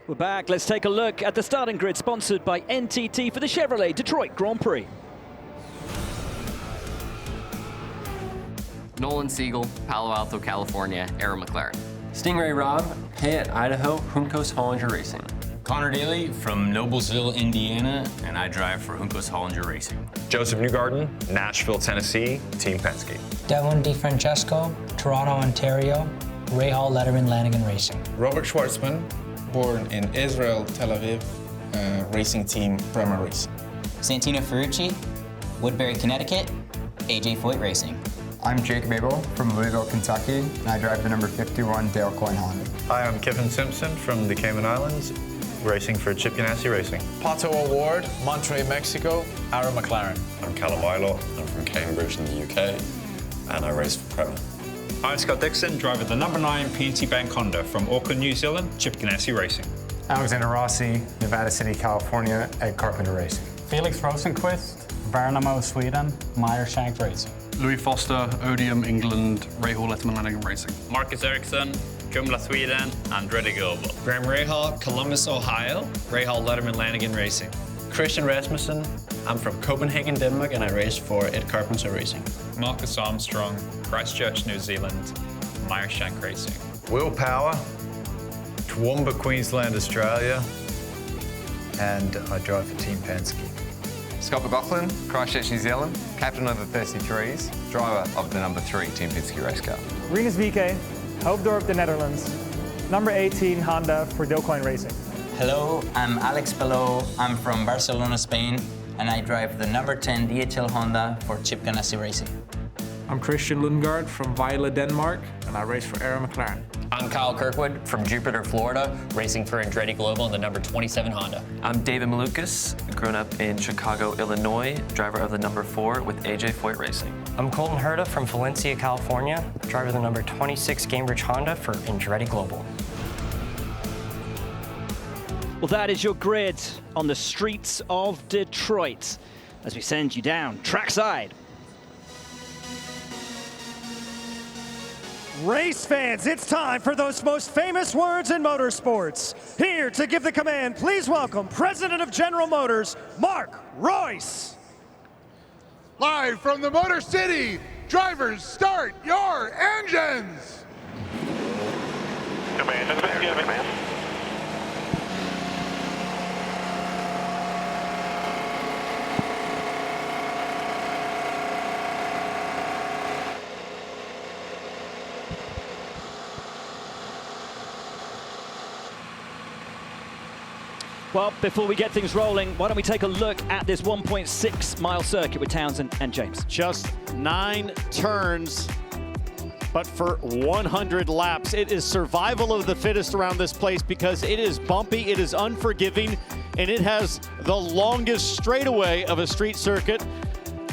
We're back. Let's take a look at the starting grid sponsored by NTT for the Chevrolet Detroit Grand Prix. Nolan Siegel, Palo Alto, California, Arrow McLaren. Stingray Rob, Payette, Idaho, Juncos Hollinger Racing. Connor Daly from Noblesville, Indiana, and I drive for Juncos Hollinger Racing. Josef Newgarden, Nashville, Tennessee, Team Penske. Devon DeFrancesco, Toronto, Ontario, Rahal Letterman Lanigan Racing. Robert Schwartzman, born in Israel, Tel Aviv, racing team Bremer Racing. Santino Ferrucci, Woodbury, Connecticut, AJ Foyt Racing. I'm Jake Mabel from Louisville, Kentucky, and I drive the number 51 Dale Coyne Honda. Hi, I'm Kevin Simpson from the Cayman Islands, racing for Chip Ganassi Racing. Pato Award, Monterey, Mexico, Arrow McLaren. I'm Callum Ilott, I'm from Cambridge in the UK, and I race for Prema. I'm Scott Dixon, driver of the number 9 PNC Bank Honda from Auckland, New Zealand, Chip Ganassi Racing. Alexander Rossi, Nevada City, California, Ed Carpenter Racing. Felix Rosenqvist, Värnamo, Sweden, Meyershank Racing. Louis Foster, Odium, England, Rahal Letterman Lanigan Racing. Marcus Eriksson, Kumla, Sweden, Andretti Global. Graham Rahal, Columbus, Ohio, Rahal Letterman Lanigan Racing. Christian Rasmussen, I'm from Copenhagen, Denmark, and I race for Ed Carpenter Racing. Marcus Armstrong, Christchurch, New Zealand, Meyershank Racing. Will Power, Toowoomba, Queensland, Australia, and I drive for Team Penske. Scott McLaughlin, Christchurch, New Zealand, captain of the 33s, driver of the number 3 Team Penske race car. Rinus VK, Hoofddorp, the Netherlands, number 18 Honda for Dale Coyne Racing. Hello, I'm Alex Palou. I'm from Barcelona, Spain, and I drive the number 10 DHL Honda for Chip Ganassi Racing. I'm Christian Lundgaard from Vejle, Denmark, and I race for Arrow McLaren. I'm Kyle Kirkwood from Jupiter, Florida, racing for Andretti Global in the number 27 Honda. I'm David Malukas, grown up in Chicago, Illinois, driver of the number 4 with AJ Foyt Racing. I'm Colton Herta from Valencia, California, driver of the number 26 Cambridge Honda for Andretti Global. Well, that is your grid on the streets of Detroit as we send you down trackside. Race fans, it's time for those most famous words in motorsports. Here to give the command, please welcome President of General Motors, Mark Royce. Live from the Motor City, drivers, start your engines. Command, command. Well, before we get things rolling, why don't we take a look at this 1.6-mile circuit with Townsend and James. Just 9 turns, but for 100 laps. It is survival of the fittest around this place because it is bumpy, it is unforgiving, and it has the longest straightaway of a street circuit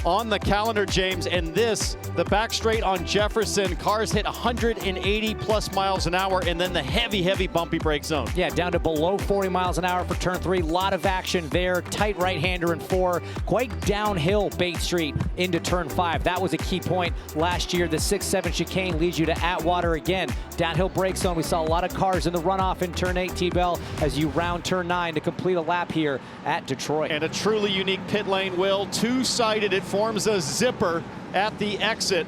on the calendar, James. And this, the back straight on Jefferson, cars hit 180 plus miles an hour, and then the heavy bumpy brake zone. Yeah, down to below 40 miles an hour for turn 3. Lot of action there. Tight right-hander in 4. Quite downhill Bate Street into turn 5. That was a key point last year. The 6-7 chicane leads you to Atwater again. Downhill brake zone. We saw a lot of cars in the runoff in turn 8, T-Bell, as you round turn 9 to complete a lap here at Detroit. And a truly unique pit lane, Will. Two-sided, it forms a zipper at the exit.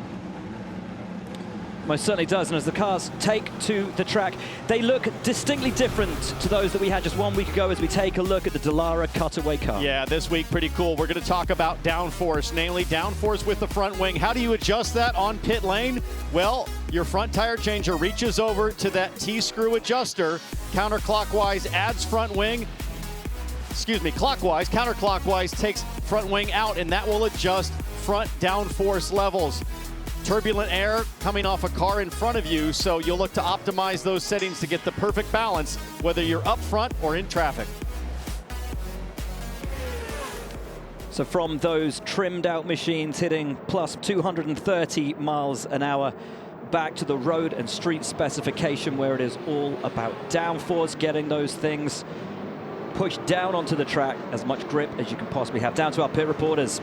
Most certainly does, and as the cars take to the track, they look distinctly different to those that we had just 1 week ago as we take a look at the Dallara cutaway car. Yeah, this week pretty cool. We're going to talk about downforce, namely downforce with the front wing. How do you adjust that on pit lane? Well, your front tire changer reaches over to that T-screw adjuster, counterclockwise adds front wing, clockwise, counterclockwise takes front wing out, and that will adjust front downforce levels. Turbulent air coming off a car in front of you, so you'll look to optimize those settings to get the perfect balance, whether you're up front or in traffic. So from those trimmed out machines hitting plus 230 miles an hour, back to the road and street specification where it is all about downforce, getting those things pushed down onto the track, as much grip as you can possibly have. Down to our pit reporters.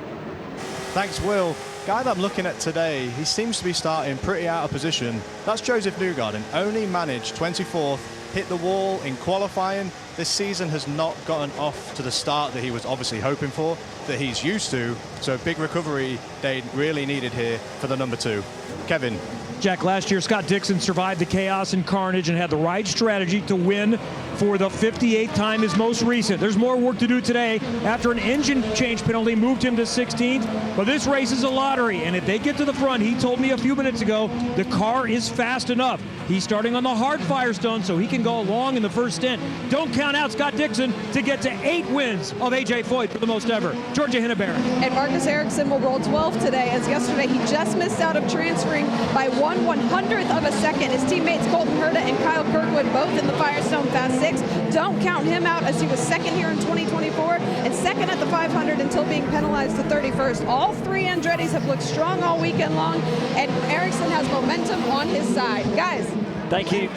Thanks, Will. Guy that I'm looking at today, he seems to be starting pretty out of position. That's Josef Newgarden, only managed 24th hit the wall in qualifying. This season has not gotten off to the start that he was obviously hoping for, that he's used to. So big recovery they really needed here for the number 2. Kevin. Jack, last year Scott Dixon survived the chaos and carnage and had the right strategy to win for the 58th time, his most recent. There's more work to do today after an engine change penalty moved him to 16th, but this race is a lottery, and if they get to the front, he told me a few minutes ago, the car is fast enough. He's starting on the hard Firestone so he can go long in the first stint. Don't count out Scott Dixon to get to 8 wins of AJ Foyt for the most ever. Georgia Hinneberg. And Marcus Ericsson will roll 12th today, as yesterday he just missed out of transferring by 1/100th of a second. His teammates Colton Herta and Kyle Kirkwood both in the Firestone Fast 6. Don't count him out, as he was second here in 2024 and second at the 500 until being penalized to 31st. All 3 Andrettis have looked strong all weekend long, and Ericsson has momentum on his side. Guys. Thank you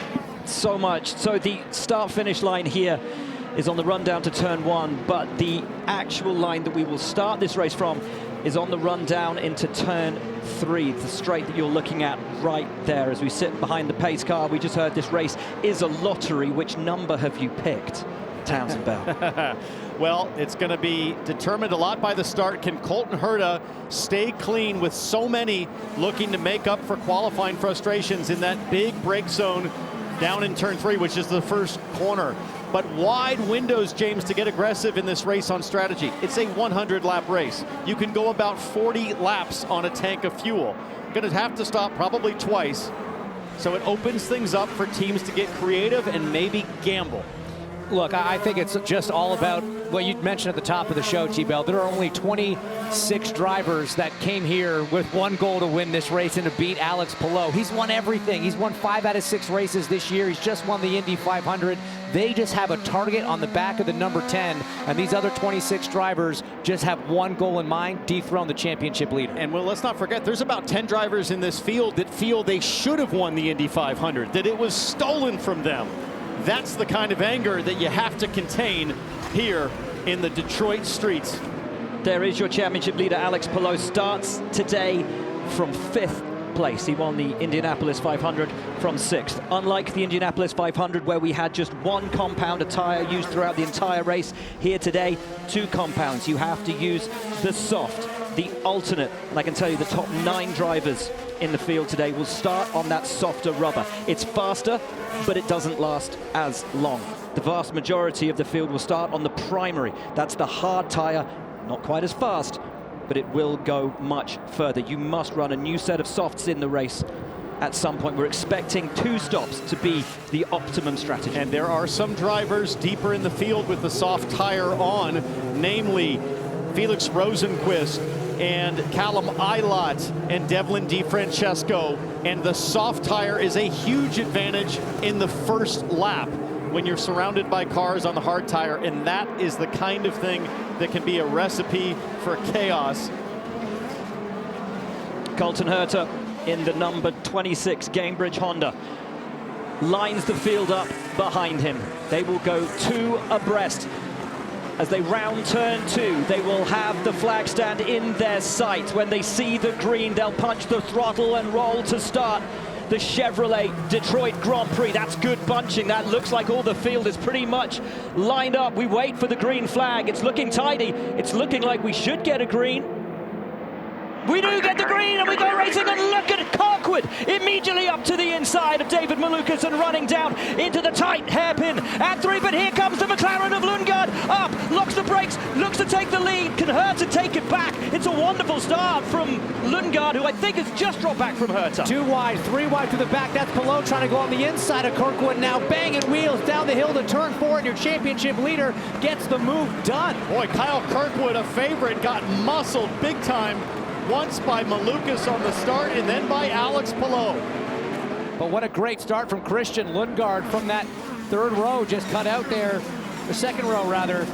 so much. So the start-finish line here is on the run down to turn 1, but the actual line that we will start this race from is on the run down into turn 3, the straight that you're looking at right there as we sit behind the pace car. We just heard this race is a lottery. Which number have you picked, Townsend Bell? Well, it's going to be determined a lot by the start. Can Colton Herta stay clean with so many looking to make up for qualifying frustrations in that big break zone down in turn 3, which is the first corner? But wide windows, James, to get aggressive in this race on strategy. It's a 100-lap race. You can go about 40 laps on a tank of fuel. Going to have to stop probably twice. So it opens things up for teams to get creative and maybe gamble. Look, I think it's just all about what you mentioned at the top of the show, T-Bell. There are only 26 drivers that came here with one goal to win this race and to beat Alex Palou. He's won everything. He's won 5 out of 6 races this year. He's just won the Indy 500. They just have a target on the back of the number 10, and these other 26 drivers just have one goal in mind: dethrone the championship leader. And well, let's not forget, there's about 10 drivers in this field that feel they should have won the Indy 500, that it was stolen from them. That's the kind of anger that you have to contain here in the Detroit streets. There is your championship leader. Alex Palou starts today from 5th place. He won the Indianapolis 500 from 6th. Unlike the Indianapolis 500, where we had just one compounder tire used throughout the entire race, here today, 2 compounds. You have to use the soft, the alternate, and I can tell you the top 9 drivers in the field today will start on that softer rubber. It's faster, but it doesn't last as long. The vast majority of the field will start on the primary. That's the hard tire, not quite as fast, but it will go much further. You must run a new set of softs in the race at some point. We're expecting 2 stops to be the optimum strategy. And there are some drivers deeper in the field with the soft tire on, namely Felix Rosenqvist and Callum Ilott and Devlin DeFrancesco. And the soft tire is a huge advantage in the first lap when you're surrounded by cars on the hard tire, and that is the kind of thing that can be a recipe for chaos. Colton Herta in the number 26 Gamebridge Honda lines the field up behind him. They will go 2 abreast. As they round turn 2, they will have the flag stand in their sight. When they see the green, they'll punch the throttle and roll to start the Chevrolet Detroit Grand Prix. That's good bunching. That looks like all the field is pretty much lined up. We wait for the green flag. It's looking tidy. It's looking like we should get a green. We do get the green, and we go racing, and look at Kirkwood immediately up to the inside of David Malukas and running down into the tight hairpin at 3, but here comes the McLaren of Lundgaard, up, locks the brakes, looks to take the lead, can Herta take it back? It's a wonderful start from Lundgaard, who I think has just dropped back from Herta. 2 wide, 3 wide to the back. That's Palou trying to go on the inside of Kirkwood now, banging wheels down the hill to turn 4, and your championship leader gets the move done. Boy, Kyle Kirkwood, a favorite, got muscled big time. Once by Malukas on the start, and then by Alex Palou. But what a great start from Christian Lundgaard from that 3rd row, just cut out there, the 2nd row rather,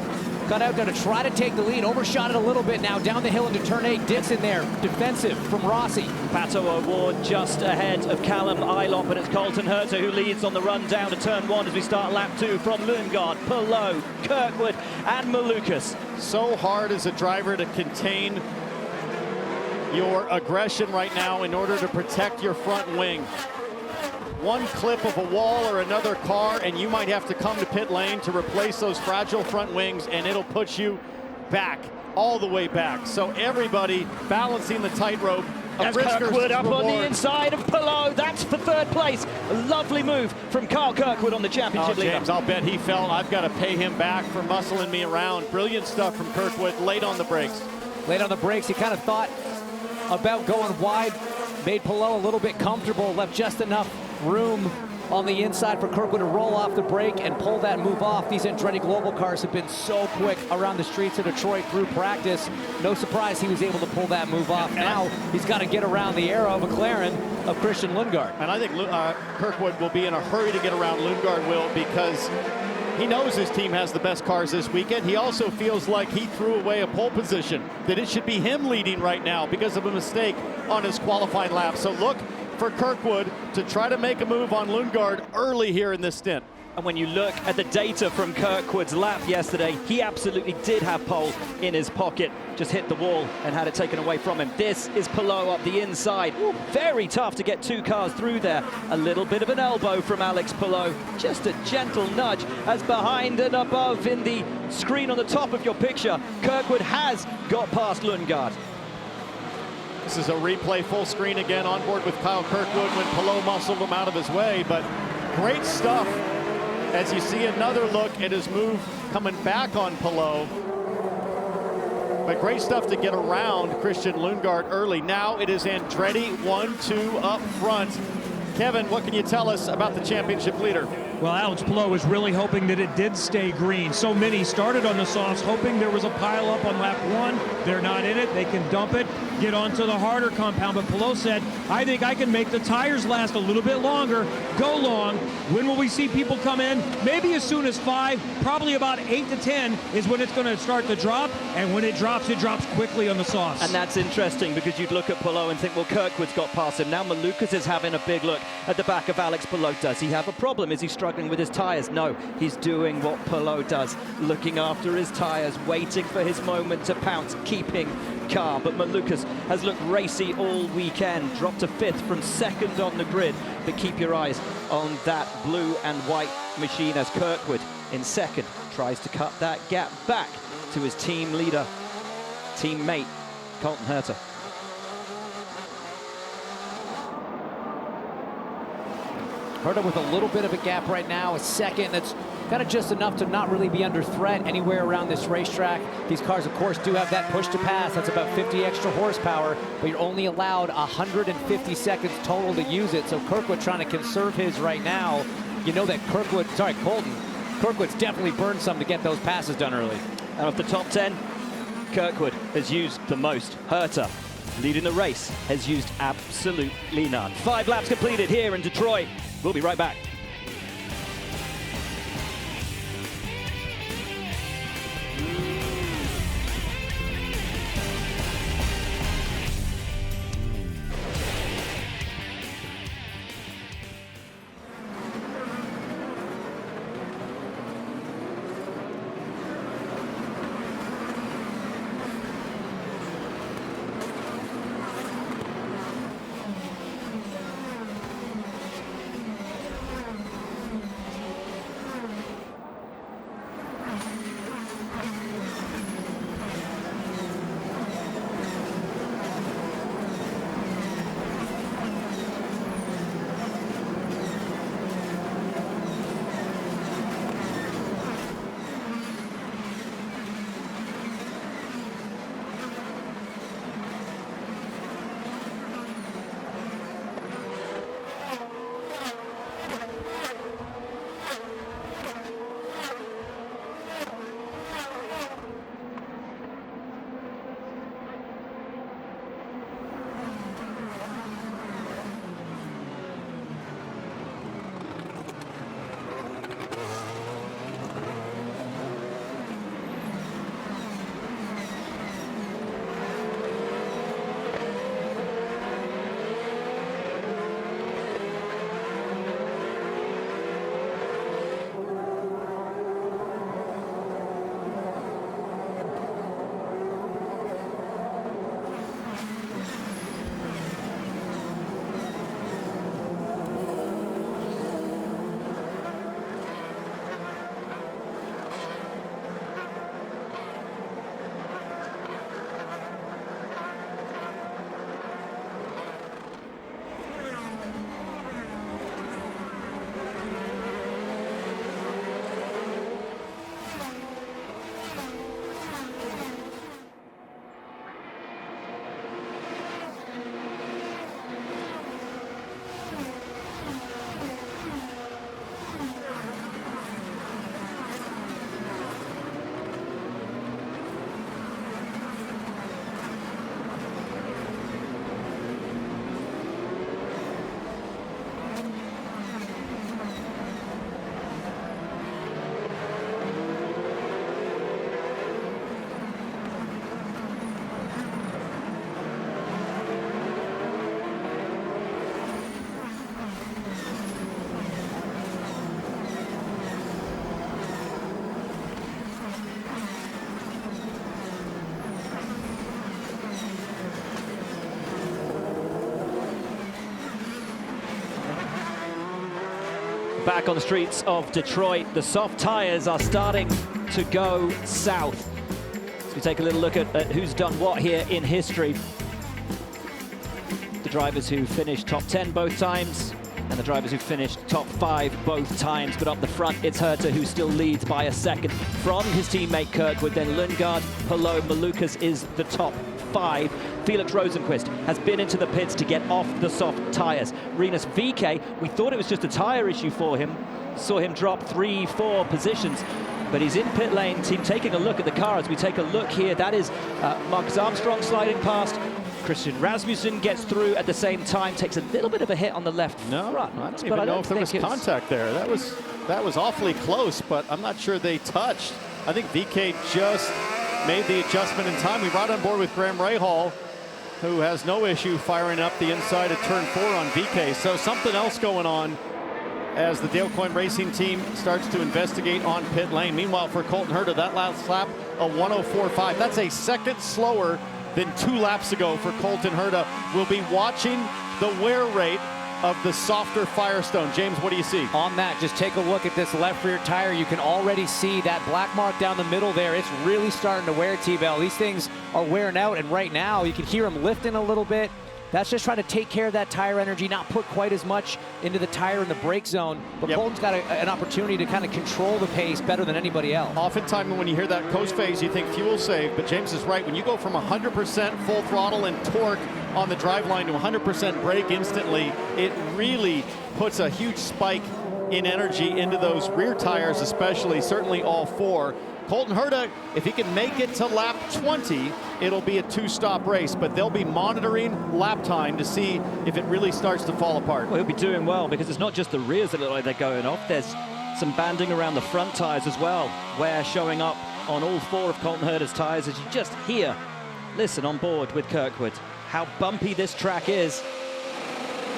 cut out there to try to take the lead, overshot it a little bit now, down the hill into turn 8, Dixon there, defensive from Rossi. Pato O'Ward just ahead of Callum Ilott, but it's Colton Herta who leads on the run down to turn 1 as we start lap 2 from Lundgaard, Palou, Kirkwood, and Malukas. So hard as a driver to contain your aggression right now in order to protect your front wing. one clip of a wall or another car, and you might have to come to pit lane to replace those fragile front wings, and it'll put you back, all the way back. So everybody balancing the tightrope. As Kirkwood up on the inside of Palou. That's for third place. A lovely move from Carl Kirkwood on the championship leader. James, I'll bet he felt I've got to pay him back for muscling me around. Brilliant stuff from Kirkwood, late on the brakes. Late on the brakes, he kind of thought about going wide, made Palou a little bit comfortable, left just enough room on the inside for Kirkwood to roll off the brake and pull that move off. These Andretti Global cars have been so quick around the streets of Detroit through practice. No surprise he was able to pull that move off. Now he's got to get around the arrow of McLaren of Christian Lundgaard. And I think Kirkwood will be in a hurry to get around Lundgaard, Will, because he knows his team has the best cars this weekend. He also feels like he threw away a pole position, that it should be him leading right now because of a mistake on his qualifying lap. So look for Kirkwood to try to make a move on Lundgaard early here in this stint. And when you look at the data from Kirkwood's lap yesterday, he absolutely did have pole in his pocket, just hit the wall and had it taken away from him. This is Palou up the inside. Ooh, very tough to get two cars through there. A little bit of an elbow from Alex Palou, just a gentle nudge as behind and above in the screen on the top of your picture, Kirkwood has got past Lundgaard. This is a replay full screen again on board with Kyle Kirkwood when Palou muscled him out of his way, but great stuff as you see another look at his move coming back on Palou. But great stuff to get around Christian Lundgaard early. Now it is Andretti 1-2 up front. Kevin, what can you tell us about the championship leader? Well, Alex Palou was really hoping that it did stay green. So many started on the softs, hoping there was a pile up on lap one. They're not in it. They can dump it, get onto the harder compound. But Palou said, I think I can make the tires last a little bit longer, go long. When will we see people come in? Maybe as soon as 5, probably about 8 to 10 is when it's going to start to drop. And when it drops quickly on the softs. And that's interesting because you'd look at Palou and think, well, Kirkwood's got past him. Now Malukas is having a big look at the back of Alex Palou. Does he have a problem? Is he struggling with his tires? No, he's doing what Palou does, looking after his tires, waiting for his moment to pounce, keeping calm. But Malukas has looked racy all weekend, dropped to 5th from 2nd on the grid. But keep your eyes on that blue and white machine as Kirkwood in 2nd tries to cut that gap back to his team leader, teammate, Colton Herta. Herta with a little bit of a gap right now, a 2nd. That's kind of just enough to not really be under threat anywhere around this racetrack. These cars, of course, do have that push to pass. That's about 50 extra horsepower, but you're only allowed 150 seconds total to use it. So Kirkwood trying to conserve his right now. You know that Colton, Kirkwood's definitely burned some to get those passes done early. Out of the top 10, Kirkwood has used the most. Herta, leading the race, has used absolutely none. 5 laps completed here in Detroit. We'll be right back. Back on the streets of Detroit, the soft tires are starting to go south. So we take a little look at who's done what here in history. The drivers who finished top 10 both times, and the drivers who finished top 5 both times. But up the front, it's Herta who still leads by a second from his teammate Kirkwood. Then Lundgaard, Palou, Malukas is the top 5. Felix Rosenqvist has been into the pits to get off the soft tires. Rinus VeeKay, we thought it was just a tire issue for him. Saw him drop 3-4 positions, but he's in pit lane. Team taking a look at the car as we take a look here. That is Marcus Armstrong sliding past. Christian Rasmussen gets through at the same time, takes a little bit of a hit on the left front. I don't even know if there was contact there. That was awfully close, but I'm not sure they touched. I think VeeKay just made the adjustment in time. We brought on board with Graham Rahal, who has no issue firing up the inside of turn 4 on VeeKay. So something else going on as the Dale Coyne Racing team starts to investigate on pit lane. Meanwhile, for Colton Herta, that last lap, a 1:04.5. That's a second slower than 2 laps ago for Colton Herta. We'll be watching the wear rate of the softer Firestone. James, what do you see? On that, just take a look at this left rear tire. You can already see that black mark down the middle there. It's really starting to wear, T-Bell. These things are wearing out, and right now you can hear them lifting a little bit. That's just trying to take care of that tire energy, not put quite as much into the tire in the brake zone. But Colton's got an opportunity to kind of control the pace better than anybody else. Oftentimes when you hear that coast phase, you think fuel save, but James is right. When you go from 100% full throttle and torque on the driveline to 100% brake instantly, it really puts a huge spike in energy into those rear tires, especially, certainly all 4. Colton Herta, if he can make it to lap 20, it'll be a 2-stop race, but they'll be monitoring lap time to see if it really starts to fall apart. Well, he'll be doing well, because it's not just the rears that look like they're going off. There's some banding around the front tires as well, wear showing up on all 4 of Colton Herta's tires, as you just hear. Listen on board with Kirkwood, how bumpy this track is.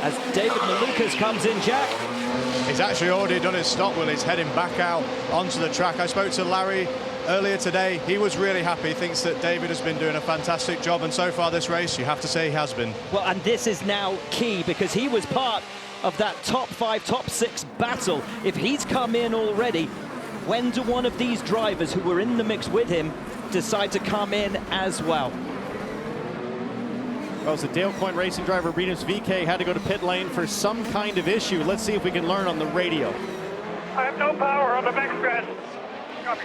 As David Malukas comes in, Jack. He's actually already done his stop, Will. He's heading back out onto the track. I spoke to Larry earlier today. He was really happy. He thinks that David has been doing a fantastic job, and so far this race, you have to say he has been. Well, and this is now key, because he was part of that top 5, top 6 battle. If he's come in already, when do one of these drivers who were in the mix with him decide to come in as well? Well, as the Dale Coyne Racing driver, Rinus VeeKay, had to go to pit lane for some kind of issue. Let's see if we can learn on the radio. I have no power on the back stretch. Copy.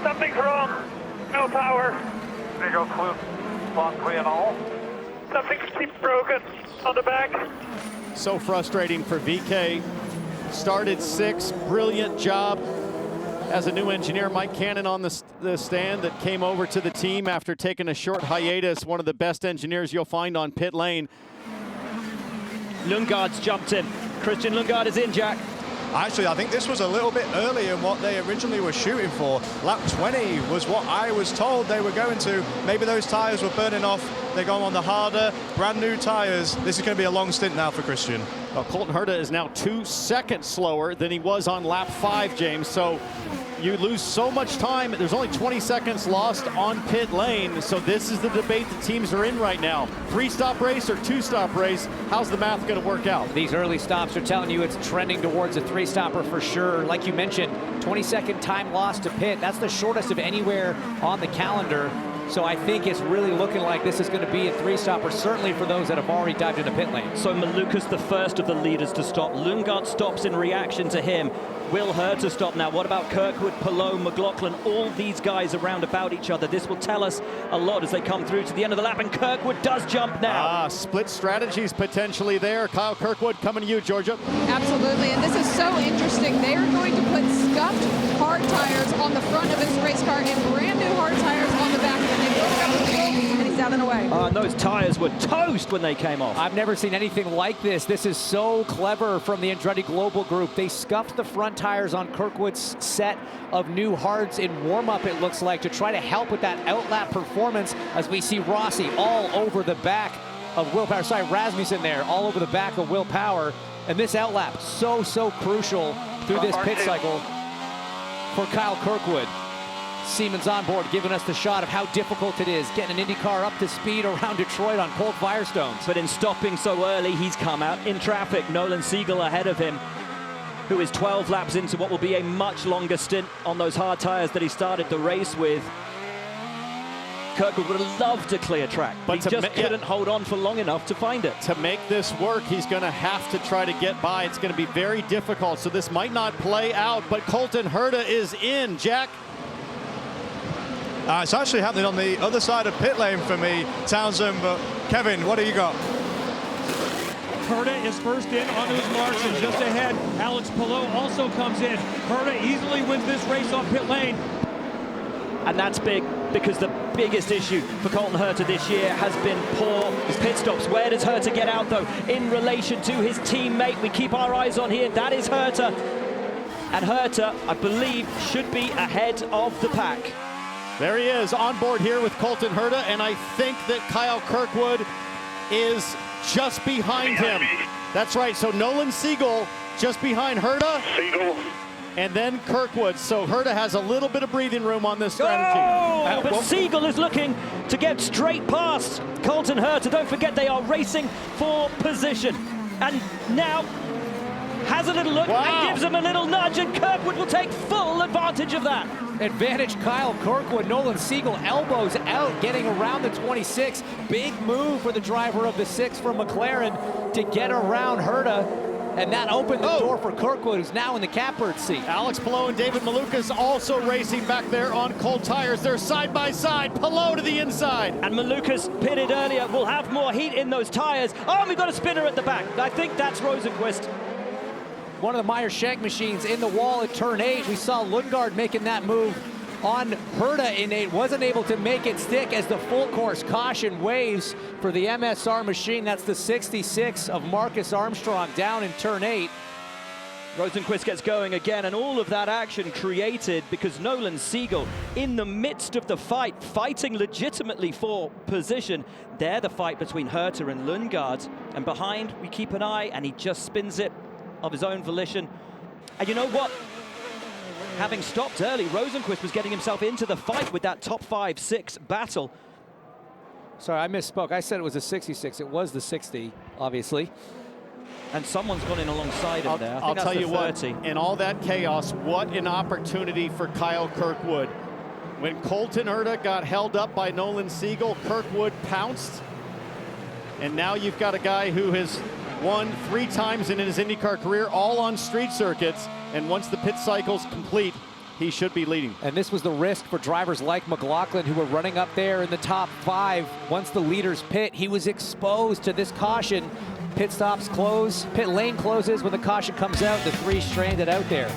Something's wrong. No power. Big old clue. Long play and all. Something keeps broken on the back. So frustrating for VeeKay. Started 6th, brilliant job. As a new engineer, Mike Cannon on the stand that came over to the team after taking a short hiatus. One of the best engineers you'll find on pit lane. Lundgaard's jumped in. Christian Lundgaard is in, Jack. Actually, I think this was a little bit earlier than what they originally were shooting for. Lap 20 was what I was told they were going to. Maybe those tires were burning off. They're going on the harder, brand new tires. This is going to be a long stint now for Christian. Well, Colton Herta is now 2 seconds slower than he was on lap 5, James. So you lose so much time. There's only 20 seconds lost on pit lane. So this is the debate the teams are in right now. 3-stop race or 2-stop race? How's the math going to work out? These early stops are telling you it's trending towards a 3-stopper for sure. Like you mentioned, 20-second time lost to pit. That's the shortest of anywhere on the calendar. So I think it's really looking like this is going to be a 3-stopper, certainly for those that have already dived into pit lane. So Malukas, the first of the leaders to stop. Lundgaard stops in reaction to him. Will Herta stop now? What about Kirkwood, Palou, McLaughlin? All these guys around about each other. This will tell us a lot as they come through to the end of the lap, and Kirkwood does jump now. Split strategies potentially there. Kyle Kirkwood coming to you, Georgia. Absolutely, and this is so interesting. They are going to put scuffed hard tires on the front of his race car and brand new hard tires on the back of it. They broke up the wheel, and he's out and away. Those tires were toast when they came off. I've never seen anything like this. This is so clever from the Andretti Global Group. They scuffed the front tires on Kirkwood's set of new hards in warm-up, it looks like, to try to help with that outlap performance, as we see Rossi all over the back of Will Power. Sorry, Rasmussen there, all over the back of Will Power. And this outlap, so crucial through this pit cycle for Kyle Kirkwood. Siemens on board, giving us the shot of how difficult it is getting an IndyCar up to speed around Detroit on cold Firestones. But in stopping so early, he's come out in traffic. Nolan Siegel ahead of him. who is 12 laps into what will be a much longer stint on those hard tires that he started the race with. Kirkwood would have loved a clear track, but he just couldn't hold on for long enough to find it. To make this work, he's going to have to try to get by. It's going to be very difficult, so this might not play out, but Colton Herta is in. Jack? It's actually happening on the other side of pit lane for me, Townsend, but Kevin, what do you got? Herta is first in onto his marks and just ahead. Alex Palou also comes in. Herta easily wins this race off pit lane. And that's big, because the biggest issue for Colton Herta this year has been poor pit stops. Where does Herta get out, though, in relation to his teammate? We keep our eyes on here. That is Herta. And Herta, I believe, should be ahead of the pack. There he is, on board here with Colton Herta, and I think that Kyle Kirkwood is just behind him. That's right, so Nolan Siegel just behind Herta. Siegel. And then Kirkwood, so Herta has a little bit of breathing room on this strategy. Oh, but Siegel is looking to get straight past Colton Herta. Don't forget, they are racing for position. And now has a little look and gives him a little nudge, and Kirkwood will take full advantage of that. Advantage Kyle Kirkwood. Nolan Siegel elbows out, getting around the 26. Big move for the driver of the 6 from McLaren to get around Herta. And that opened the door for Kirkwood, who's now in the catbird seat. Alex Palou and David Malukas also racing back there on cold tires. They're side by side. Palou to the inside. And Malukas pitted earlier. Will have more heat in those tires. Oh, we've got a spinner at the back. I think that's Rosenqvist. One of the Meyer Shank machines in the wall at turn 8. We saw Lundgaard making that move on Herta in 8. Wasn't able to make it stick as the full course caution waves for the MSR machine. That's the 66 of Marcus Armstrong down in turn 8. Rosenqvist gets going again, and all of that action created because Nolan Siegel, in the midst of the fight, fighting legitimately for position. There, the fight between Herta and Lundgaard. And behind, we keep an eye, and he just spins it of his own volition. And you know what? Having stopped early, Rosenqvist was getting himself into the fight with that top 5-6 battle. Sorry, I misspoke. I said it was a 66. It was the 60, obviously. And someone's gone in alongside him there. I'll tell you what, in all that chaos, what an opportunity for Kyle Kirkwood. When Colton Herta got held up by Nolan Siegel, Kirkwood pounced. And now you've got a guy who has won 3 times in his IndyCar career, all on street circuits. And once the pit cycle's complete, he should be leading. And this was the risk for drivers like McLaughlin, who were running up there in the top 5. Once the leaders pit, he was exposed to this caution. Pit stops close, pit lane closes when the caution comes out. The 3 stranded out there.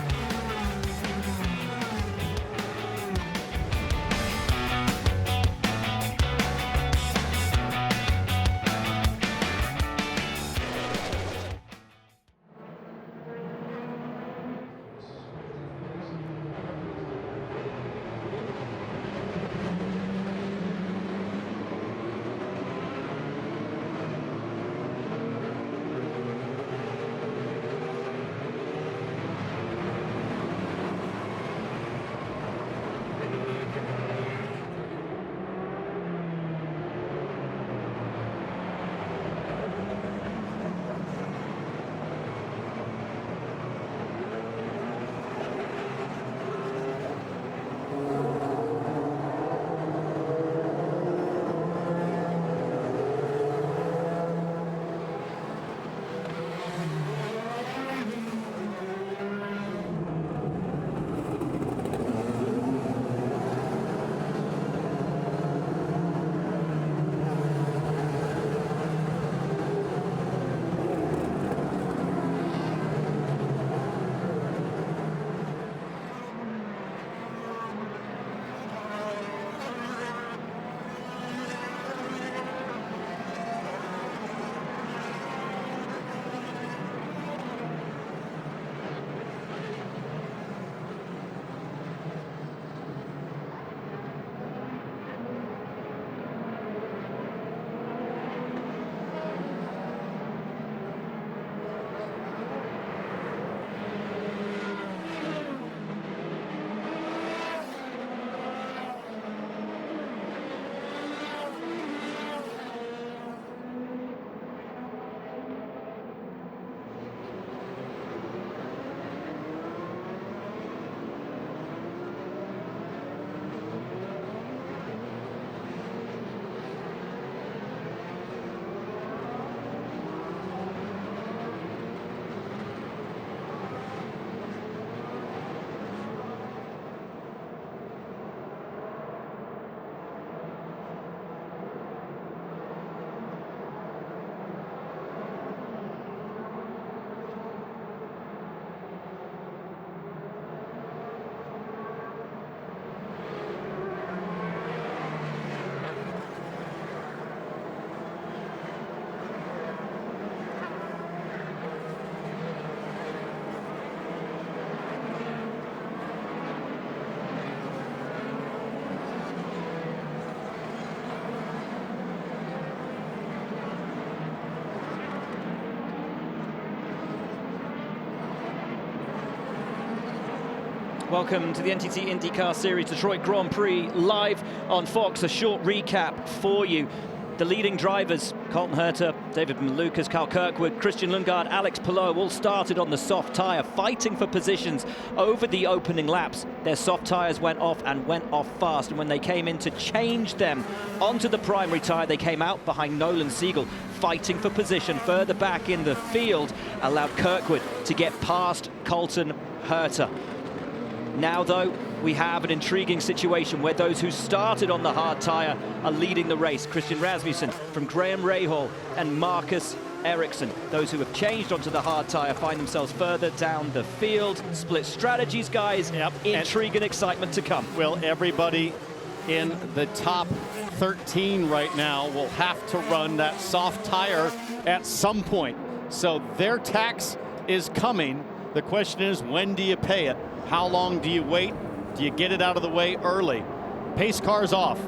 Welcome to the NTT INDYCAR Series Detroit Grand Prix live on Fox. A short recap for you. The leading drivers, Colton Herta, David Malukas, Kyle Kirkwood, Christian Lundgaard, Alex Palou, all started on the soft tyre, fighting for positions over the opening laps. Their soft tyres went off and went off fast, and when they came in to change them onto the primary tyre, they came out behind Nolan Siegel, fighting for position further back in the field, allowed Kirkwood to get past Colton Herta. Now, though, we have an intriguing situation where those who started on the hard tyre are leading the race. Christian Rasmussen from Graham Rahal and Marcus Ericsson. Those who have changed onto the hard tyre find themselves further down the field. Split strategies, guys. Yep. Intrigue and excitement to come. Well, everybody in the top 13 right now will have to run that soft tyre at some point. So their tax is coming. The question is, when do you pay it? How long do you wait? Do you get it out of the way early? Pace car's off.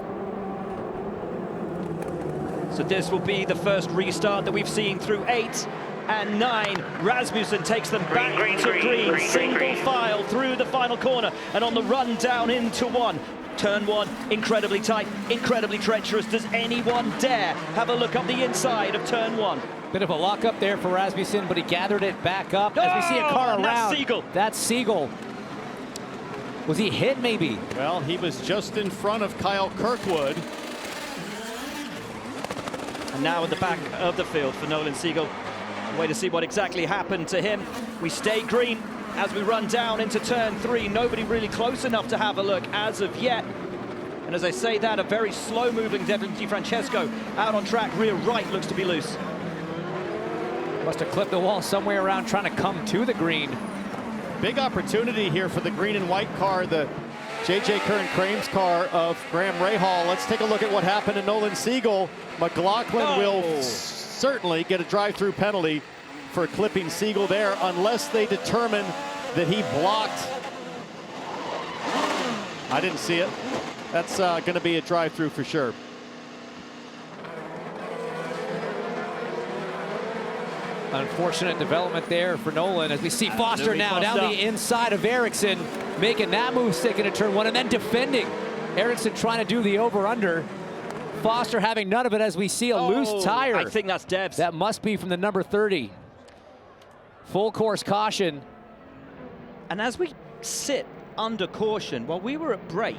So this will be the first restart that we've seen through 8 and 9. Rasmussen takes them back to green. Single file through the final corner and on the run down into 1. Turn 1, incredibly tight, incredibly treacherous. Does anyone dare have a look up the inside of turn 1? Bit of a lock up there for Rasmussen, but he gathered it back up. As we see a car around. That's Siegel. That's Siegel. Was he hit, maybe? Well, he was just in front of Kyle Kirkwood. And now at the back of the field for Nolan Siegel. Way to see what exactly happened to him. We stay green as we run down into turn 3. Nobody really close enough to have a look as of yet. And as I say that, a very slow-moving Devin DiFrancesco out on track. Rear right looks to be loose. Must have clipped the wall somewhere around trying to come to the green. Big opportunity here for the green and white car, the J.J. Kern-Crames car of Graham Rahal. Let's take a look at what happened to Nolan Siegel. McLaughlin will certainly get a drive-through penalty for clipping Siegel there, unless they determine that he blocked. I didn't see it. That's going to be a drive-through for sure. Unfortunate development there for Nolan as we see Foster now down the inside of Ericsson, making that move stick into turn 1 and then defending. Ericsson trying to do the over-under. Foster having none of it as we see a loose tire. I think that's Debs. That must be from the number 30. Full course caution. And as we sit under caution, while we were at break,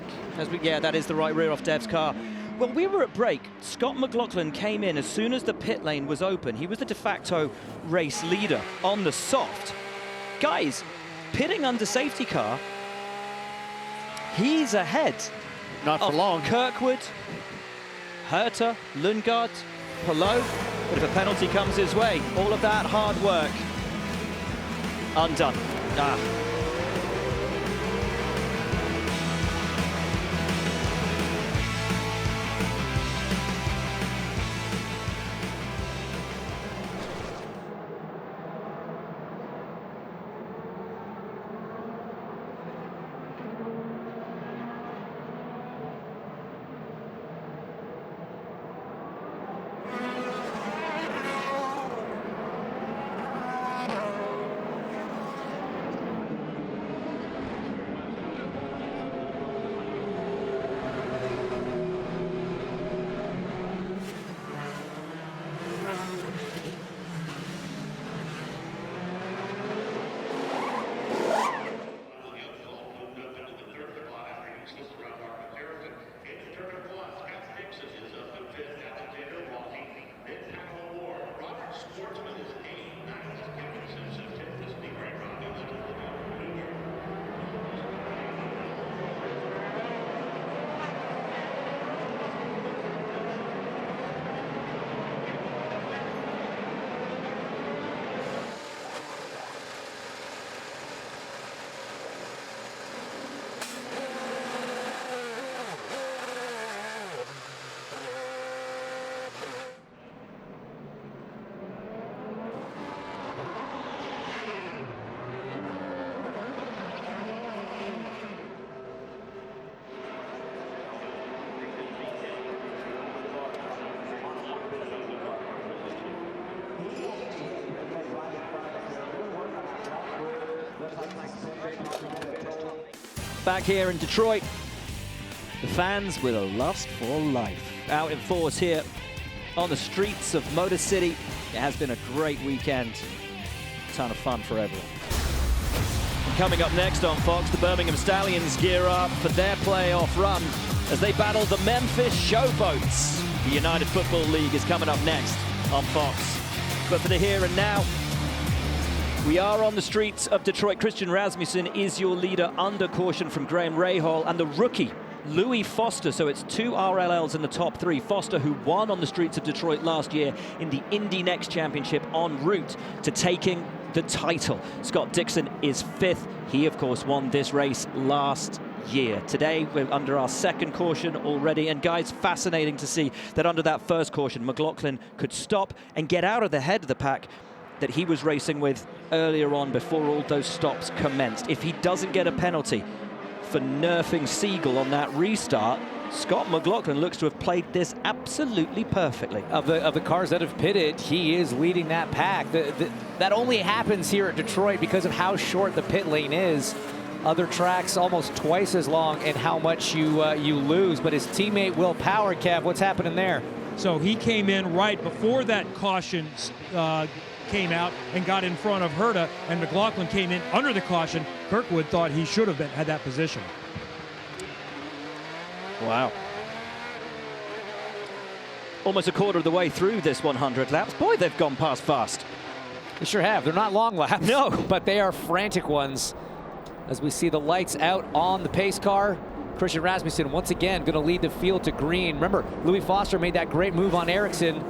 yeah, that is the right rear off Deb's car. When we were at break, Scott McLaughlin came in as soon as the pit lane was open. He was the de facto race leader on the soft. Guys, pitting under safety car, he's ahead. Not for long. Kirkwood, Herta, Lundgaard, Palou. But if a penalty comes his way, all of that hard work undone. back here in Detroit. The fans with a lust for life out in force here on the streets of Motor City. It has been a great weekend. A ton of fun for everyone. And coming up next on Fox, the Birmingham Stallions gear up for their playoff run as they battle the Memphis Showboats. The United Football League is coming up next on Fox. But for the here and now, we are on the streets of Detroit. Christian Rasmussen is your leader under caution from Graham Rahal, and the rookie Louis Foster. So it's 2 RLLs in the top 3. Foster, who won on the streets of Detroit last year in the Indy Next Championship, en route to taking the title. Scott Dixon is 5th. He, of course, won this race last year. Today, we're under our second caution already. And guys, fascinating to see that under that first caution, McLaughlin could stop and get out of the head of the pack that he was racing with earlier on before all those stops commenced. If he doesn't get a penalty for nerfing Siegel on that restart, Scott McLaughlin looks to have played this absolutely perfectly. Of the cars that have pitted, he is leading that pack. That only happens here at Detroit because of how short the pit lane is. Other tracks almost twice as long and how much you lose. But his teammate Will Power, Kev, what's happening there? So he came in right before that caution came out and got in front of Herta, and McLaughlin came in under the caution. Kirkwood thought he should have had that position. Wow. Almost a quarter of the way through this 100 laps. Boy, they've gone past fast. They sure have. They're not long laps. No. But they are frantic ones. As we see the lights out on the pace car, Christian Rasmussen once again going to lead the field to green. Remember, Louis Foster made that great move on Ericsson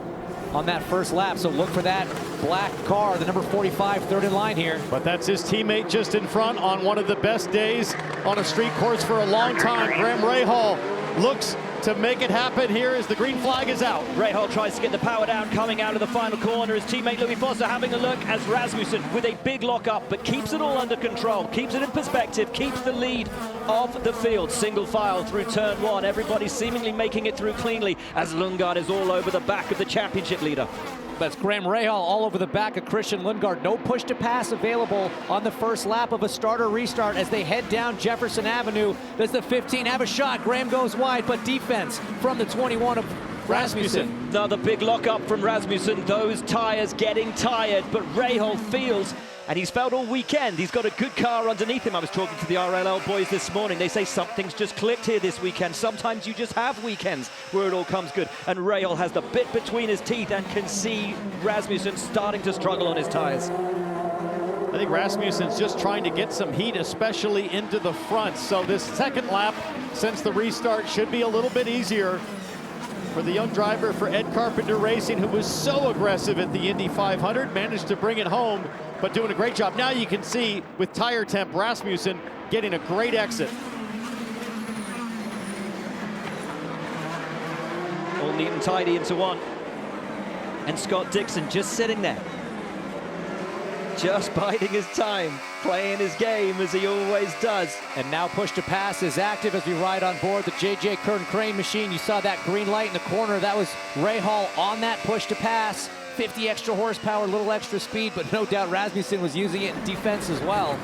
on that first lap, so look for that black car, the number 45, third in line here. But that's his teammate just in front on one of the best days on a street course for a long time. Graham Rahal looks to make it happen here as the green flag is out. Rahal tries to get the power down coming out of the final corner. His teammate Louis Foster having a look as Rasmussen with a big lock up, but keeps it all under control, keeps it in perspective, keeps the lead of the field. Single file through turn 1. Everybody seemingly making it through cleanly as Lundgaard is all over the back of the championship leader. That's Graham Rahal all over the back of Christian Lundgaard. No push to pass available on the first lap of a starter restart as they head down Jefferson Avenue. Does the 15 have a shot? Graham goes wide, but defense from the 21 of Rasmussen. Another big lock up from Rasmussen. Those tires getting tired, but Rahal feels, and he's felt all weekend, he's got a good car underneath him. I was talking to the RLL boys this morning. They say something's just clicked here this weekend. Sometimes you just have weekends where it all comes good. And Rahal has the bit between his teeth and can see Rasmussen starting to struggle on his tires. I think Rasmussen's just trying to get some heat, especially into the front. So this second lap, since the restart, should be a little bit easier for the young driver for Ed Carpenter Racing, who was so aggressive at the Indy 500, managed to bring it home, but doing a great job. Now you can see with tire temp, Rasmussen getting a great exit. All neat and tidy into one. And Scott Dixon just sitting there, just biding his time, playing his game as he always does. And now push to pass is active as we ride on board the JJ Kern crane machine. You saw that green light in the corner. That was Rahal on that push to pass. 50 extra horsepower, a little extra speed, but no doubt Rasmussen was using it in defense as well.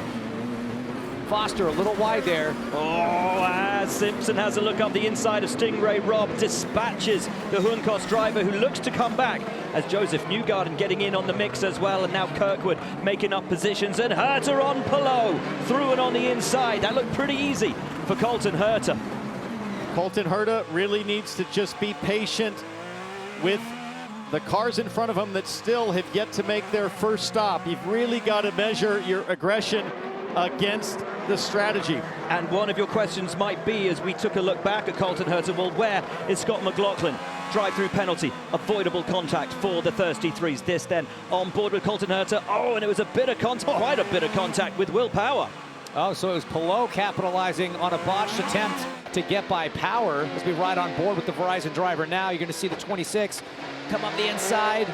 Foster a little wide there. Oh, Simpson has a look up the inside of Stingray. Rob dispatches the Junkos driver who looks to come back as Josef Newgarden getting in on the mix as well, and now Kirkwood making up positions, and Herta on Palou through and on the inside. That looked pretty easy for Colton Herta. Colton Herta really needs to just be patient with the cars in front of him that still have yet to make their first stop. You've really got to measure your aggression against the strategy. And one of your questions might be, as we took a look back at Colton Herta, well, where is Scott McLaughlin? Drive-through penalty, avoidable contact for the Thirsty Threes. This then on board with Colton Herta. Oh, and it was a bit of contact, quite a bit of contact with Will Power. Oh, so it was Palou capitalizing on a botched attempt to get by Power as we ride on board with the Verizon driver. Now you're going to see the 26 come up the inside.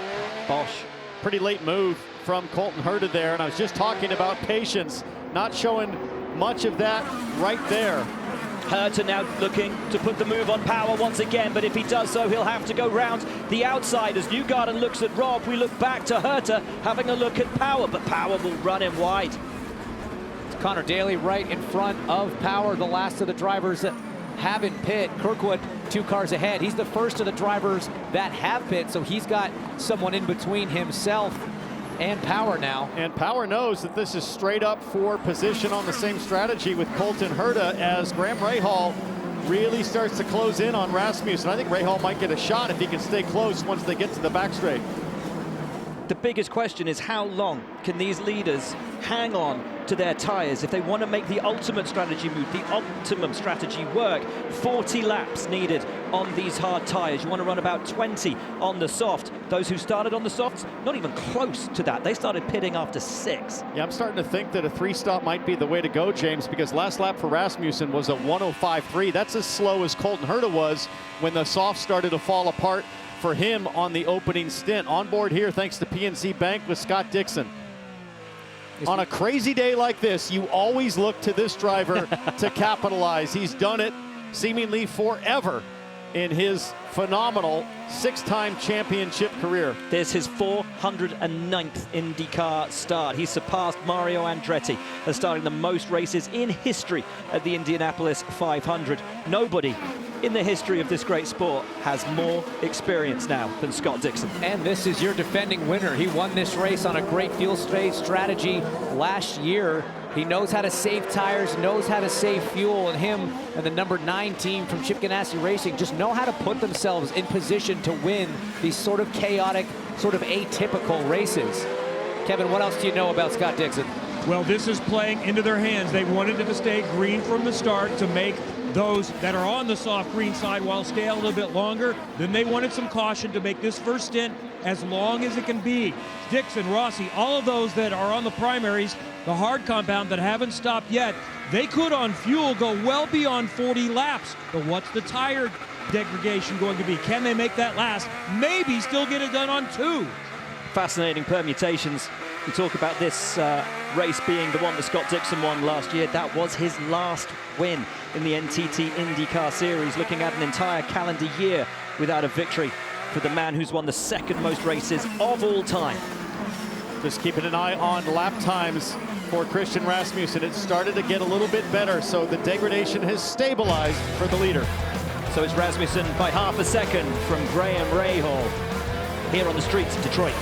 Bosch. Pretty late move from Colton Herta there, and I was just talking about patience, not showing much of that right there. Herta now looking to put the move on Power once again, but if he does so, he'll have to go round the outside. As Newgarden looks at Rob, we look back to Herta having a look at Power, but Power will run him wide. Connor Daly right in front of Power, the last of the drivers that haven't pit. Kirkwood 2 cars ahead. He's the first of the drivers that have pit, so he's got someone in between himself and Power now. And Power knows that this is straight up for position on the same strategy with Colton Herta as Graham Rahal really starts to close in on Rasmussen. I think Rahal might get a shot if he can stay close once they get to the back straight. The biggest question is how long can these leaders hang on to their tires if they want to make the ultimate strategy move, the optimum strategy work. 40 laps needed on these hard tires. You want to run about 20 on the soft. Those who started on the softs, not even close to that. They started pitting after 6. Yeah, I'm starting to think that a 3-stop might be the way to go, James, because last lap for Rasmussen was a 1:05.3. That's as slow as Colton Herta was when the softs started to fall apart for him on the opening stint. On board here, thanks to PNC Bank with Scott Dixon. On a crazy day like this, you always look to this driver to capitalize. He's done it seemingly forever in his phenomenal 6-time championship career. There's his 409th IndyCar start. He surpassed Mario Andretti as starting the most races in history at the Indianapolis 500. Nobody in the history of this great sport has more experience now than Scott Dixon. And this is your defending winner. He won this race on a great fuel strategy last year. He knows how to save tires, knows how to save fuel, and him and the number 9 team from Chip Ganassi Racing just know how to put themselves in position to win these sort of chaotic, sort of atypical races. Kevin, what else do you know about Scott Dixon? Well, this is playing into their hands. They wanted it to stay green from the start to make those that are on the soft green side while stay a little bit longer. Then they wanted some caution to make this first stint as long as it can be. Dixon, Rossi, all of those that are on the primaries, the hard compound that haven't stopped yet, they could on fuel go well beyond 40 laps. But what's the tire degradation going to be? Can they make that last? Maybe still get it done on 2. Fascinating permutations. We talk about this race being the one that Scott Dixon won last year. That was his last win in the NTT INDYCAR Series, looking at an entire calendar year without a victory for the man who's won the 2nd most races of all time. Just keeping an eye on lap times for Christian Rasmussen. It started to get a little bit better, so the degradation has stabilized for the leader. So it's Rasmussen by half a second from Graham Rahal here on the streets of Detroit.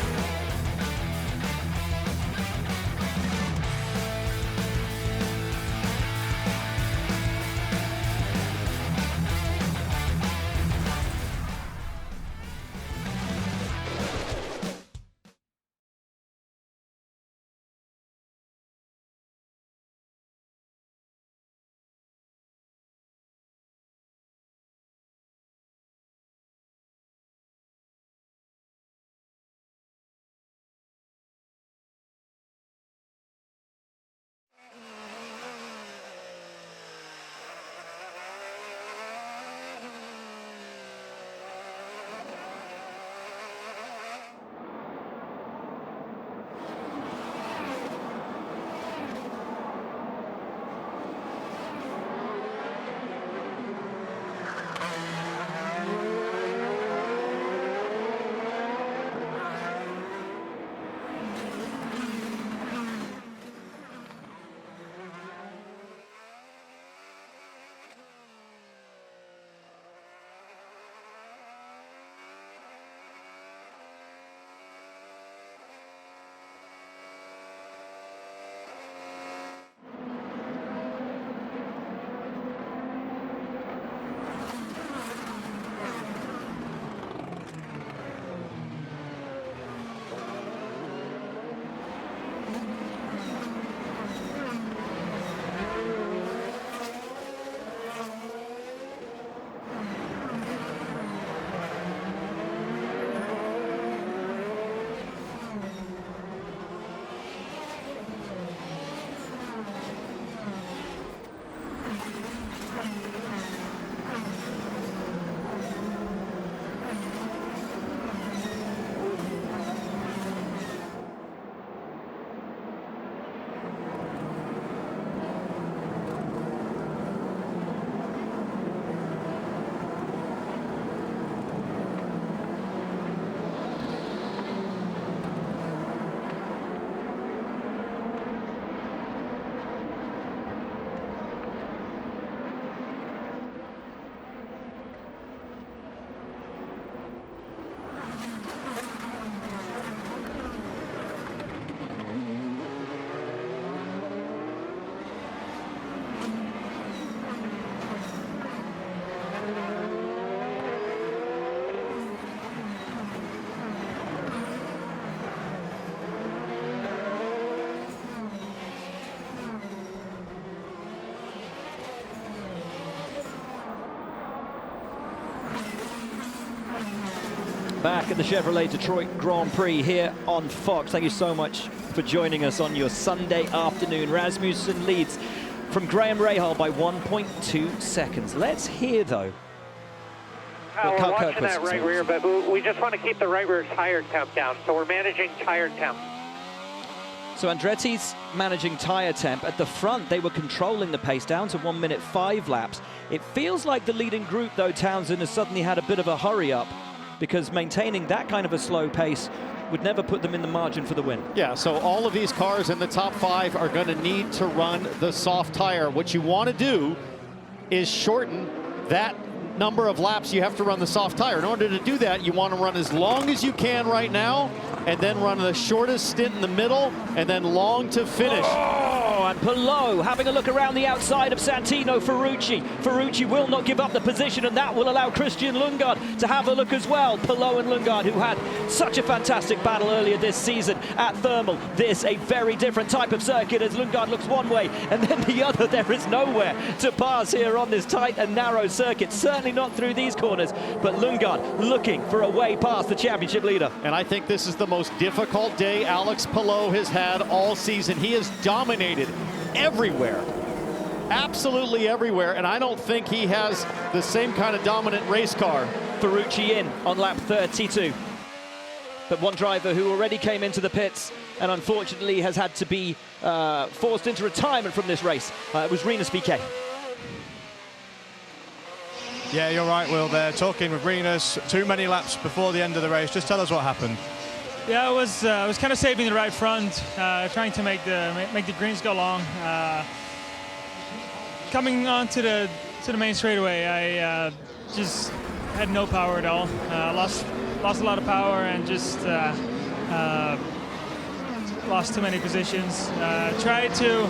Back at the Chevrolet Detroit Grand Prix here on Fox. Thank you so much for joining us on your Sunday afternoon. Rasmussen leads from Graham Rahal by 1.2 seconds. Let's hear, though. We're watching that right rear, but we just want to keep the right rear tire temp down, so we're managing tire temp. So Andretti's managing tire temp. At the front, they were controlling the pace down to 1 minute 5 laps. It feels like the leading group, though, Townsend, has suddenly had a bit of a hurry up, because maintaining that kind of a slow pace would never put them in the margin for the win. Yeah, so all of these cars in the top 5 are going to need to run the soft tire. What you want to do is shorten that number of laps you have to run the soft tire. In order to do that, you want to run as long as you can right now, and then run the shortest stint in the middle, and then long to finish. Oh, and Palou having a look around the outside of Santino Ferrucci. Ferrucci will not give up the position, and that will allow Christian Lundgaard to have a look as well. Palou and Lundgaard, who had such a fantastic battle earlier this season at Thermal. This a very different type of circuit, as Lundgaard looks one way and then the other. There is nowhere to pass here on this tight and narrow circuit. Certainly not through these corners, but Lundgaard looking for a way past the championship leader. And I think this is the most difficult day Alex Palou has had all season. He has dominated everywhere, absolutely everywhere, and I don't think he has the same kind of dominant race car. Ferrucci in on lap 32. But one driver who already came into the pits and unfortunately has had to be forced into retirement from this race. It was Rinus VeeKay. Yeah, you're right, Will, there. Talking with Rinus, too many laps before the end of the race. Just tell us what happened. Yeah, I was kind of saving the right front, trying to make the greens go long. Coming onto the main straightaway, I just had no power at all. Lost a lot of power and just lost too many positions. Tried to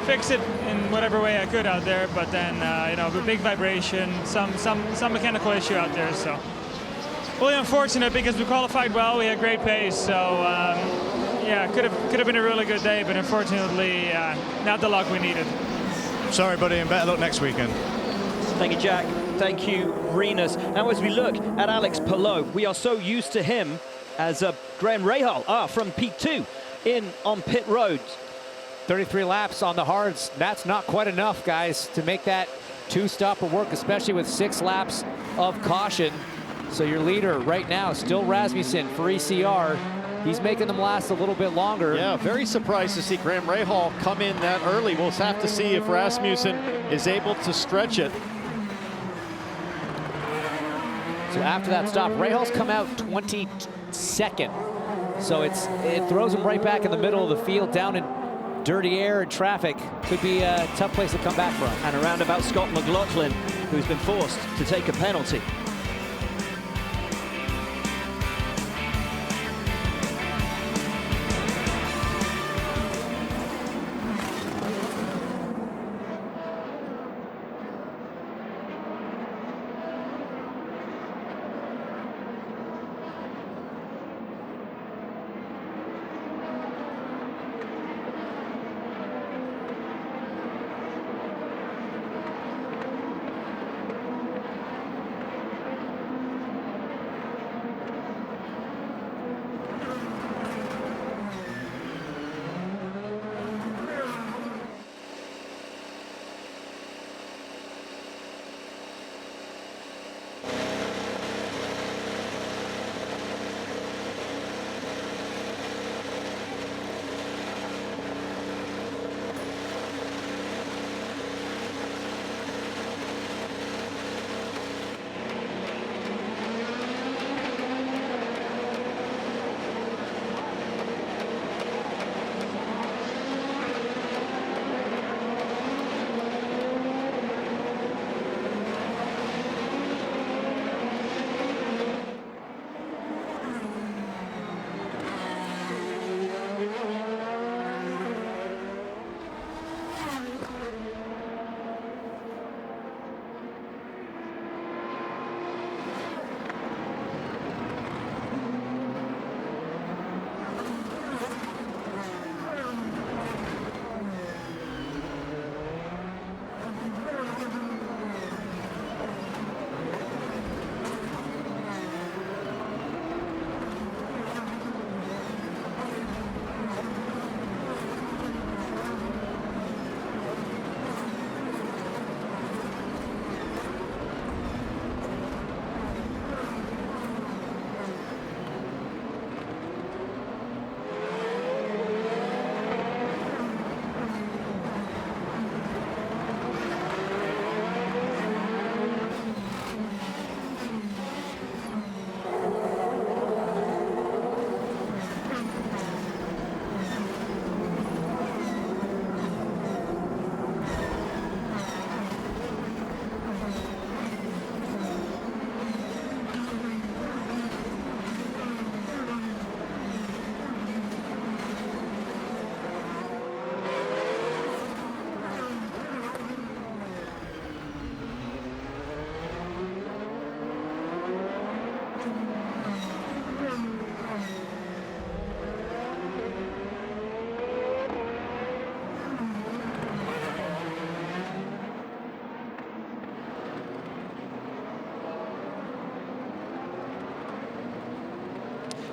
fix it in whatever way I could out there, but then you know, a big vibration, some mechanical issue out there. So really unfortunate, because we qualified well, we had great pace. So yeah, could have been a really good day, but unfortunately not the luck we needed. Sorry, buddy, and better luck next weekend. Thank you, Jack. Thank you, Rinus. Now, as we look at Alex Palou, we are so used to him as Graham Rahal from P2 in on pit road. 33 laps on the hards. That's not quite enough, guys, to make that two-stopper work, especially with 6 laps of caution. So your leader right now, still Rasmussen for ECR. He's making them last a little bit longer. Yeah, very surprised to see Graham Rahal come in that early. We'll have to see if Rasmussen is able to stretch it. So after that stop, Rahal's come out 22nd. So it throws him right back in the middle of the field, down in dirty air and traffic. Could be a tough place to come back from. And around about Scott McLaughlin, who's been forced to take a penalty.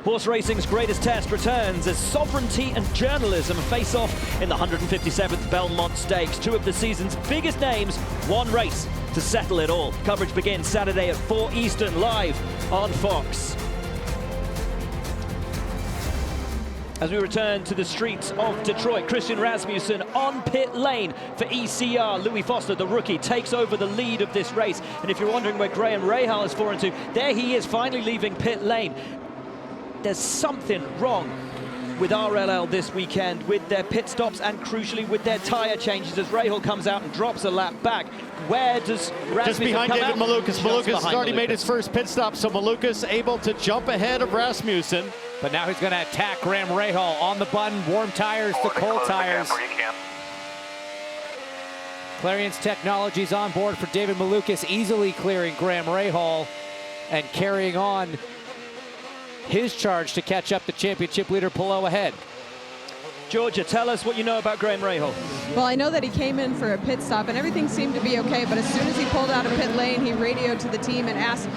Horse racing's greatest test returns as sovereignty and journalism face off in the 157th Belmont Stakes. Two of the season's biggest names, one race to settle it all. Coverage begins Saturday at 4 Eastern, live on Fox. As we return to the streets of Detroit, Christian Rasmussen on pit lane for ECR. Louis Foster, the rookie, takes over the lead of this race. And if you're wondering where Graham Rahal is falling to, there he is, finally leaving pit lane. There's something wrong with RLL this weekend with their pit stops and crucially with their tire changes as Rahal comes out and drops a lap back. Where does Rasmussen just behind come David out? Malukas. Malukas has already Malukas. made his first pit stop, so Malukas able to jump ahead of Rasmussen. But now he's going to attack Graham Rahal on the button. Warm tires to cold tires. Clarion's Technologies on board for David Malukas, easily clearing Graham Rahal and carrying on his charge to catch up the championship leader Palou ahead. Georgia, tell us what you know about Graham Rahal. Well, I know that he came in for a pit stop and everything seemed to be okay, but as soon as he pulled out of pit lane, he radioed to the team and asked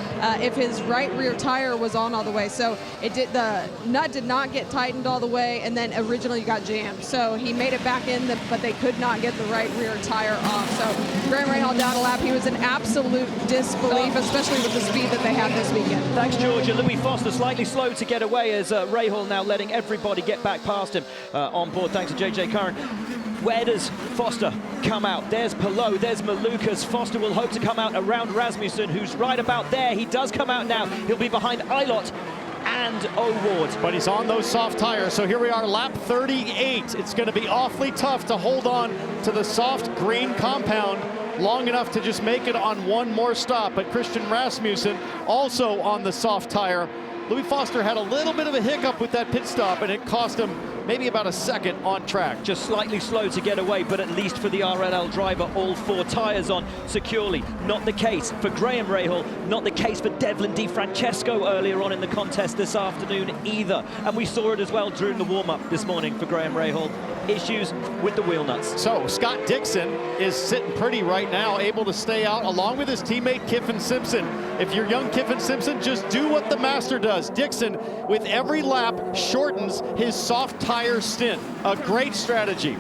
if his right rear tire was on all the way. So the nut did not get tightened all the way, and then originally got jammed. So he made it back in, but they could not get the right rear tire off. So Graham Rahal down a lap. He was in absolute disbelief, especially with the speed that they had this weekend. Thanks, Georgia. Louis Foster slightly slow to get away as Rahal now letting everybody get back past him on board, thanks to JJ Curran. Where does Foster come out? There's Palou, there's Malukas. Foster will hope to come out around Rasmussen, who's right about there. He does come out now. He'll be behind Ilott and O'Ward. But he's on those soft tires, so here we are, lap 38. It's going to be awfully tough to hold on to the soft green compound long enough to just make it on one more stop. But Christian Rasmussen also on the soft tire. Louis Foster had a little bit of a hiccup with that pit stop, and it cost him maybe about a second on track. Just slightly slow to get away, but at least for the RLL driver, all four tires on securely. Not the case for Graham Rahal, not the case for Devlin DiFrancesco earlier on in the contest this afternoon either. And we saw it as well during the warm-up this morning for Graham Rahal. Issues with the wheel nuts. So Scott Dixon is sitting pretty right now, able to stay out along with his teammate Kyffin Simpson. If you're young Kyffin Simpson, just do what the master does. Dixon, with every lap, shortens his soft tire stint. A great strategy.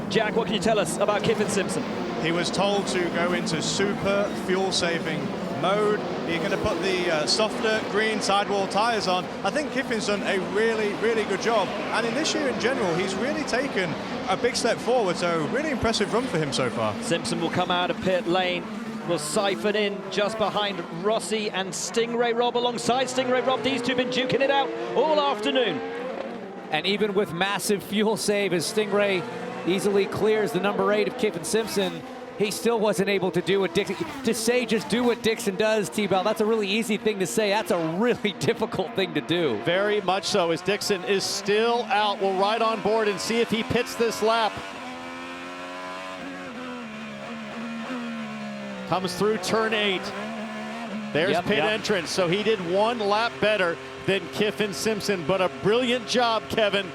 Jack, what can you tell us about Kyffin Simpson? He was told to go into super fuel-saving mode. You're going to put the softer green sidewall tires on. I think Kiffin's done a really, really good job. And in this year in general, he's really taken a big step forward. So really impressive run for him so far. Simpson will come out of pit lane, will siphon in just behind Rossi and Stingray Rob alongside Stingray Rob. These two have been duking it out all afternoon. And even with massive fuel save as Stingray easily clears the number 8 of Kyffin Simpson, he still wasn't able to do what Dixon, to say just do what Dixon does, T-Bell, that's a really easy thing to say. That's a really difficult thing to do. Very much so, as Dixon is still out. We'll ride on board and see if he pits this lap. Comes through turn 8. There's pit entrance, so he did one lap better than Kyffin Simpson, but a brilliant job, Kevin,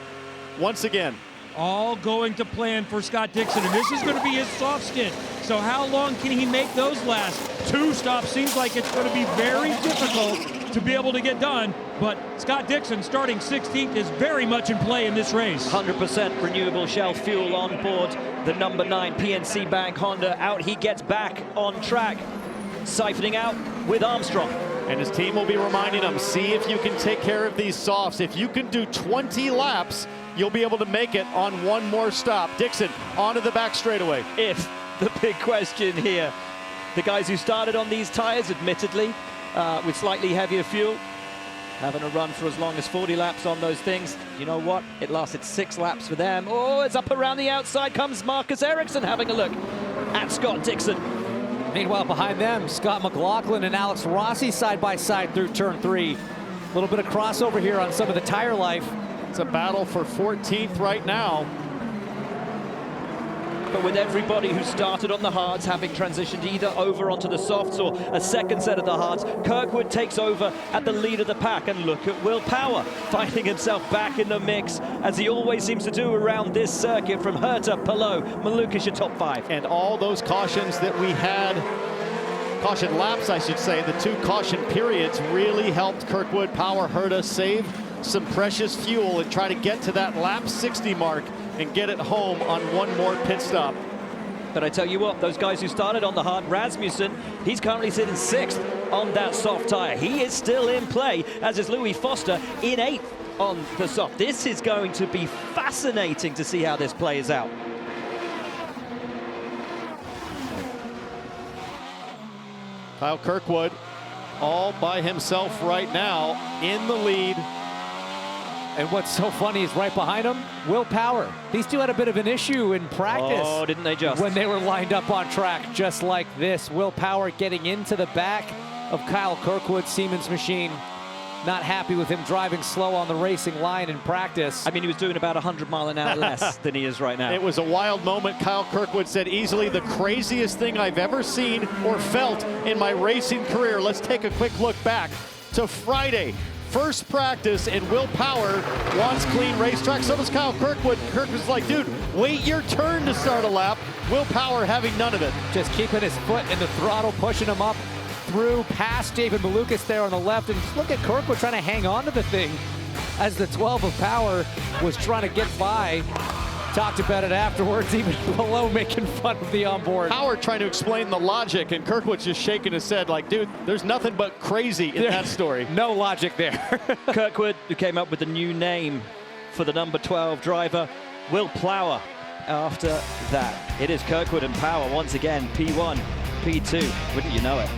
once again. All going to plan for Scott Dixon, and this is going to be his soft stint. So how long can he make those last? 2 stops seems like it's going to be very difficult to be able to get done, but Scott Dixon starting 16th is very much in play in this race. 100% renewable Shell fuel on board the number 9 PNC Bank Honda. Out he gets back on track, siphoning out with Armstrong. And his team will be reminding him, see if you can take care of these softs. If you can do 20 laps, you'll be able to make it on one more stop. Dixon onto the back straightaway. If the big question here, the guys who started on these tires, admittedly, with slightly heavier fuel, having a run for as long as 40 laps on those things. You know what? It lasted 6 laps for them. Oh, it's up around the outside comes Marcus Ericsson having a look at Scott Dixon. Meanwhile, behind them, Scott McLaughlin and Alex Rossi side by side through turn 3. A little bit of crossover here on some of the tire life. It's a battle for 14th right now. But with everybody who started on the hards having transitioned either over onto the softs or a second set of the hards, Kirkwood takes over at the lead of the pack. And look at Will Power finding himself back in the mix, as he always seems to do around this circuit, from Herta, Palou, Malukas, your top 5. And all those cautions that we had, caution laps I should say, the 2 caution periods really helped Kirkwood, Power, Herta save some precious fuel and try to get to that lap 60 mark and get it home on one more pit stop. But I tell you what, those guys who started on the hard, Rasmussen, he's currently sitting 6th on that soft tire. He is still in play, as is Louis Foster in 8th on the soft. This is going to be fascinating to see how this plays out. Kyle Kirkwood all by himself right now in the lead. And what's so funny is right behind him, Will Power. These two had a bit of an issue in practice. Oh, didn't they just? When they were lined up on track, just like this. Will Power getting into the back of Kyle Kirkwood, Siemens machine. Not happy with him driving slow on the racing line in practice. I mean, he was doing about 100 mile an hour less than he is right now. It was a wild moment. Kyle Kirkwood said, easily the craziest thing I've ever seen or felt in my racing career. Let's take a quick look back to Friday. First practice, and Will Power wants clean racetrack. So does Kyle Kirkwood. Kirkwood's like, dude, wait your turn to start a lap. Will Power having none of it. Just keeping his foot in the throttle, pushing him up through past David Malukas there on the left. And look at Kirkwood trying to hang on to the thing as the 12 of Power was trying to get by. Talked about it afterwards, even below making fun of the onboard. Power trying to explain the logic, and Kirkwood's just shaking his head like, dude, there's nothing but crazy in that story. No logic there. Kirkwood, who came up with a new name for the number 12 driver, Will Plower. After that, it is Kirkwood and Power once again, P1, P2, wouldn't you know it?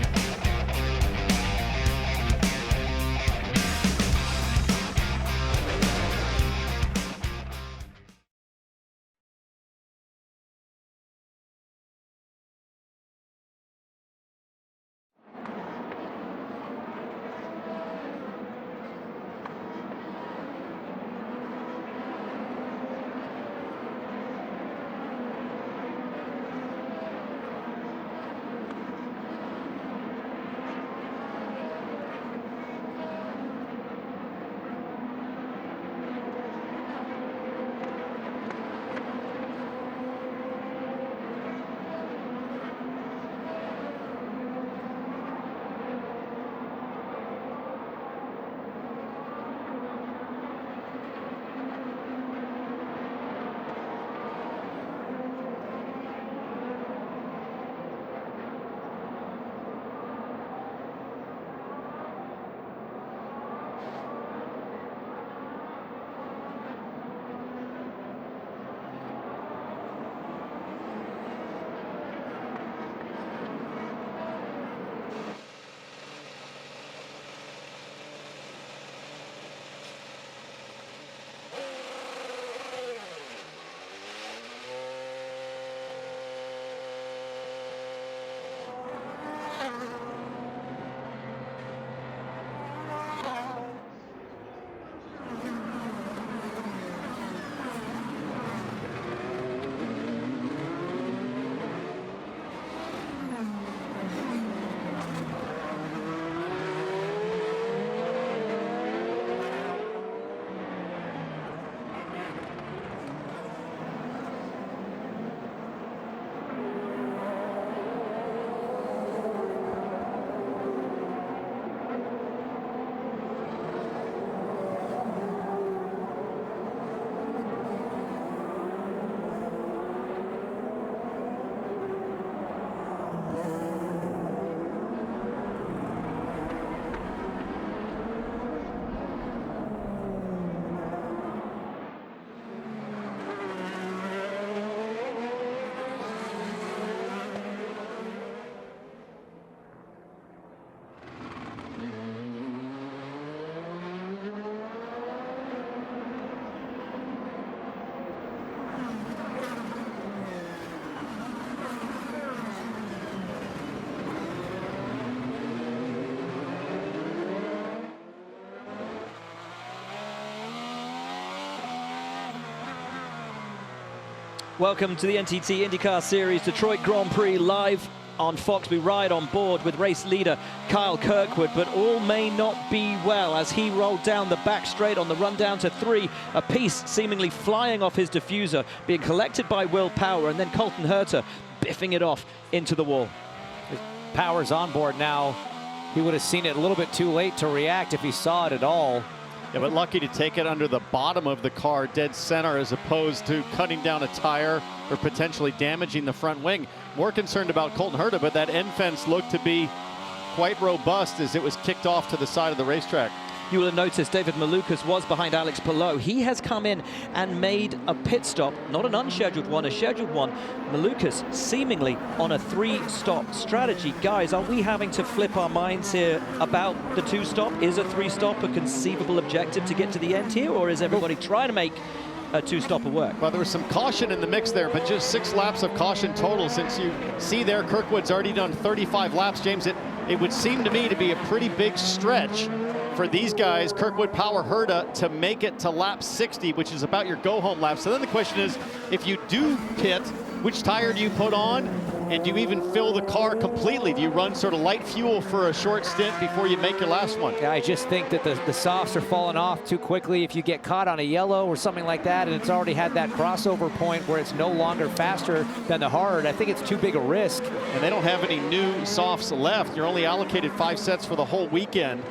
Welcome to the NTT INDYCAR Series Detroit Grand Prix live on Fox. We ride on board with race leader Kyle Kirkwood, but all may not be well as he rolled down the back straight on the run down to 3. A piece seemingly flying off his diffuser, being collected by Will Power, and then Colton Herter biffing it off into the wall. Power's on board now. He would have seen it a little bit too late to react if he saw it at all. Yeah, but lucky to take it under the bottom of the car, dead center, as opposed to cutting down a tire or potentially damaging the front wing. More concerned about Colton Herta, but that end fence looked to be quite robust as it was kicked off to the side of the racetrack. You will have noticed David Malukas was behind Alex Palou. He has come in and made a pit stop, not an unscheduled one, a scheduled one. Malukas seemingly on a 3-stop strategy. Guys, are we having to flip our minds here about the 2-stop? Is a 3-stop a conceivable objective to get to the end here, or is everybody trying to make a 2-stopper work? Well, there was some caution in the mix there, but just 6 laps of caution total. Since you see there, Kirkwood's already done 35 laps, James. It would seem to me to be a pretty big stretch for these guys, Kirkwood, Power, Herta, to make it to lap 60, which is about your go-home lap. So then the question is, if you do pit, which tire do you put on? And do you even fill the car completely? Do you run sort of light fuel for a short stint before you make your last one? Yeah, I just think that the softs are falling off too quickly. If you get caught on a yellow or something like that, and it's already had that crossover point where it's no longer faster than the hard, I think it's too big a risk. And they don't have any new softs left. You're only allocated 5 sets for the whole weekend.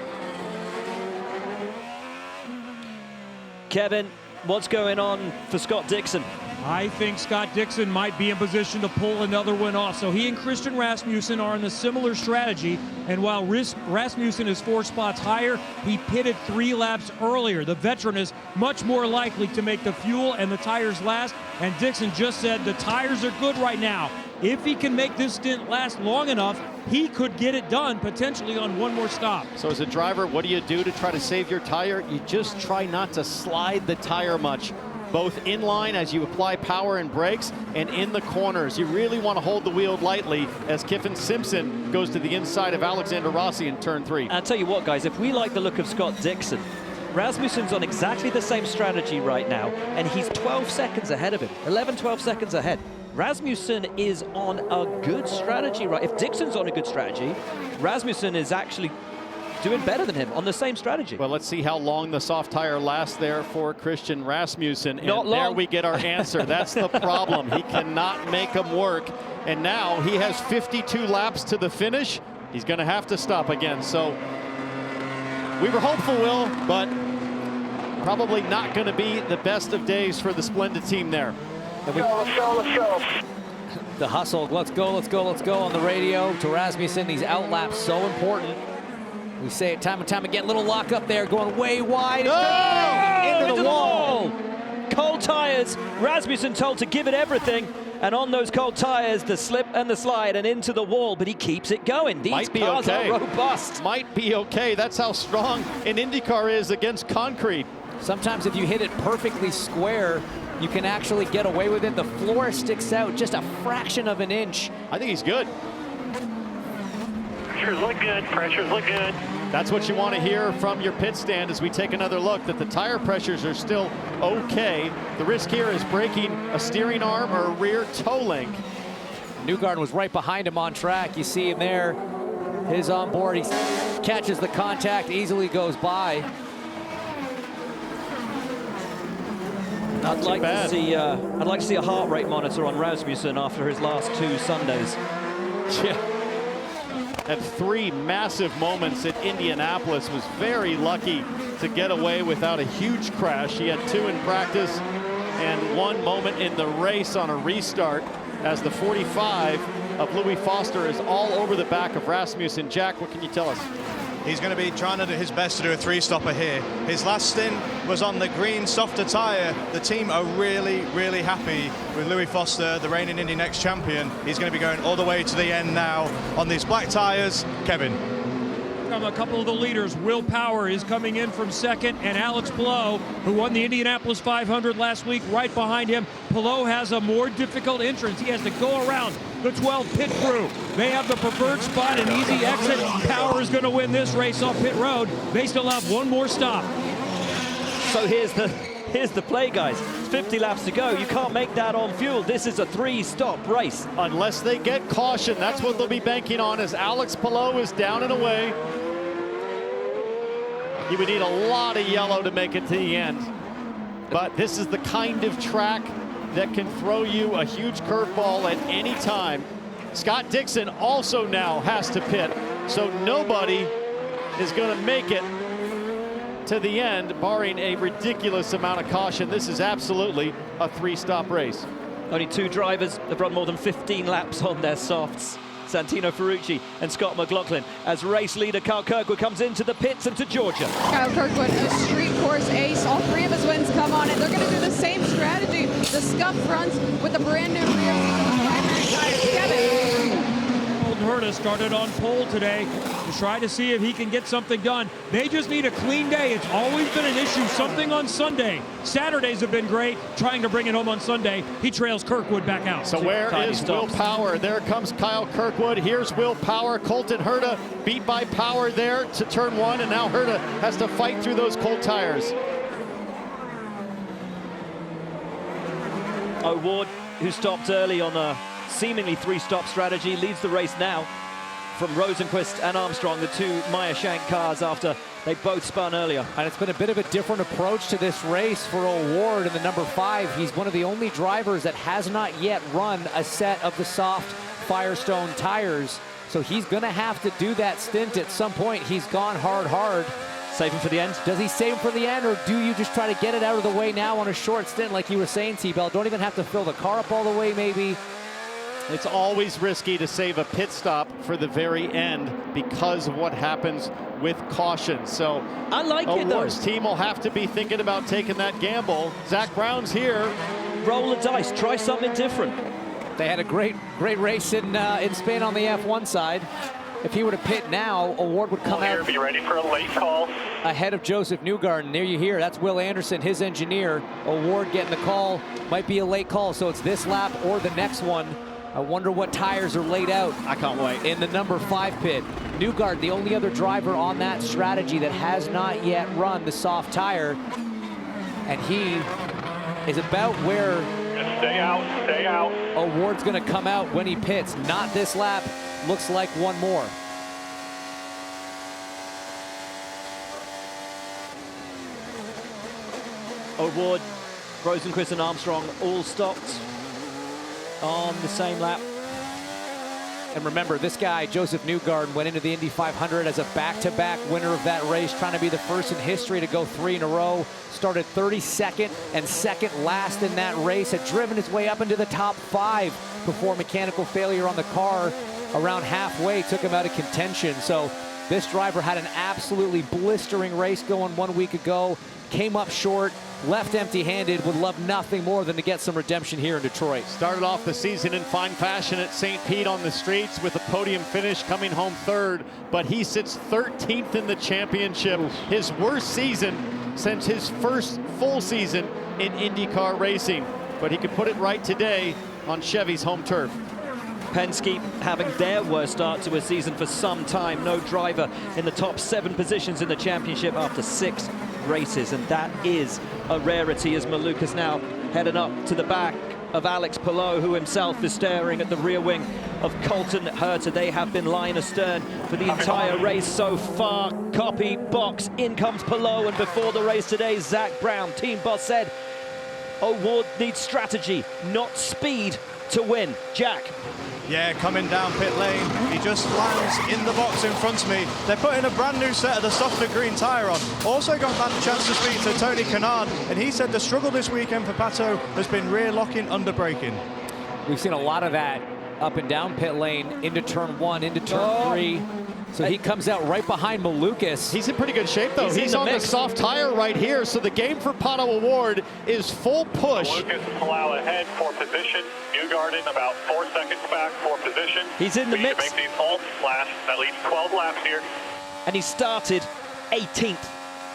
Kevin, what's going on for Scott Dixon? I think Scott Dixon might be in position to pull another one off. So he and Christian Rasmussen are in a similar strategy. And while Rasmussen is 4 spots higher, he pitted 3 laps earlier. The veteran is much more likely to make the fuel and the tires last. And Dixon just said the tires are good right now. If he can make this stint last long enough, he could get it done potentially on one more stop. So as a driver, what do you do to try to save your tire? You just try not to slide the tire much, both in line as you apply power and brakes, and in the corners. You really want to hold the wheel lightly as Kiffin Simpson goes to the inside of Alexander Rossi in turn 3. I'll tell you what, guys, if we like the look of Scott Dixon, Rasmussen's on exactly the same strategy right now, and he's 12 seconds ahead of him, 11, 12 seconds ahead. Rasmussen is on a good strategy, right? If Dixon's on a good strategy, Rasmussen is actually doing better than him on the same strategy. Well, let's see how long the soft tire lasts there for Christian Rasmussen. And Not long. There we get our answer. That's the problem. He cannot make them work. And now he has 52 laps to the finish. He's going to have to stop again. So we were hopeful, Will, but probably not going to be the best of days for the Splendid team there. Let's go. The hustle, let's go on the radio to Rasmussen. These out laps so important. We say it time and time again, little lock up there, going way wide. Into the wall. Cold tires, Rasmussen told to give it everything, and on those cold tires, the slip and the slide and into the wall, but he keeps it going. These cars are robust. Might be okay. That's how strong an IndyCar is against concrete. Sometimes if you hit it perfectly square, you can actually get away with it. The floor sticks out just a fraction of an inch. I think he's good. Pressures look good. Pressures look good. That's what you want to hear from your pit stand as we take another look, that the tire pressures are still okay. The risk here is breaking a steering arm or a rear toe link. Newgarden was right behind him on track. You see him there. His on board, he catches the contact, easily goes by. I'd like to see a heart rate monitor on Rasmussen after his last 2 Sundays. Yeah. Had 3 massive moments at Indianapolis. Was very lucky to get away without a huge crash. He had 2 in practice and 1 moment in the race on a restart as the 45 of Louis Foster is all over the back of Rasmussen. Jack, what can you tell us? He's going to be trying to do his best to do a 3-stopper here. His last stint was on the green softer tire. The team are really, really happy with Louis Foster, the reigning Indy Next champion. He's going to be going all the way to the end now on these black tires. Kevin. A couple of the leaders. Will Power is coming in from second, and Alex Palou, who won the Indianapolis 500 last week, right behind him. Palou has a more difficult entrance. He has to go around the 12 pit crew. They have the preferred spot, an easy exit. Power is going to win this race off pit road. They still have 1 more stop. So here's the play, guys. 50 laps to go. You can't make that on fuel. This is a 3-stop race. Unless they get caution, that's what they'll be banking on as Alex Palou is down and away. He would need a lot of yellow to make it to the end. But this is the kind of track that can throw you a huge curveball at any time. Scott Dixon also now has to pit, so nobody is going to make it to the end, barring a ridiculous amount of caution. This is absolutely a 3-stop race. Only 2 drivers have run more than 15 laps on their softs. Santino Ferrucci and Scott McLaughlin, as race leader Kyle Kirkwood comes into the pits and to Georgia. Kyle Kirkwood, a street course ace. All 3 of his wins come on it. They're going to do the same strategy. The scuff fronts with the brand new rear primary tires. Kevin. Colton Herta started on pole today to try to see if he can get something done. They just need a clean day. It's always been an issue. Something on Sunday. Saturdays have been great. Trying to bring it home on Sunday. He trails Kirkwood back out. So where is Will Power? There comes Kyle Kirkwood. Here's Will Power. Colton Herta beat by Power there to turn 1, and now Herta has to fight through those cold tires. O'Ward, who stopped early on a seemingly 3-stop strategy, leads the race now from Rosenquist and Armstrong, the 2 Meyer Shank cars, after they both spun earlier. And it's been a bit of a different approach to this race for O'Ward in the number 5. He's one of the only drivers that has not yet run a set of the soft Firestone tires. So he's going to have to do that stint at some point. He's gone hard. Save him for the end? Does he save him for the end, or do you just try to get it out of the way now on a short stint like you were saying, T-Bell? Don't even have to fill the car up all the way, maybe. It's always risky to save a pit stop for the very end because of what happens with caution. So I like it, though. O'Ward's team will have to be thinking about taking that gamble. Zach Brown's here. Roll the dice. Try something different. They had a great race in Spain on the F1 side. If he were to pit now, O'Ward would come out. Be ready for a late call. Ahead of Josef Newgarden. There you hear, that's Will Anderson, his engineer. O'Ward getting the call. Might be a late call, so it's this lap or the next one. I wonder what tires are laid out. I can't wait. In the number 5 pit. Newgarden, the only other driver on that strategy that has not yet run the soft tire. And he is about where... Stay out. O'Ward's going to come out when he pits. Not this lap. Looks like one more. O'Ward, Rosenquist and Armstrong all stopped on the same lap. And remember, this guy, Josef Newgarden, went into the Indy 500 as a back-to-back winner of that race, trying to be the first in history to go 3 in a row. Started 32nd and second last in that race, had driven his way up into the top 5 before mechanical failure on the car around halfway took him out of contention. So this driver had an absolutely blistering race going 1 week ago, came up short, left empty-handed, would love nothing more than to get some redemption here in Detroit. Started off the season in fine fashion at St. Pete on the streets with a podium finish, coming home 3rd, but he sits 13th in the championship. His worst season since his first full season in IndyCar racing, but he could put it right today on Chevy's home turf. Penske having their worst start to a season for some time. No driver in the top 7 positions in the championship after 6 races, and that is a rarity, as Malukas now heading up to the back of Alex Palou, who himself is staring at the rear wing of Colton Herta. They have been line astern for the entire race so far. Copy box, in comes Palou, and before the race today, Zach Brown, team boss, said O'Ward needs strategy, not speed, to win. Jack. Yeah, coming down pit lane, he just lands in the box in front of me. They're putting a brand new set of the softer green tyre on. Also got that chance to speak to Tony Kennard, and he said the struggle this weekend for Pato has been rear locking, under braking. We've seen a lot of that up and down pit lane, into turn 1, into turn 3. So he comes out right behind Malukas. He's in pretty good shape, though. He's on the soft tire right here. So the game for Pato O'Ward is full push. Malukas Palou ahead for position. Newgarden about 4 seconds back for position. He's in the mix. We need to make these all last at least 12 laps here. And he started 18th.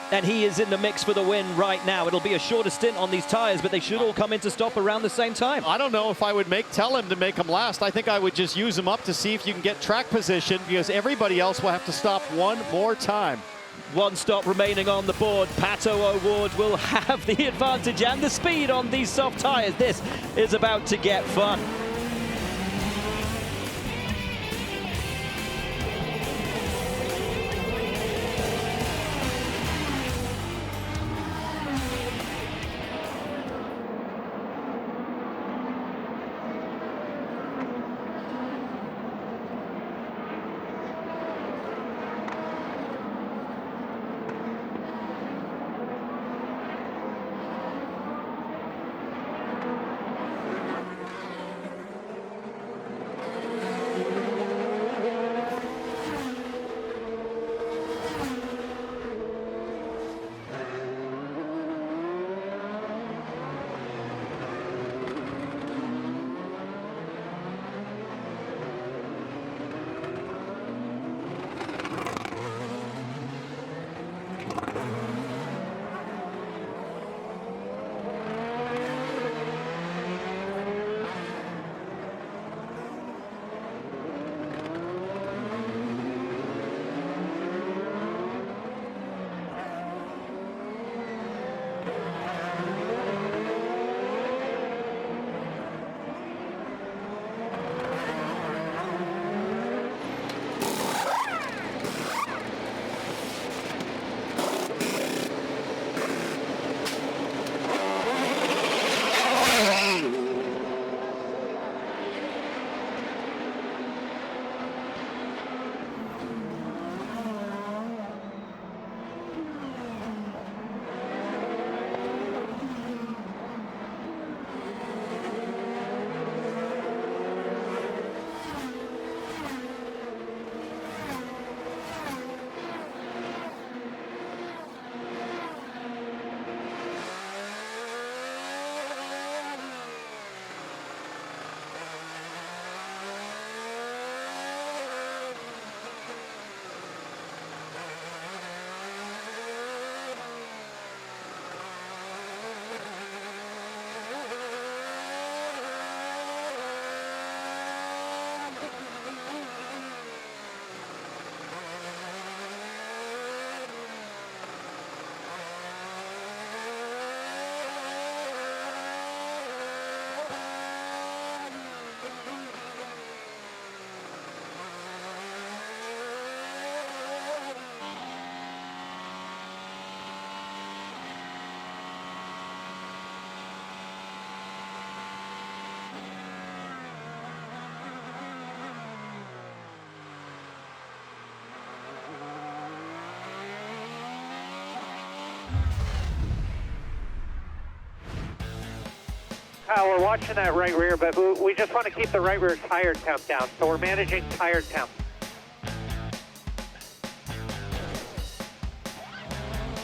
And he is in the mix for the win right now. It'll be a shorter stint on these tires, but they should all come into stop around the same time. I don't know if I would tell him to make him last. I think I would just use him up to see if you can get track position, because everybody else will have to stop one more time. 1 stop remaining on the board. Pato O'Ward will have the advantage and the speed on these soft tires. This is about to get fun. We're watching that right rear, but we just want to keep the right rear tire temp down, so we're managing tire temp.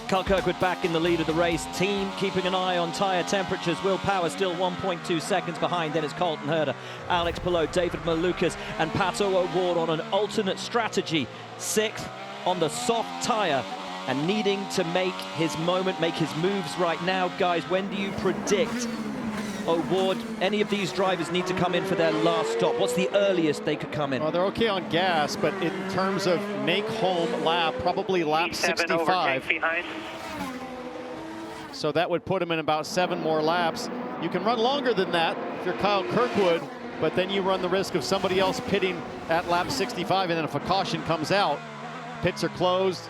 Kyle Kirkwood back in the lead of the race. Team keeping an eye on tyre temperatures. Will Power still 1.2 seconds behind. Then it's Colton Herta, Alex Palou, David Malukas, and Pato O'Ward on an alternate strategy. 6th on the soft tyre and needing to make his moment, make his moves right now. Guys, when do you predict O'Ward, any of these drivers need to come in for their last stop? What's the earliest they could come in? Well, they're okay on gas, but in terms of make home lap, probably lap 65. So that would put him in about 7 more laps. You can run longer than that if you're Kyle Kirkwood, but then you run the risk of somebody else pitting at lap 65, and then if a caution comes out, pits are closed,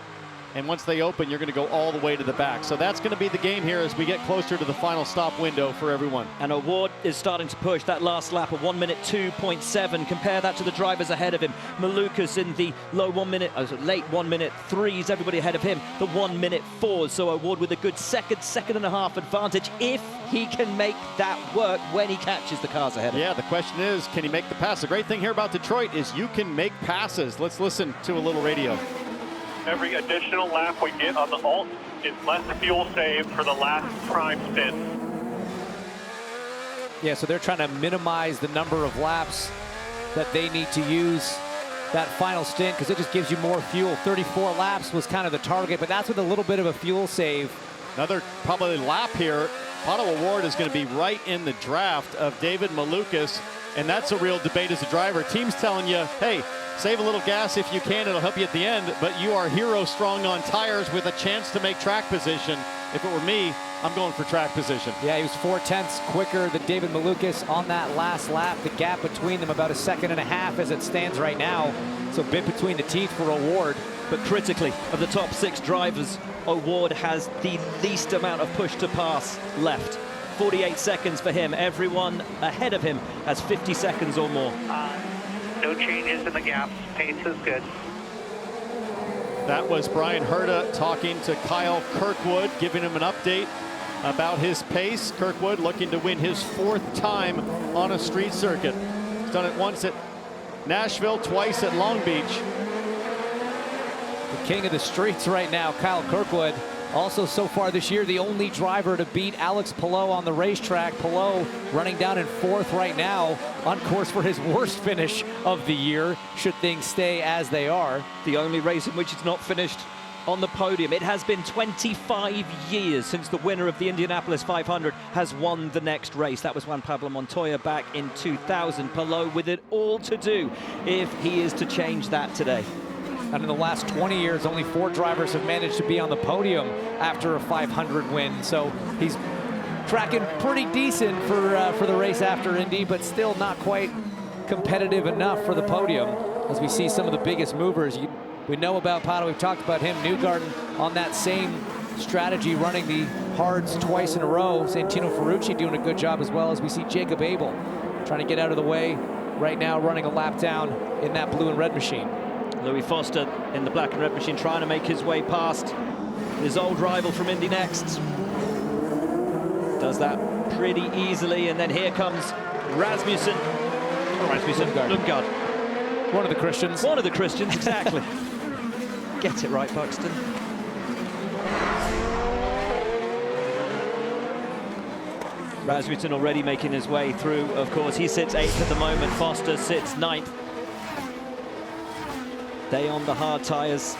and once they open, you're going to go all the way to the back. So that's going to be the game here as we get closer to the final stop window for everyone. And O'Ward is starting to push that last lap of 1 minute 2.7. Compare that to the drivers ahead of him. Malukas in the late 1 minute 3s, everybody ahead of him, the 1 minute 4s. So O'Ward with a good second and a half advantage if he can make that work when he catches the cars ahead of him. Yeah, the question is, can he make the pass? The great thing here about Detroit is you can make passes. Let's listen to a little radio. Every additional lap we get on the alt is less fuel saved for the last prime stint. Yeah, so they're trying to minimize the number of laps that they need to use that final stint because it just gives you more fuel. 34 laps was kind of the target, but that's with a little bit of a fuel save. Another probably lap here. Pato O'Ward is going to be right in the draft of David Malukas, and that's a real debate as a driver. Team's telling you, hey, save a little gas if you can, it'll help you at the end, but you are hero strong on tires with a chance to make track position. If it were me, I'm going for track position. Yeah, he was 4/10 quicker than David Malukas on that last lap. The gap between them about 1.5 seconds as it stands right now. So a bit between the teeth for O'Ward. But critically, of the top 6 drivers, O'Ward has the least amount of push to pass left. 48 seconds for him. Everyone ahead of him has 50 seconds or more. No changes in the gaps. Pace is good. That was Brian Herta talking to Kyle Kirkwood, giving him an update about his pace. Kirkwood looking to win his 4th time on a street circuit. He's done it once at Nashville, twice at Long Beach. The king of the streets right now, Kyle Kirkwood. Also, so far this year, the only driver to beat Alex Palou on the racetrack. Palou running down in 4th right now, on course for his worst finish of the year, should things stay as they are. The only race in which it's not finished on the podium. It has been 25 years since the winner of the Indianapolis 500 has won the next race. That was Juan Pablo Montoya back in 2000. Palou with it all to do if he is to change that today. And in the last 20 years, only 4 drivers have managed to be on the podium after a 500 win. So he's tracking pretty decent for the race after Indy, but still not quite competitive enough for the podium. As we see some of the biggest movers, we know about Pato. We've talked about him. Newgarden on that same strategy, running the hards twice in a row. Santino Ferrucci doing a good job, as well as we see Jacob Abel trying to get out of the way right now, running a lap down in that blue and red machine. Louis Foster in the black and red machine trying to make his way past his old rival from Indy Next. Does that pretty easily, and then here comes Rasmussen. Lundgaard. One of the Christians. One of the Christians, exactly. Get it right, Buxton. Rasmussen already making his way through, of course. He sits 8th at the moment. Foster sits 9th. They on the hard tires.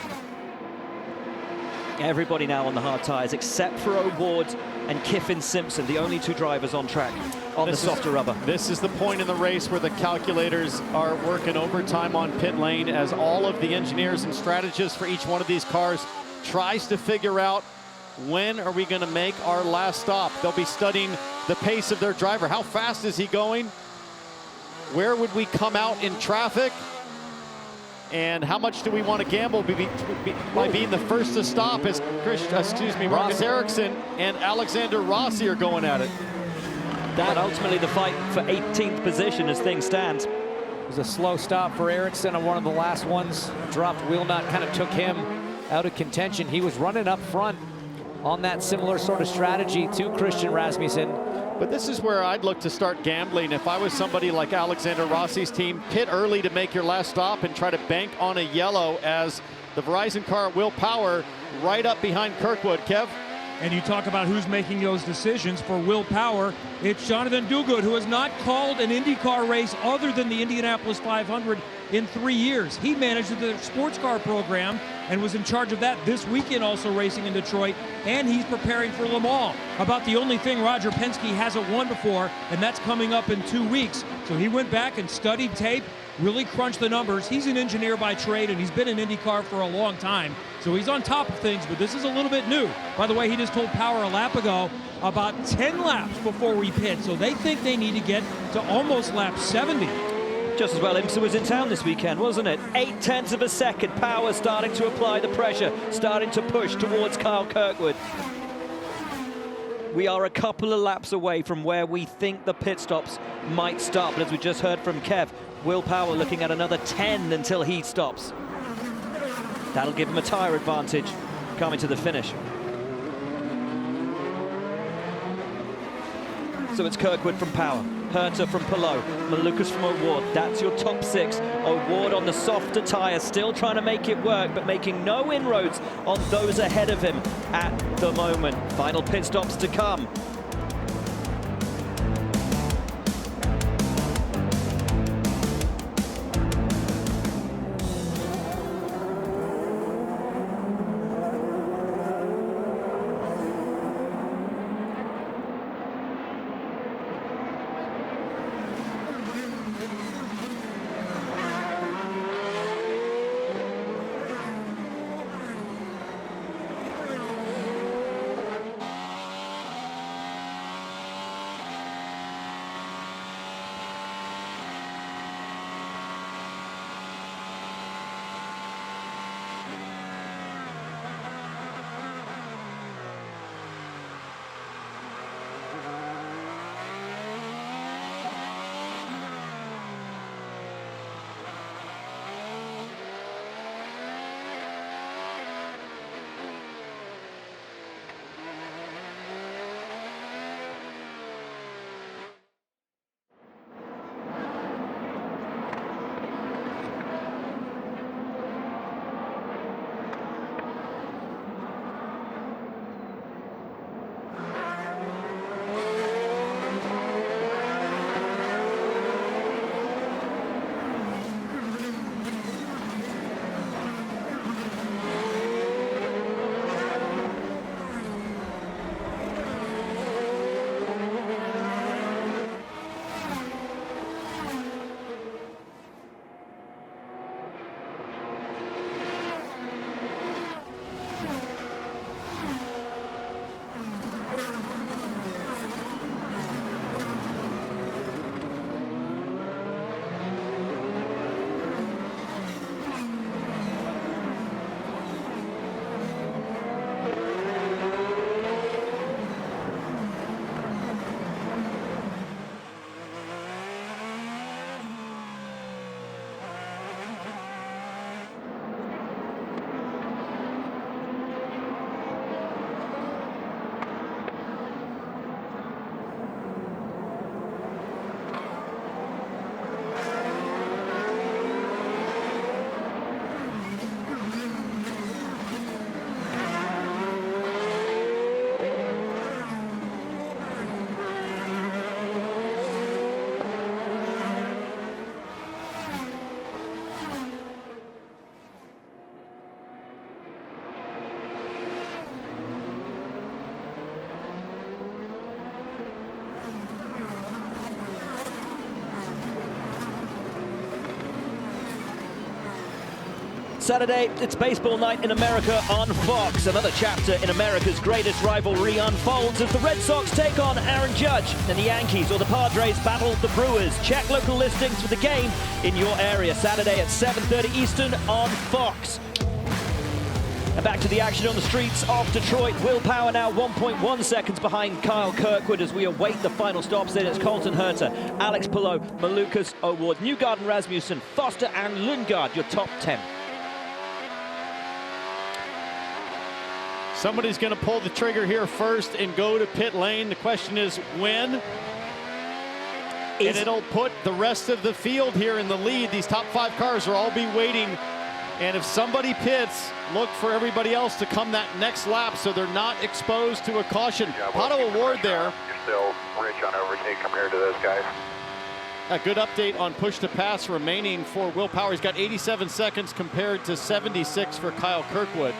Everybody now on the hard tires except for O'Ward and Kiffin Simpson, the only 2 drivers on track on the softer rubber. This is the point in the race where the calculators are working overtime on pit lane as all of the engineers and strategists for each one of these cars tries to figure out when are we going to make our last stop. They'll be studying the pace of their driver. How fast is he going? Where would we come out in traffic? And how much do we want to gamble by being the first to stop as Marcus Ericsson and Alexander Rossi are going at it. That ultimately the fight for 18th position as things stand. It was a slow stop for Ericsson on one of the last ones. Dropped wheel nut, kind of took him out of contention. He was running up front on that similar sort of strategy to Christian Rasmussen. But this is where I'd look to start gambling. If I was somebody like Alexander Rossi's team, pit early to make your last stop and try to bank on a yellow as the Verizon car Will Power right up behind Kirkwood. Kev? And you talk about who's making those decisions for Will Power. It's Jonathan Duguid, who has not called an IndyCar race other than the Indianapolis 500 in 3 years. He managed the sports car program and was in charge of that this weekend, also racing in Detroit, and he's preparing for Le Mans. About the only thing Roger Penske hasn't won before, and that's coming up in 2 weeks. So he went back and studied tape, really crunched the numbers. He's an engineer by trade, and he's been in IndyCar for a long time. So he's on top of things, but this is a little bit new. By the way, he just told Power a lap ago about 10 laps before we pit. So they think they need to get to almost lap 70. Just as well IMSA was in town this weekend, wasn't it? 0.8 of a second. Power starting to apply the pressure, starting to push towards Kyle Kirkwood. We are a couple of laps away from where we think the pit stops might start. But as we just heard from Kev, Will Power looking at another 10 until he stops. That'll give him a tyre advantage coming to the finish. So it's Kirkwood from Power, Herta from Palou, Malukas from O'Ward. That's your top 6. O'Ward on the softer tyre, still trying to make it work, but making no inroads on those ahead of him at the moment. Final pit stops to come. Saturday, it's baseball night in America on Fox. Another chapter in America's greatest rivalry unfolds as the Red Sox take on Aaron Judge and the Yankees or the Padres battle the Brewers. Check local listings for the game in your area. Saturday at 7:30 Eastern on Fox. And back to the action on the streets of Detroit. Will Power now 1.1 seconds behind Kyle Kirkwood as we await the final stops. Then it's Colton Herta, Alex Palou, Malukas, O'Ward, Newgarden, Rasmussen, Foster and Lundgaard, your top 10. Somebody's going to pull the trigger here first and go to pit lane. The question is when? And it'll put the rest of the field here in the lead. These top 5 cars will all be waiting. And if somebody pits, look for everybody else to come that next lap so they're not exposed to a caution. Auto award there. You're still rich on overtake compared to those guys. A good update on push to pass remaining for Will Power. He's got 87 seconds compared to 76 for Kyle Kirkwood.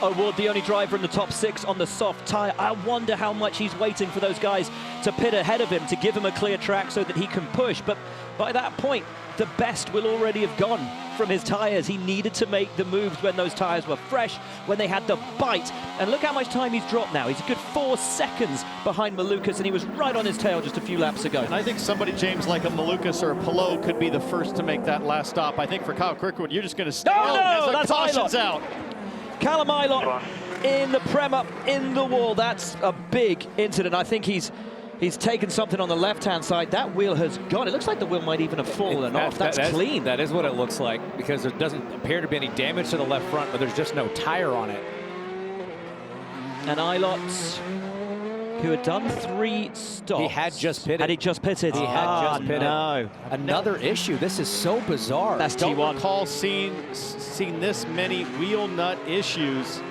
Award the only driver in the top 6 on the soft tire. I wonder how much he's waiting for those guys to pit ahead of him to give him a clear track so that he can push. But by that point, the best will already have gone from his tires. He needed to make the moves when those tires were fresh, when they had the bite. And look how much time he's dropped now. He's a good 4 seconds behind Malukas, and he was right on his tail just a few laps ago. And I think somebody, James, like a Malukas or a Palou could be the first to make that last stop. I think for Kyle Kirkwood, you're just going to stay. No, that's caution's Ilott. out. Callum Ilott in the prem up in the wall. That's a big incident. I think he's taken something on the left-hand side. That wheel has gone. It looks like the wheel might even have fallen off. That's clean. That is what it looks like, because there doesn't appear to be any damage to the left front, but there's just no tire on it. And Ilott, who had done 3 stops. He had just pitted. Had he just pitted? He had just pitted. No. Another issue. This is so bizarre. That's Don't T1. recall seeing this many wheel nut issues.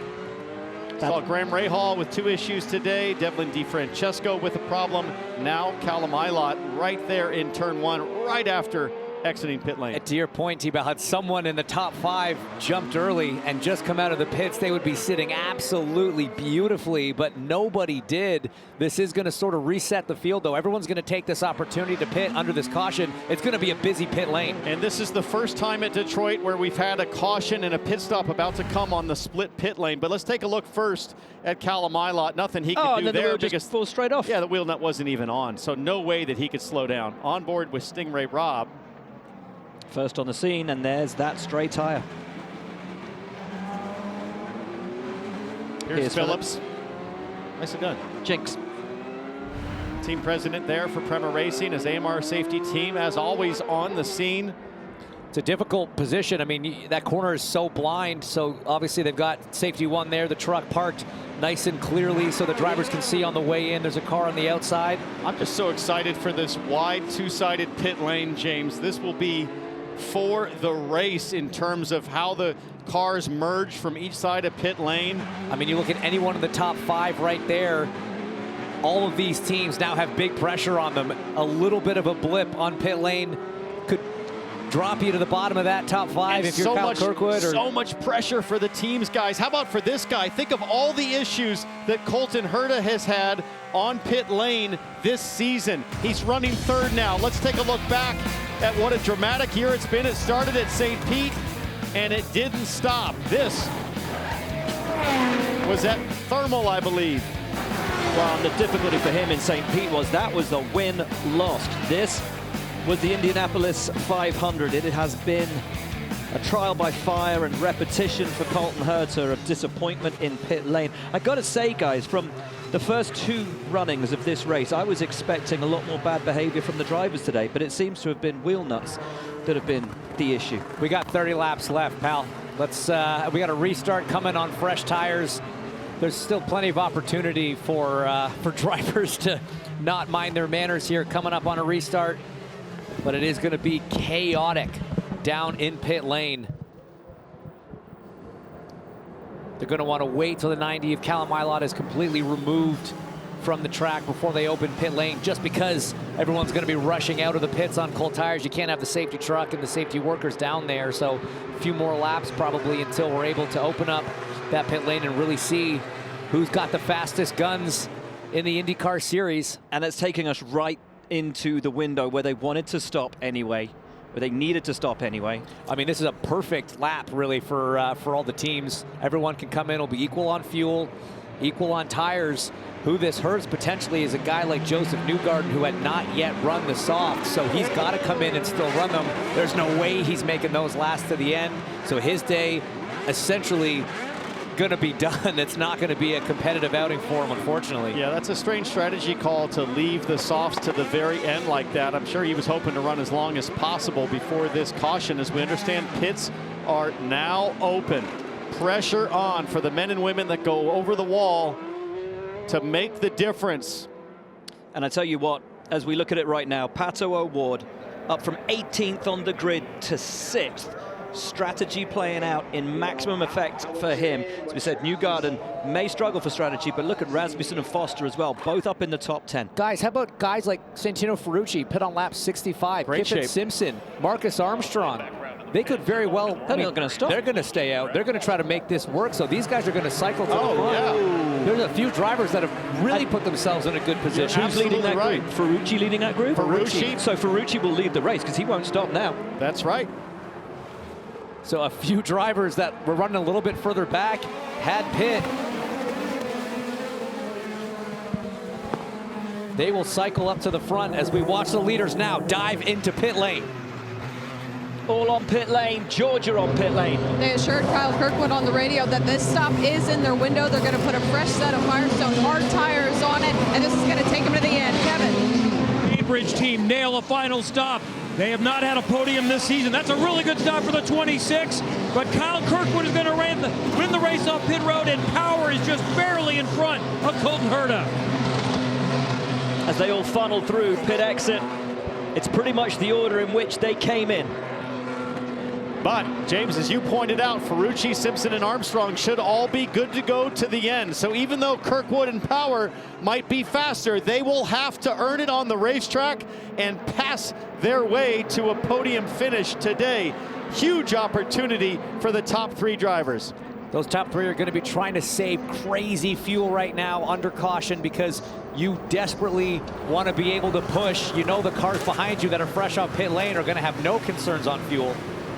Saw Graham Rahal with 2 issues today. Devlin DiFrancesco with a problem. Now Callum Ilott right there in turn 1, right after exiting pit lane. To your point, T-Bell, had someone in the top 5 jumped early and just come out of the pits, they would be sitting absolutely beautifully, but nobody did. This is going to sort of reset the field, though. Everyone's going to take this opportunity to pit under this caution. It's going to be a busy pit lane. And this is the first time at Detroit where we've had a caution and a pit stop about to come on the split pit lane. But let's take a look first at Callum Ilott. Nothing he could do and then there. the wheel just falls straight off. Yeah, the wheel nut wasn't even on, so no way that he could slow down. On board with Stingray Robb. First on the scene, and there's that stray tire. Here's Phillips. Nicely done. Jinx. Team president there for Prema Racing, his AMR safety team, as always, on the scene. It's a difficult position. I mean, that corner is so blind, so obviously they've got safety 1 there, the truck parked nice and clearly so the drivers can see on the way in. There's a car on the outside. I'm just so excited for this wide 2-sided pit lane, James. This will be for the race in terms of how the cars merge from each side of pit lane. I mean, you look at any one of the top 5 right there. All of these teams now have big pressure on them. A little bit of a blip on pit lane could drop you to the bottom of that top 5 and if you're Kyle Kirkwood. So much pressure for the teams, guys. How about for this guy? Think of all the issues that Colton Herta has had on pit lane this season. He's running 3rd now. Let's take a look back at what a dramatic year it's been. It started at St. Pete, and it didn't stop. This was at Thermal, I believe. Well, the difficulty for him in St. Pete was that was the win lost. This was the Indianapolis 500. It has been a trial by fire and repetition for Colton Herta of disappointment in pit lane. I got to say, guys, from the first 2 runnings of this race, I was expecting a lot more bad behavior from the drivers today, but it seems to have been wheel nuts that have been the issue. We got 30 laps left, pal. Let's we got a restart coming on fresh tires. There's still plenty of opportunity for drivers to not mind their manners here coming up on a restart, but it is going to be chaotic down in pit lane. They're going to want to wait till the 90 if Callum Ilott is completely removed from the track before they open pit lane, just because everyone's going to be rushing out of the pits on cold tires. You can't have the safety truck and the safety workers down there, so a few more laps probably until we're able to open up that pit lane and really see who's got the fastest guns in the IndyCar Series. And it's taking us right into the window where they wanted to stop anyway, where they needed to stop anyway. I mean, this is a perfect lap, really, for all the teams. Everyone can come in. It'll be equal on fuel, equal on tires. Who this hurts potentially is a guy like Josef Newgarden, who had not yet run the soft, so he's got to come in and still run them. There's no way he's making those last to the end, so his day essentially going to be done. It's not going to be a competitive outing for him, unfortunately. Yeah, that's a strange strategy call to leave the softs to the very end like that. I'm sure he was hoping to run as long as possible before this caution. As we understand, pits are now open. pressure on for the men and women that go over the wall to make the difference. And I tell you what, as we look at it right now, Pato O'Ward up from 18th on the grid to 6th. Strategy playing out in maximum effect for him. As we said, Newgarden may struggle for strategy, but look at Rasmussen and Foster as well, both up in the top 10. Guys, how about guys like Santino Ferrucci, pit on lap 65, Great Kiffin shape. Simpson, Marcus Armstrong. They could very well. They're not going to stop. They're going to stay out. They're going to try to make this work. So these guys are going to cycle to the front. Yeah. There's a few drivers that have really put themselves in a good position. Who's leading that group? Ferrucci leading that group? Ferrucci. So Ferrucci will lead the race because he won't stop now. That's right. So a few drivers that were running a little bit further back had pit. They will cycle up to the front as we watch the leaders now dive into pit lane. All on pit lane, Georgia on pit lane. They assured Kyle Kirkwood on the radio that this stop is in their window. They're going to put a fresh set of Firestone hard tires on it, and this is going to take them to the end. Kevin. Cambridge team nail a final stop. They have not had a podium this season. That's a really good stop for the 26, but Kyle Kirkwood is going to win the race off pit road, and Power is just barely in front of Colton Herta. As they all funnel through pit exit, it's pretty much the order in which they came in. But, James, as you pointed out, Ferrucci, Simpson, and Armstrong should all be good to go to the end. So even though Kirkwood and Power might be faster, they will have to earn it on the racetrack and pass their way to a podium finish today. Huge opportunity for the top 3 drivers. Those top 3 are going to be trying to save crazy fuel right now under caution because you desperately want to be able to push. You know the cars behind you that are fresh off pit lane are going to have no concerns on fuel.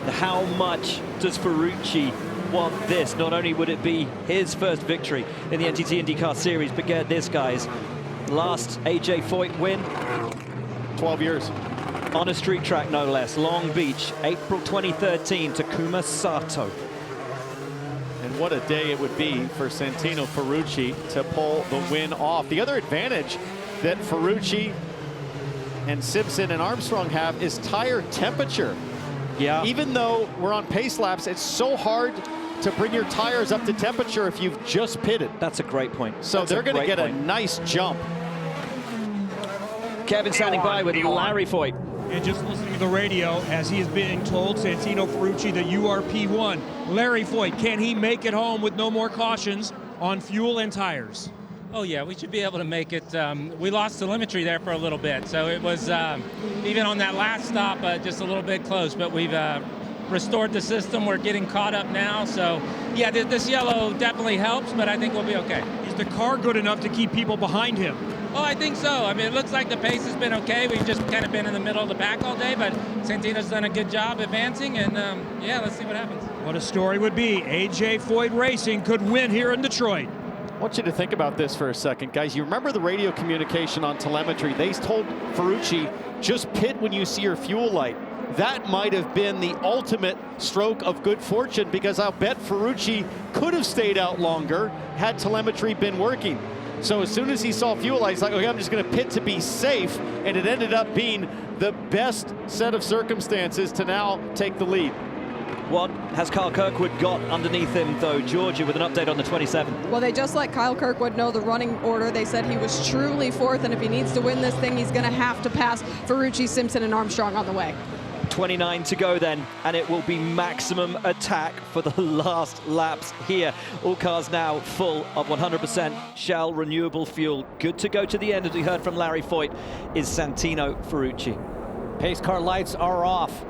How much does Ferrucci want this? Not only would it be his first victory in the NTT INDYCAR Series, but get this, guys. Last AJ Foyt win. 12 years. On a street track, no less. Long Beach, April 2013, Takuma Sato. And what a day it would be for Santino Ferrucci to pull the win off. The other advantage that Ferrucci and Simpson and Armstrong have is tire temperature. Yeah. Even though we're on pace laps, it's so hard to bring your tires up to temperature if you've just pitted. That's a great point. So they're going to get a nice jump. Kevin standing by with Larry Foyt. And just listening to the radio as he is being told, Santino Ferrucci, that you are P1. Larry Foyt, can he make it home with no more cautions on fuel and tires? Oh yeah, we should be able to make it. We lost telemetry there for a little bit, so it was even on that last stop just a little bit close, but we've restored the system. We're getting caught up now, so yeah, this yellow definitely helps, but I think we'll be okay. Is the car good enough to keep people behind him? Oh, I think so. I mean, it looks like the pace has been okay. We've just kind of been in the middle of the pack all day, but Santino's done a good job advancing, and yeah, let's see what happens. What a story would be. AJ Foyt Racing could win here in Detroit. I want you to think about this for a second, guys. You remember the radio communication on telemetry? They told Ferrucci, just pit when you see your fuel light. That might have been the ultimate stroke of good fortune, because I'll bet Ferrucci could have stayed out longer had telemetry been working. So as soon as he saw fuel light, he's like, okay, I'm just going to pit to be safe. And it ended up being the best set of circumstances to now take the lead. What has Kyle Kirkwood got underneath him, though? Georgia with an update on the 27. Well, they just let Kyle Kirkwood know the running order. They said he was truly 4th, and if he needs to win this thing, he's going to have to pass Ferrucci, Simpson, and Armstrong on the way. 29 to go then, and it will be maximum attack for the last laps here. All cars now full of 100% Shell renewable fuel. Good to go to the end, as we heard from Larry Foyt, is Santino Ferrucci. Pace car lights are off.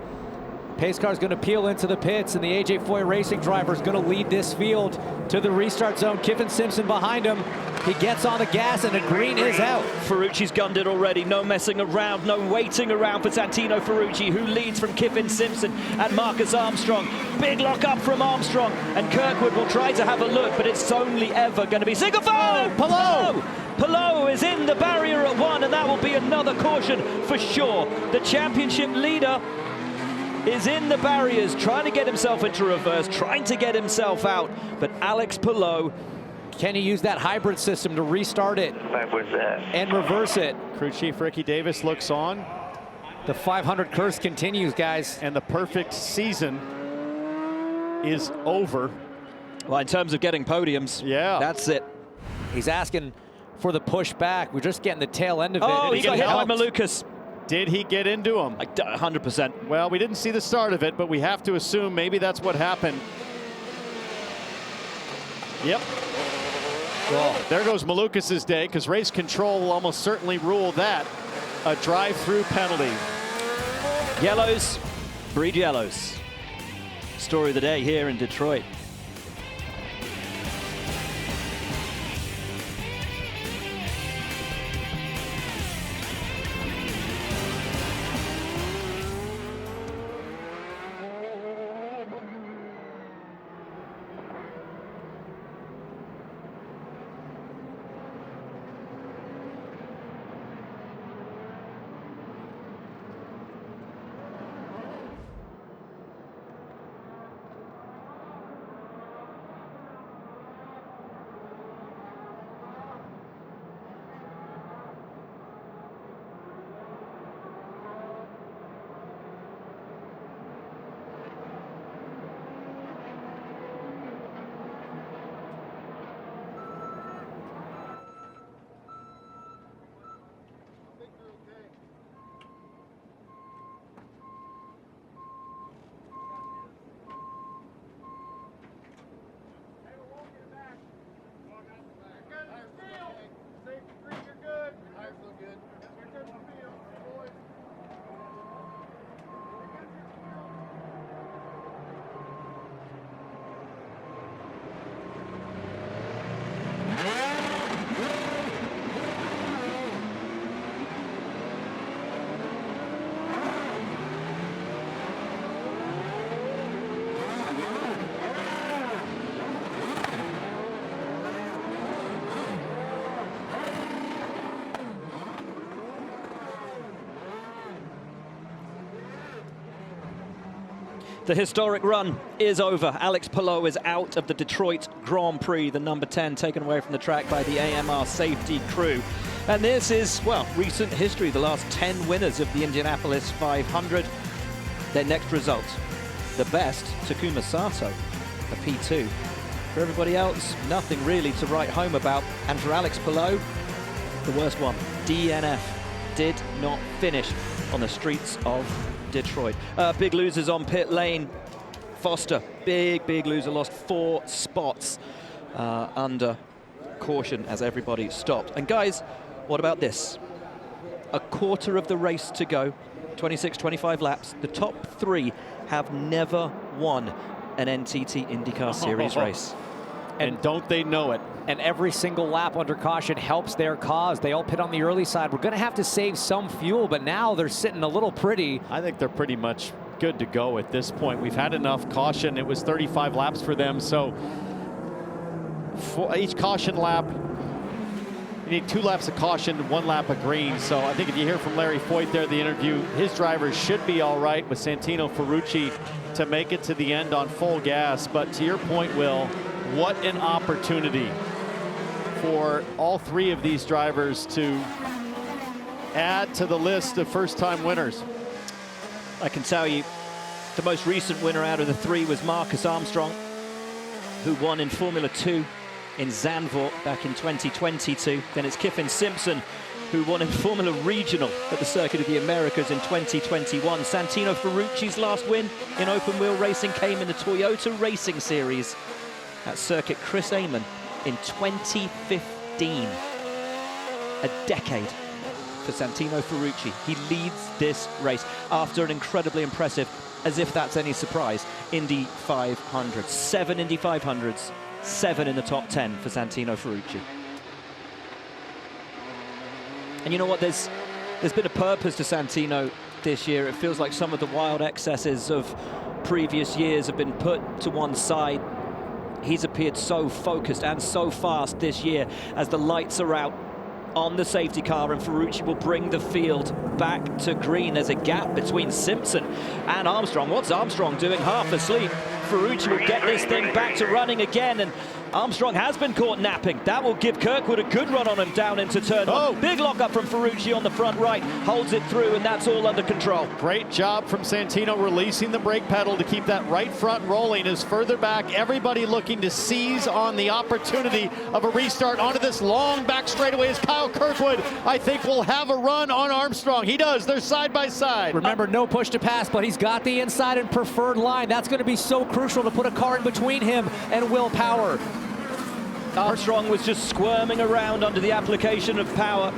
Pace car is going to peel into the pits, and the AJ Foyt Racing driver is going to lead this field to the restart zone. Kiffin Simpson behind him. He gets on the gas, and the green is out. Ferrucci's gunned it already. No messing around, no waiting around for Santino Ferrucci, who leads from Kiffin Simpson and Marcus Armstrong. Big lock up from Armstrong, and Kirkwood will try to have a look, but it's only ever going to be single follow. Palou! Palou is in the barrier at 1, and that will be another caution for sure. The championship leader is in the barriers, trying to get himself into reverse, trying to get himself out, but Alex Palou, can he use that hybrid system to restart it and reverse it? Crew Chief Ricky Davis looks on. The 500 curse continues, guys. And the perfect season is over. Well, in terms of getting podiums, yeah, that's it. He's asking for the push back. We're just getting the tail end of it. Oh, he got hit by Malukas. Did he get into him? 100%. Well, we didn't see the start of it, but we have to assume maybe that's what happened. Yep. Well, there goes Malukas' day, because race control will almost certainly rule that a drive-through penalty. Yellows breed yellows. Story of the day here in Detroit. The historic run is over. Alex Palou is out of the Detroit Grand Prix, the number 10 taken away from the track by the AMR safety crew. And this is, well, recent history. The last 10 winners of the Indianapolis 500. Their next result, the best, Takuma Sato, a P2. For everybody else, nothing really to write home about. And for Alex Palou, the worst one, DNF, did not finish on the streets of Detroit. Big losers on pit lane. Foster, big loser, lost 4 spots under caution as everybody stopped. And guys, what about this? A quarter of the race to go, 26-25 laps. The top 3 have never won an NTT INDYCAR Series race. And don't they know it? And every single lap under caution helps their cause. They all pit on the early side. We're going to have to save some fuel, but now they're sitting a little pretty. I think they're pretty much good to go at this point. We've had enough caution. It was 35 laps for them, so for each caution lap, you need 2 laps of caution, 1 lap of green. So I think if you hear from Larry Foyt there, the interview, his drivers should be all right with Santino Ferrucci to make it to the end on full gas. But to your point, Will, what an opportunity for all 3 of these drivers to add to the list of first-time winners. I can tell you, the most recent winner out of the 3 was Marcus Armstrong, who won in Formula 2 in Zandvoort back in 2022. Then it's Kiffin Simpson, who won in Formula Regional at the Circuit of the Americas in 2021. Santino Ferrucci's last win in open wheel racing came in the Toyota Racing Series at Circuit Chris Amon in 2015. A decade for Santino Ferrucci. He leads this race after an incredibly impressive, as if that's any surprise, Indy 500. 7 Indy 500s, 7 in the top 10 for Santino Ferrucci. And you know what, there's been a purpose to Santino this year. It feels like some of the wild excesses of previous years have been put to one side. He's appeared so focused and so fast this year as the lights are out on the safety car, and Ferrucci will bring the field back to green. There's a gap between Simpson and Armstrong. What's Armstrong doing half asleep? Ferrucci will get this thing back to running again, and Armstrong has been caught napping. That will give Kirkwood a good run on him down into turn one. Big lock up from Ferrucci on the front right, holds it through, and that's all under control. Great job from Santino releasing the brake pedal to keep that right front rolling. As further back, everybody looking to seize on the opportunity of a restart onto this long back straightaway as Kyle Kirkwood, I think, will have a run on Armstrong. He does. They're side by side. Remember, no push to pass, but he's got the inside and preferred line. That's going to be so crucial to put a car in between him and Will Power. Armstrong was just squirming around under the application of power.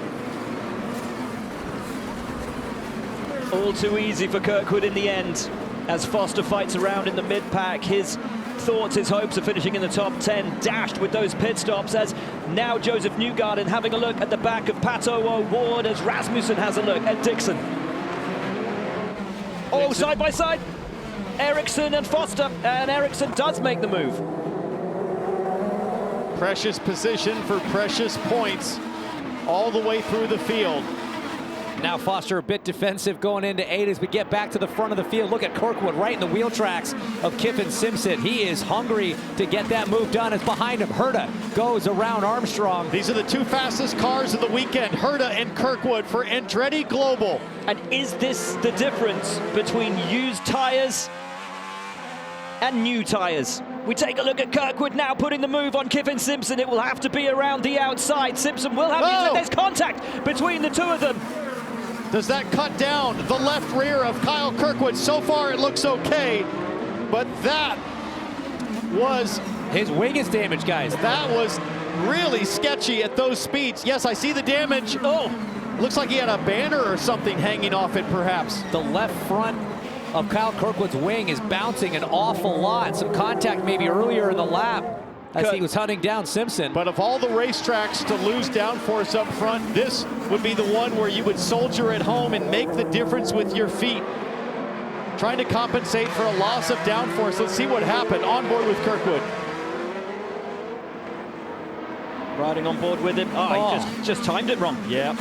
All too easy for Kirkwood in the end as Foster fights around in the mid-pack. His thoughts, his hopes of finishing in the top 10 dashed with those pit stops, as now Josef Newgarden having a look at the back of Pato O'Ward as Rasmussen has a look at Dixon. Oh, side by side, Ericsson and Foster, and Ericsson does make the move. Precious position for precious points all the way through the field. Now Foster a bit defensive going into 8 as we get back to the front of the field. Look at Kirkwood right in the wheel tracks of Kiffin Simpson. He is hungry to get that move done as behind him Herta goes around Armstrong. These are the two fastest cars of the weekend, Herta and Kirkwood for Andretti Global. And is this the difference between used tires and new tires? We take a look at Kirkwood now putting the move on Kiffin Simpson. It will have to be around the outside. Simpson will have there's contact between the two of them. Does that cut down the left rear of Kyle Kirkwood? So far it looks okay, but that was... His wing is damaged, guys. That was really sketchy at those speeds. Yes, I see the damage. Oh, looks like he had a banner or something hanging off it, perhaps. The left front of Kyle Kirkwood's wing is bouncing an awful lot. Some contact maybe earlier in the lap as he was hunting down Simpson. But of all the racetracks to lose downforce up front, this would be the one where you would soldier at home and make the difference with your feet. Trying to compensate for a loss of downforce. Let's see what happened on board with Kirkwood. Riding on board with him. Oh, he just timed it wrong. Yeah.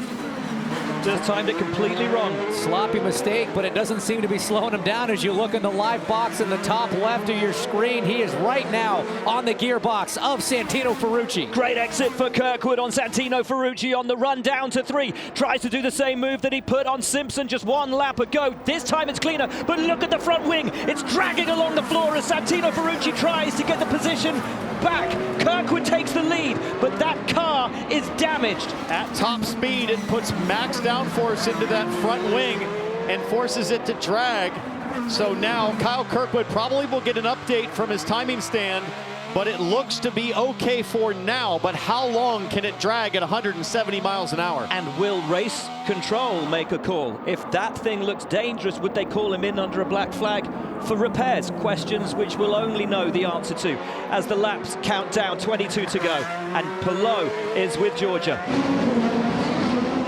Just timed it completely wrong. Sloppy mistake, but it doesn't seem to be slowing him down as you look in the live box in the top left of your screen. He is right now on the gearbox of Santino Ferrucci. Great exit for Kirkwood on Santino Ferrucci on the run down to 3. Tries to do the same move that he put on Simpson just one lap ago. This time it's cleaner, but look at the front wing. It's dragging along the floor as Santino Ferrucci tries to get the position back. Kirkwood takes the lead, but that car is damaged. At top speed, it puts max downforce into that front wing and forces it to drag. So now Kyle Kirkwood probably will get an update from his timing stand, but it looks to be okay for now. But how long can it drag at 170 miles an hour? And will race control make a call? If that thing looks dangerous, would they call him in under a black flag for repairs? Questions which we'll only know the answer to as the laps count down, 22 to go. And Palou is with Georgia.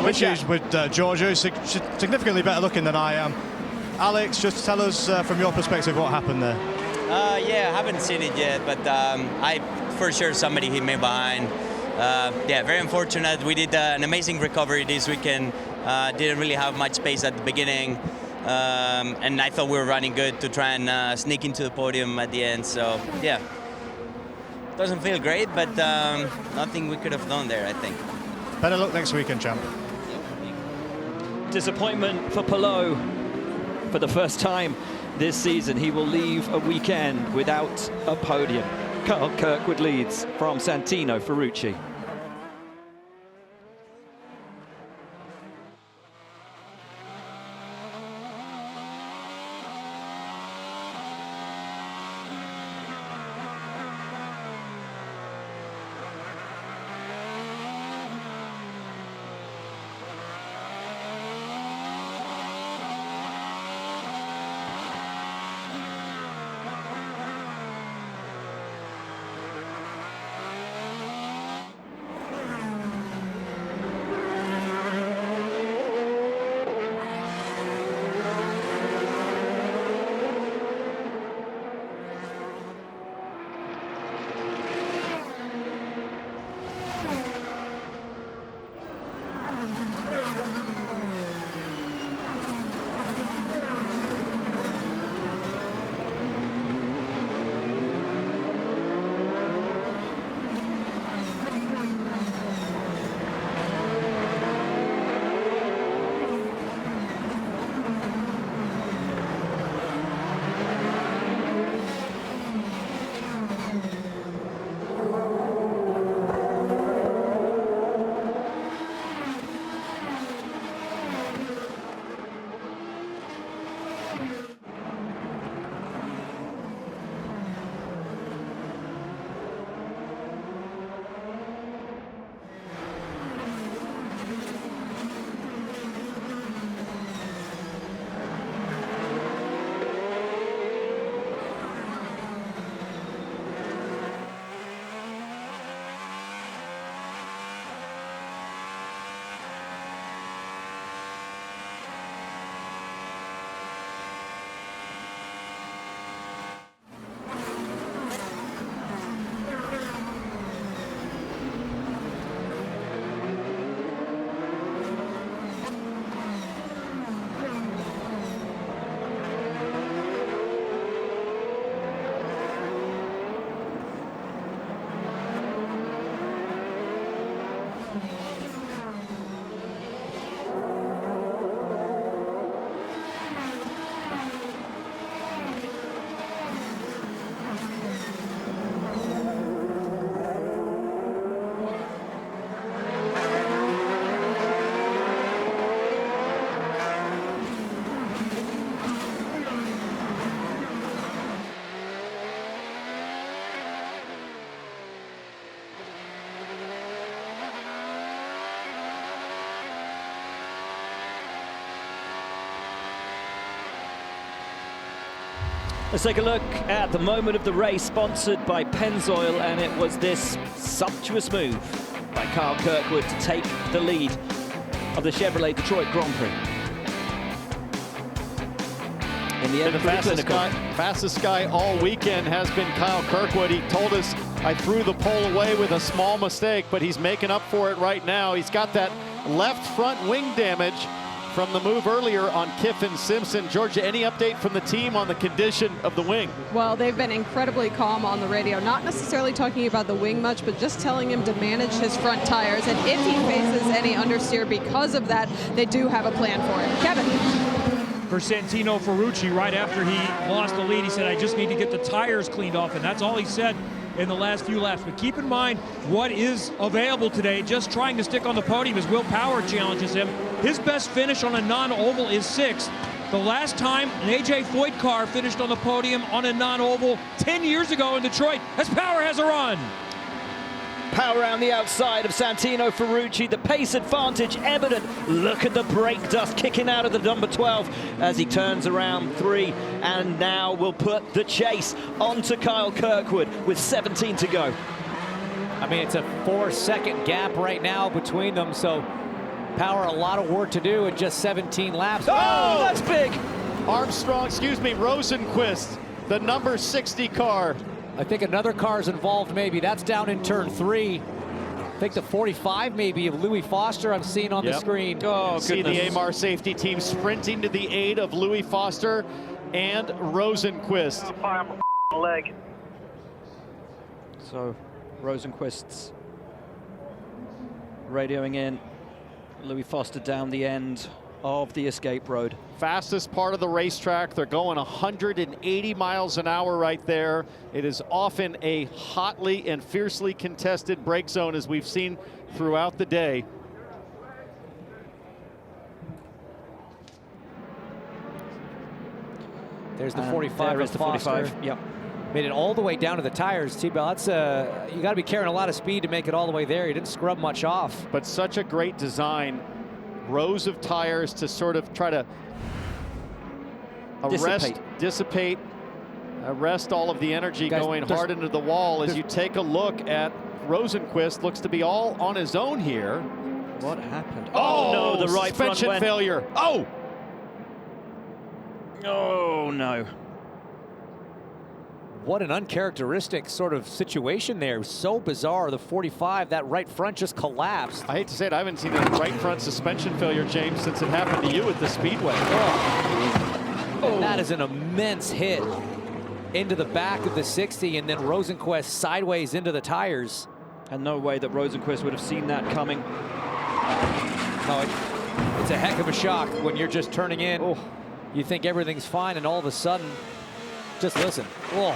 Which is with Georgia, significantly better looking than I am. Alex, just tell us from your perspective what happened there. Yeah, I haven't seen it yet, but I for sure somebody hit me behind. Yeah, very unfortunate. We did an amazing recovery this weekend. Didn't really have much space at the beginning, and I thought we were running good to try and sneak into the podium at the end. So yeah, doesn't feel great, but nothing we could have done there, I think. Better luck next weekend, champ. Disappointment for Palou for the first time this season. He will leave a weekend without a podium. Kyle Kirkwood leads from Santino Ferrucci. Let's take a look at the moment of the race, sponsored by Pennzoil, and it was this sumptuous move by Kyle Kirkwood to take the lead of the Chevrolet Detroit Grand Prix. In the end, the fastest guy all weekend has been Kyle Kirkwood. He told us, I threw the pole away with a small mistake, but he's making up for it right now. He's got that left front wing damage from the move earlier on Kiffin Simpson. Georgia, any update from the team on the condition of the wing? Well, they've been incredibly calm on the radio, not necessarily talking about the wing much, but just telling him to manage his front tires. And if he faces any understeer because of that, they do have a plan for him. Kevin. For Santino Ferrucci, right after he lost the lead, he said, I just need to get the tires cleaned off, and that's all he said in the last few laps. But keep in mind what is available today. Just trying to stick on the podium as Will Power challenges him. His best finish on a non-oval is 6th. The last time an A.J. Foyt car finished on the podium on a non-oval 10 years ago in Detroit, as Power has a run. Power around the outside of Santino Ferrucci. The pace advantage evident. Look at the brake dust kicking out of the number 12 as he turns around 3, and now will put the chase onto Kyle Kirkwood with 17 to go. I mean, it's a 4-second gap right now between them, so Power a lot of work to do in just 17 laps. Oh, that's big. Rosenquist, the number 60 car. I think another car is involved maybe. That's down in turn 3. I think the 45 maybe of Louis Foster I'm seeing on the screen. Oh, see the AMAR safety team sprinting to the aid of Louis Foster and Rosenquist. Leg. So Rosenquist's radioing in. Louis Foster down the end of the escape road. Fastest part of the racetrack. They're going 180 miles an hour right there. It is often a hotly and fiercely contested break zone, as we've seen throughout the day. There's the 45. There is the 45. Yep. Made it all the way down to the tires, T-Bell. That's you got to be carrying a lot of speed to make it all the way there. He didn't scrub much off. But such a great design. Rows of tires to sort of try to dissipate, arrest all of the energy going hard into the wall as you take a look at Rosenquist. Looks to be all on his own here. What happened? Oh, no, the right suspension failure. Oh! Oh, no. What an uncharacteristic sort of situation there. It was so bizarre. The 45, that right front just collapsed. I hate to say it, I haven't seen a right front suspension failure, James, since it happened to you at the Speedway. Oh. That is an immense hit into the back of the 60, and then Rosenquist sideways into the tires. And no way that Rosenquist would have seen that coming. No, it's a heck of a shock when you're just turning in. Oh. You think everything's fine, and all of a sudden, just listen. Oh,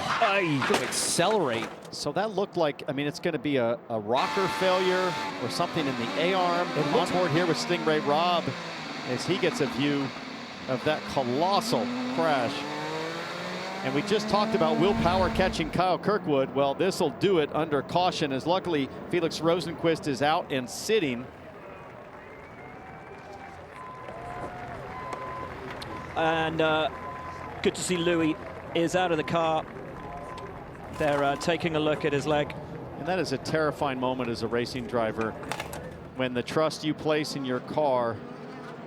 to accelerate. So that looked like, I mean, it's going to be a rocker failure or something in the A-arm. On board here with Stingray Robb as he gets a view of that colossal crash. And we just talked about Will Power catching Kyle Kirkwood. Well, this will do it under caution, as luckily Felix Rosenquist is out and sitting. And good to see Louis is out of the car. They're taking a look at his leg. And that is a terrifying moment as a racing driver when the trust you place in your car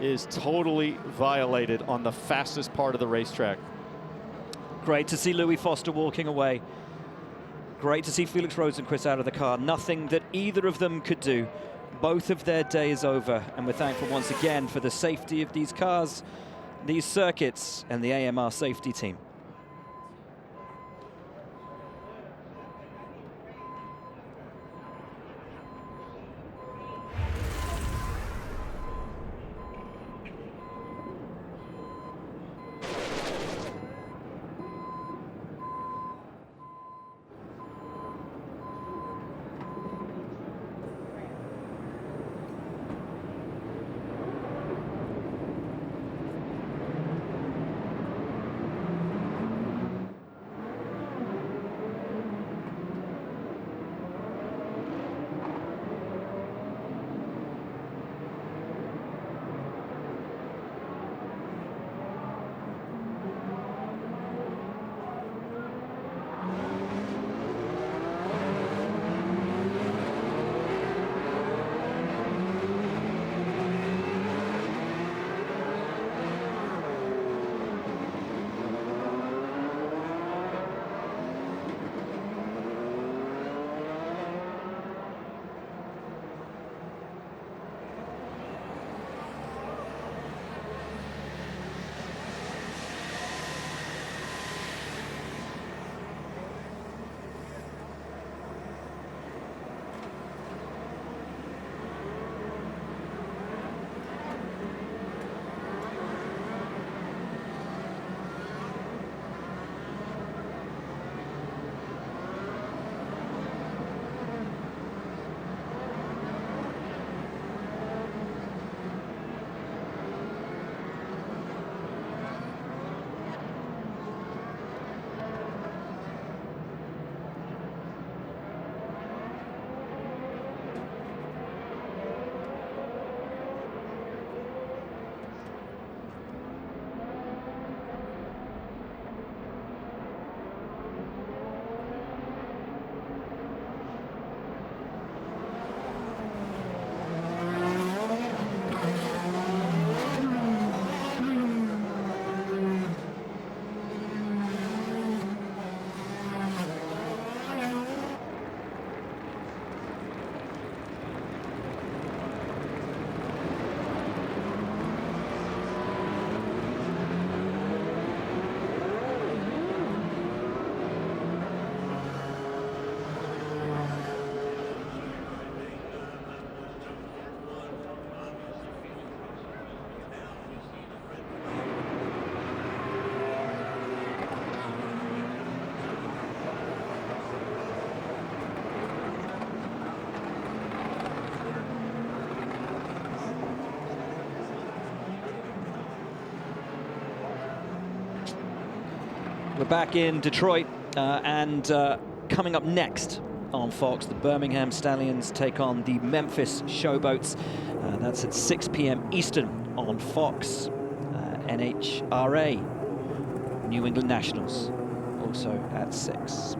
is totally violated on the fastest part of the racetrack. Great to see Louis Foster walking away. Great to see Felix Rosenquist out of the car. Nothing that either of them could do. Both of their days over, and we're thankful once again for the safety of these cars, these circuits, and the AMR safety team. We're back in Detroit, and coming up next on Fox, the Birmingham Stallions take on the Memphis Showboats. That's at 6 p.m. Eastern on Fox. NHRA, New England Nationals, also at 6.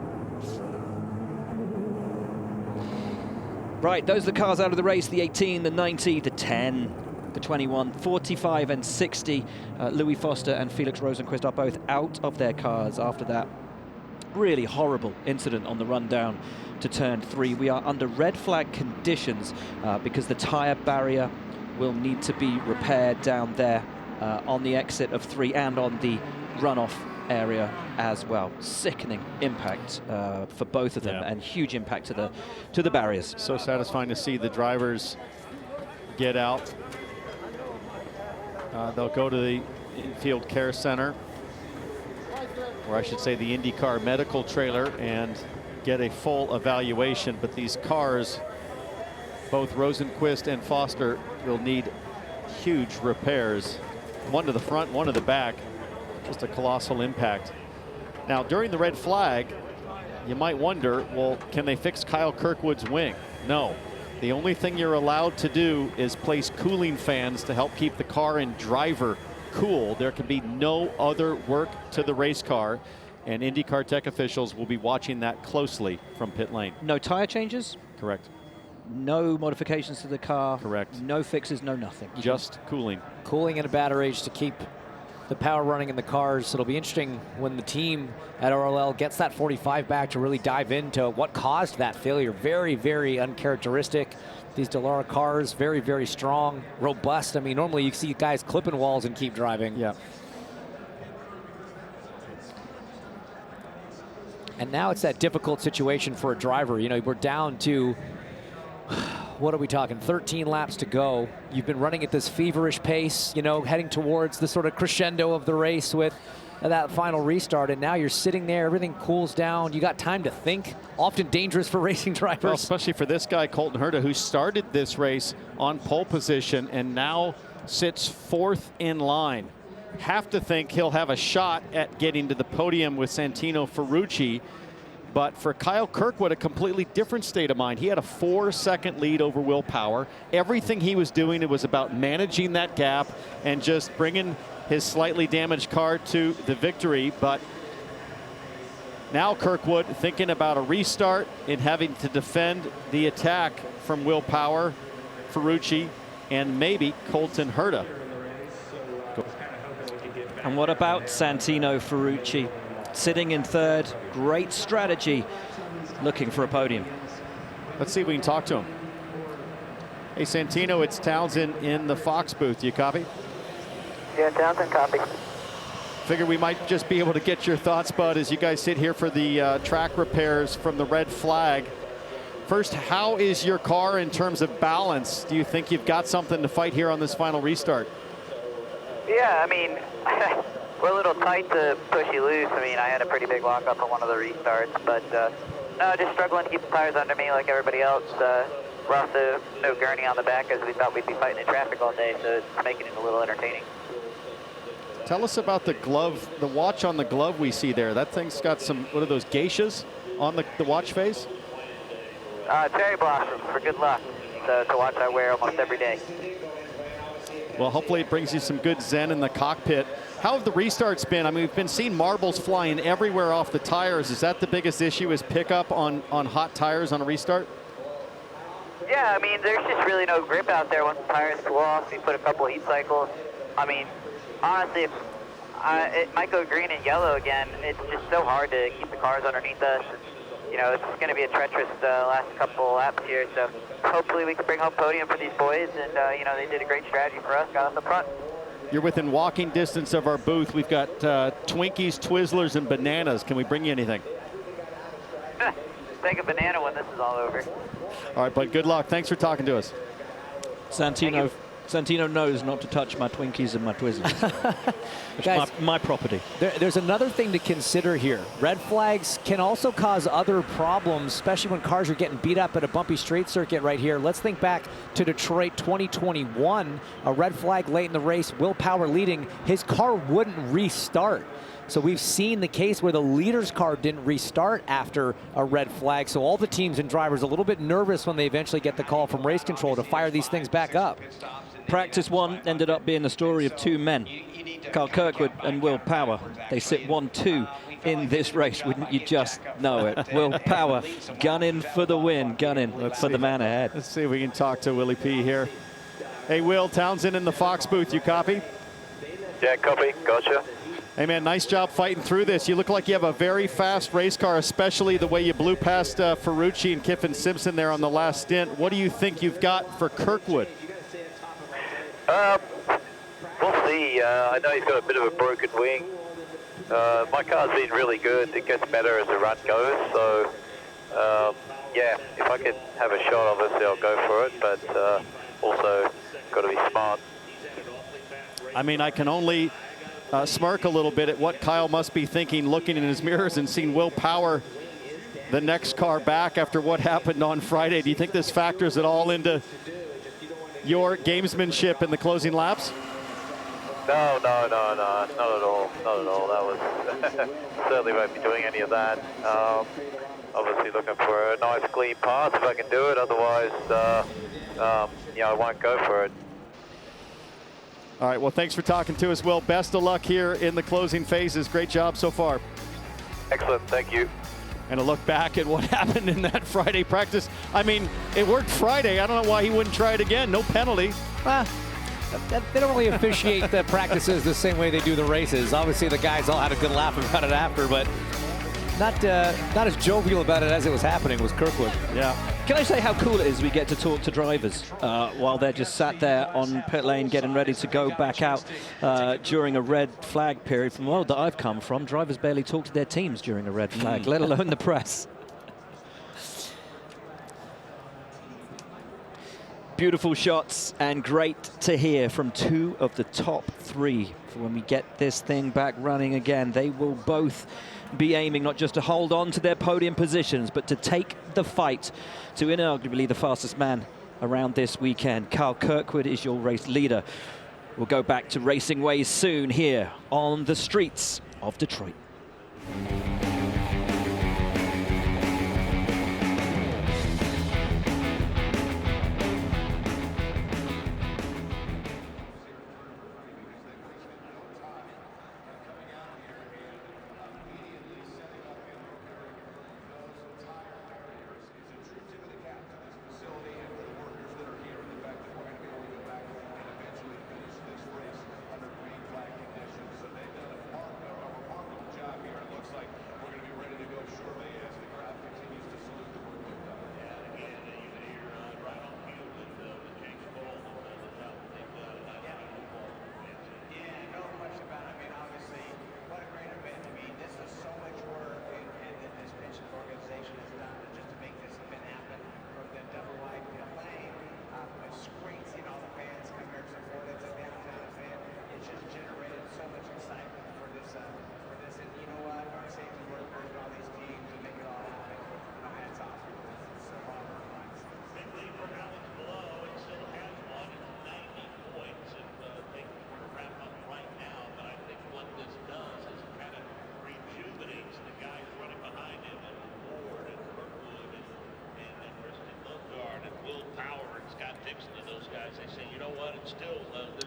Right, those are the cars out of the race: the 18, the 90, the 10, the 21, 45 and 60. Louis Foster and Felix Rosenquist are both out of their cars after that really horrible incident on the run down to turn 3. We are under red flag conditions because the tire barrier will need to be repaired down there on the exit of 3 and on the runoff area as well. Sickening impact for both of them, and huge impact to the barriers. So satisfying to see the drivers get out. They'll go to the infield care center, or I should say the IndyCar medical trailer, and get a full evaluation. But these cars, both Rosenquist and Foster, will need huge repairs. One to the front, one to the back. Just a colossal impact. Now, during the red flag, you might wonder, well, can they fix Kyle Kirkwood's wing? No. The only thing you're allowed to do is place cooling fans to help keep the car and driver cool. There can be no other work to the race car, and IndyCar tech officials will be watching that closely from pit lane. No tire changes? Correct. No modifications to the car? Correct. No fixes, no nothing? Just cooling. Cooling and batteries to keep the power running in the cars. It'll be interesting when the team at RLL gets that 45 back to really dive into what caused that failure. Very, very uncharacteristic. These Dallara cars, very, very strong, robust. I mean, normally you see guys clipping walls and keep driving. Yeah. And now it's that difficult situation for a driver. You know, we're down to, what are we talking, 13 laps to go. You've been running at this feverish pace, you know, heading towards the sort of crescendo of the race with that final restart, and now you're sitting there, everything cools down, you got time to think. Often dangerous for racing drivers. Well, especially for this guy, Colton Herta, who started this race on pole position and now sits 4th in line. Have to think he'll have a shot at getting to the podium with Santino Ferrucci. But for Kyle Kirkwood, a completely different state of mind. He had a 4-second lead over Will Power. Everything he was doing, it was about managing that gap and just bringing his slightly damaged car to the victory. But now Kirkwood thinking about a restart and having to defend the attack from Will Power, Ferrucci, and maybe Colton Herta. And what about Santino Ferrucci? Sitting in 3rd, great strategy, looking for a podium. Let's see if we can talk to him. Hey, Santino, it's Townsend in the Fox booth. You copy? Yeah, Townsend, copy. Figure we might just be able to get your thoughts, bud, as you guys sit here for the track repairs from the red flag. First, how is your car in terms of balance? Do you think you've got something to fight here on this final restart? Yeah, I mean, we're a little tight to push you loose. I mean, I had a pretty big lockup on one of the restarts, but no, just struggling to keep the tires under me like everybody else. We're also no gurney on the back as we thought we'd be fighting in traffic all day, so it's making it a little entertaining. Tell us about the glove, the watch on the glove we see there. That thing's got some, what are those, geishas on the watch face? Cherry blossoms for good luck. So it's a watch I wear almost every day. Well, hopefully it brings you some good zen in the cockpit. How have the restarts been? I mean, we've been seeing marbles flying everywhere off the tires. Is that the biggest issue, is pickup on hot tires on a restart? Yeah, I mean, there's just really no grip out there once the tires cool off. You put a couple of heat cycles. I mean, honestly, it might go green and yellow again. It's just so hard to keep the cars underneath us. You know, it's going to be a treacherous last couple laps here, so hopefully we can bring home podium for these boys, and, you know, they did a great strategy for us, got us up front. You're within walking distance of our booth. We've got Twinkies, Twizzlers, and bananas. Can we bring you anything? Take a banana when this is all over. All right, bud, good luck. Thanks for talking to us. Santino knows not to touch my Twinkies and my Twizzlers. Guys, my property. There's another thing to consider here. Red flags can also cause other problems, especially when cars are getting beat up at a bumpy straight circuit right here. Let's think back to Detroit 2021. A red flag late in the race, Will Power leading. His car wouldn't restart. So we've seen the case where the leader's car didn't restart after a red flag. So all the teams and drivers a little bit nervous when they eventually get the call from race control to fire these things back up. Practice 1 ended up being the story of 2 men, Kyle Kirkwood and Will Power. They sit 1-2 in this race, wouldn't you just know it? Will Power gunning for the win, gunning for the man ahead. Let's see if we can talk to Willie P here. Hey, Will, Townsend in the Fox booth, you copy? Yeah, copy, gotcha. Hey, man, nice job fighting through this. You look like you have a very fast race car, especially the way you blew past Ferrucci and Kiffin Simpson there on the last stint. What do you think you've got for Kirkwood? We'll see. I know he's got a bit of a broken wing. My car's been really good. It gets better as the run goes. So, yeah, if I can have a shot, obviously I'll go for it. But also got to be smart. I mean, I can only smirk a little bit at what Kyle must be thinking, looking in his mirrors and seeing Will Power the next car back after what happened on Friday. Do you think this factors at all into your gamesmanship in the closing laps? No, not at all. Not at all. That was certainly won't be doing any of that. Obviously looking for a nice clean pass if I can do it. Otherwise, yeah, I won't go for it. All right, well, thanks for talking to us, Will. Best of luck here in the closing phases. Great job so far. Excellent, thank you. And a look back at what happened in that Friday practice. I mean, it worked Friday. I don't know why he wouldn't try it again. No penalty. They don't really officiate the practices the same way they do the races. Obviously, the guys all had a good laugh about it after, but not as jovial about it as it was happening was Kirkwood. Yeah. Can I say how cool it is we get to talk to drivers while they're just sat there on pit lane getting ready to go back out during a red flag period. From the world that I've come from, drivers barely talk to their teams during a red flag, let alone the press. Beautiful shots and great to hear from 2 of the top 3 for when we get this thing back running again. They will both be aiming not just to hold on to their podium positions, but to take the fight to inarguably the fastest man around this weekend. Kyle Kirkwood is your race leader. We'll go back to racing ways soon here on the streets of Detroit.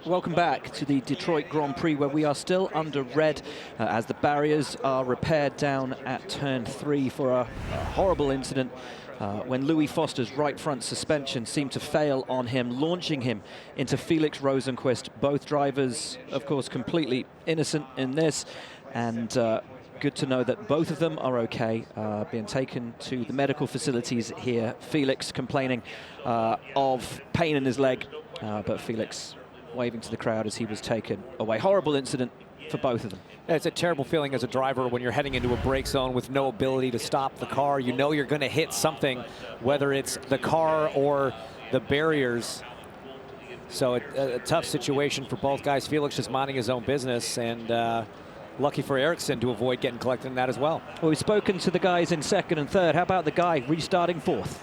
Welcome back to the Detroit Grand Prix, where we are still under red as the barriers are repaired down at turn 3 for a horrible incident when Louis Foster's right front suspension seemed to fail on him, launching him into Felix Rosenqvist. Both drivers, of course, completely innocent in this, and good to know that both of them are okay, being taken to the medical facilities here. Felix complaining of pain in his leg, but Felix waving to the crowd as he was taken away. Horrible incident for both of them. It's a terrible feeling as a driver when you're heading into a brake zone with no ability to stop the car. You know you're going to hit something, whether it's the car or the barriers. So a tough situation for both guys. Felix just minding his own business, and lucky for Ericsson to avoid getting collected in that as well. Well, we've spoken to the guys in 2nd and 3rd. How about the guy restarting 4th?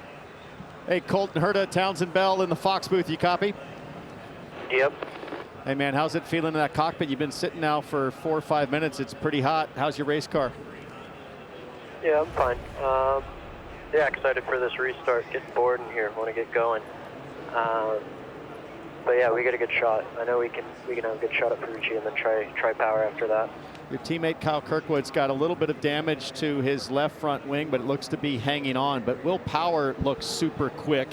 Hey, Colton Herta, Townsend Bell in the Fox booth. You copy? Yep. Hey man, how's it feeling in that cockpit? You've been sitting now for 4 or 5 minutes. It's pretty hot. How's your race car? Yeah, I'm fine. Yeah, excited for this restart. Getting bored in here. Want to get going. But yeah, we get a good shot. I know we can have a good shot at Prix and then try power after that. Your teammate Kyle Kirkwood's got a little bit of damage to his left front wing, but it looks to be hanging on. But Will Power looks super quick.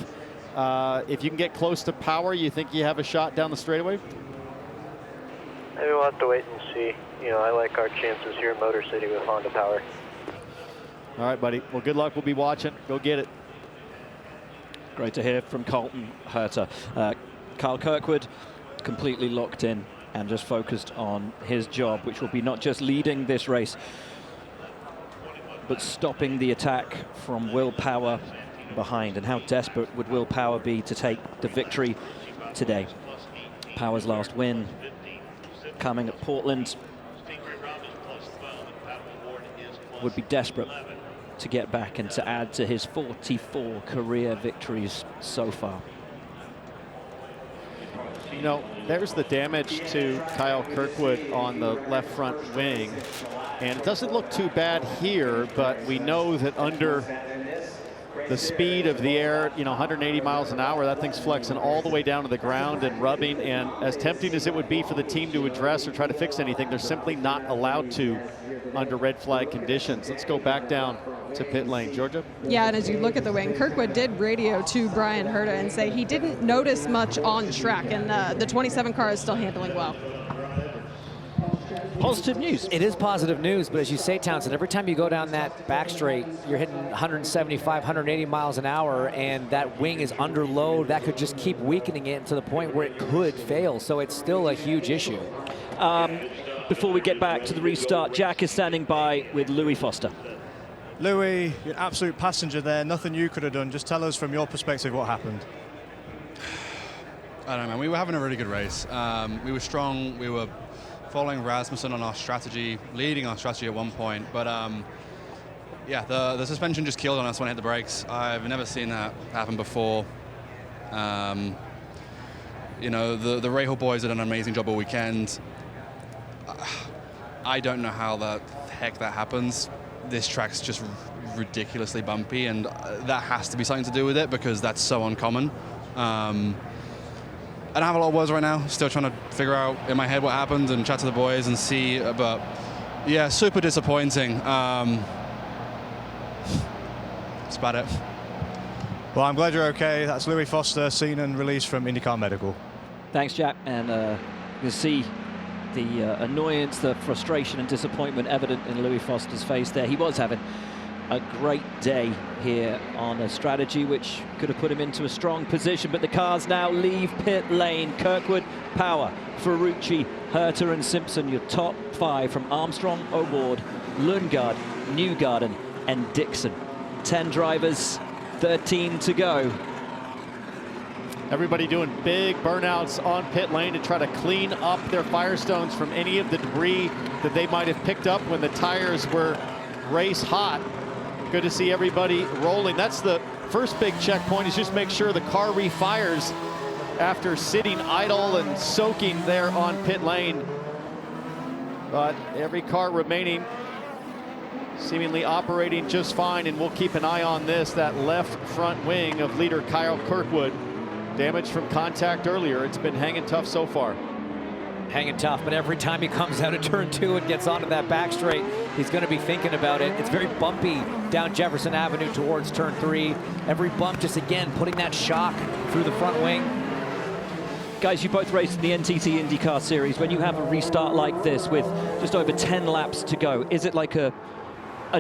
If you can get close to Power, you think you have a shot down the straightaway? Maybe we'll have to wait and see. You know, I like our chances here in Motor City with Honda Power. All right, buddy. Well, good luck. We'll be watching. Go get it. Great to hear from Colton Herta. Kyle Kirkwood completely locked in and just focused on his job, which will be not just leading this race, but stopping the attack from Will Power behind. And how desperate would Will Power be to take the victory today? Power's last win coming at Portland. Would be desperate to get back and to add to his 44 career victories so far. You know, there's the damage to Kyle Kirkwood on the left front wing. And it doesn't look too bad here, but we know that under the speed of the air, you know, 180 miles an hour, that thing's flexing all the way down to the ground and rubbing. And as tempting as it would be for the team to address or try to fix anything, they're simply not allowed to under red flag conditions. Let's go back down to pit lane. Georgia? Yeah, and as you look at the wing, Kirkwood did radio to Brian Herta and say he didn't notice much on track, and the 27 car is still handling well. Positive news. It is positive news, but as you say, Townsend, every time you go down that back straight, you're hitting 175, 180 miles an hour, and that wing is under load. That could just keep weakening it to the point where it could fail, so it's still a huge issue. Before we get back to the restart, Jack is standing by with Louis Foster. Louis, you're an absolute passenger there. Nothing you could have done. Just tell us from your perspective what happened. I don't know, man. We were having a really good race. We were strong. We were following Rasmussen on our strategy, leading our strategy at one point. But yeah, the suspension just killed on us when I hit the brakes. I've never seen that happen before. You know, the Rahal boys did an amazing job all weekend. I don't know how the heck that happens. This track's just ridiculously bumpy, and that has to be something to do with it because that's so uncommon. I don't have a lot of words right now. Still trying to figure out in my head what happened and chat to the boys and see. But yeah, super disappointing. That's about it. Well, I'm glad you're okay. That's Louis Foster, seen and released from INDYCAR Medical. Thanks, Jack. And you see the annoyance, the frustration and disappointment evident in Louis Foster's face there. He was having a great day here on a strategy which could have put him into a strong position, but the cars now leave pit lane. Kirkwood, Power, Ferrucci, Herta and Simpson, your top 5 from Armstrong, O'Ward, Lundgaard, Newgarden and Dixon. 10 drivers, 13 to go. Everybody doing big burnouts on pit lane to try to clean up their Firestones from any of the debris that they might have picked up when the tires were race hot. Good to see everybody rolling. That's the first big checkpoint, is just make sure the car refires after sitting idle and soaking there on pit lane. But every car remaining seemingly operating just fine, and we'll keep an eye on this, that left front wing of leader Kyle Kirkwood. Damage from contact earlier. It's been hanging tough so far. Hanging tough, but every time he comes out of turn 2 and gets onto that back straight, he's going to be thinking about it. It's very bumpy down Jefferson Avenue towards turn 3. Every bump just, again, putting that shock through the front wing. Guys, you both raced in the NTT INDYCAR Series. When you have a restart like this with just over 10 laps to go, is it like a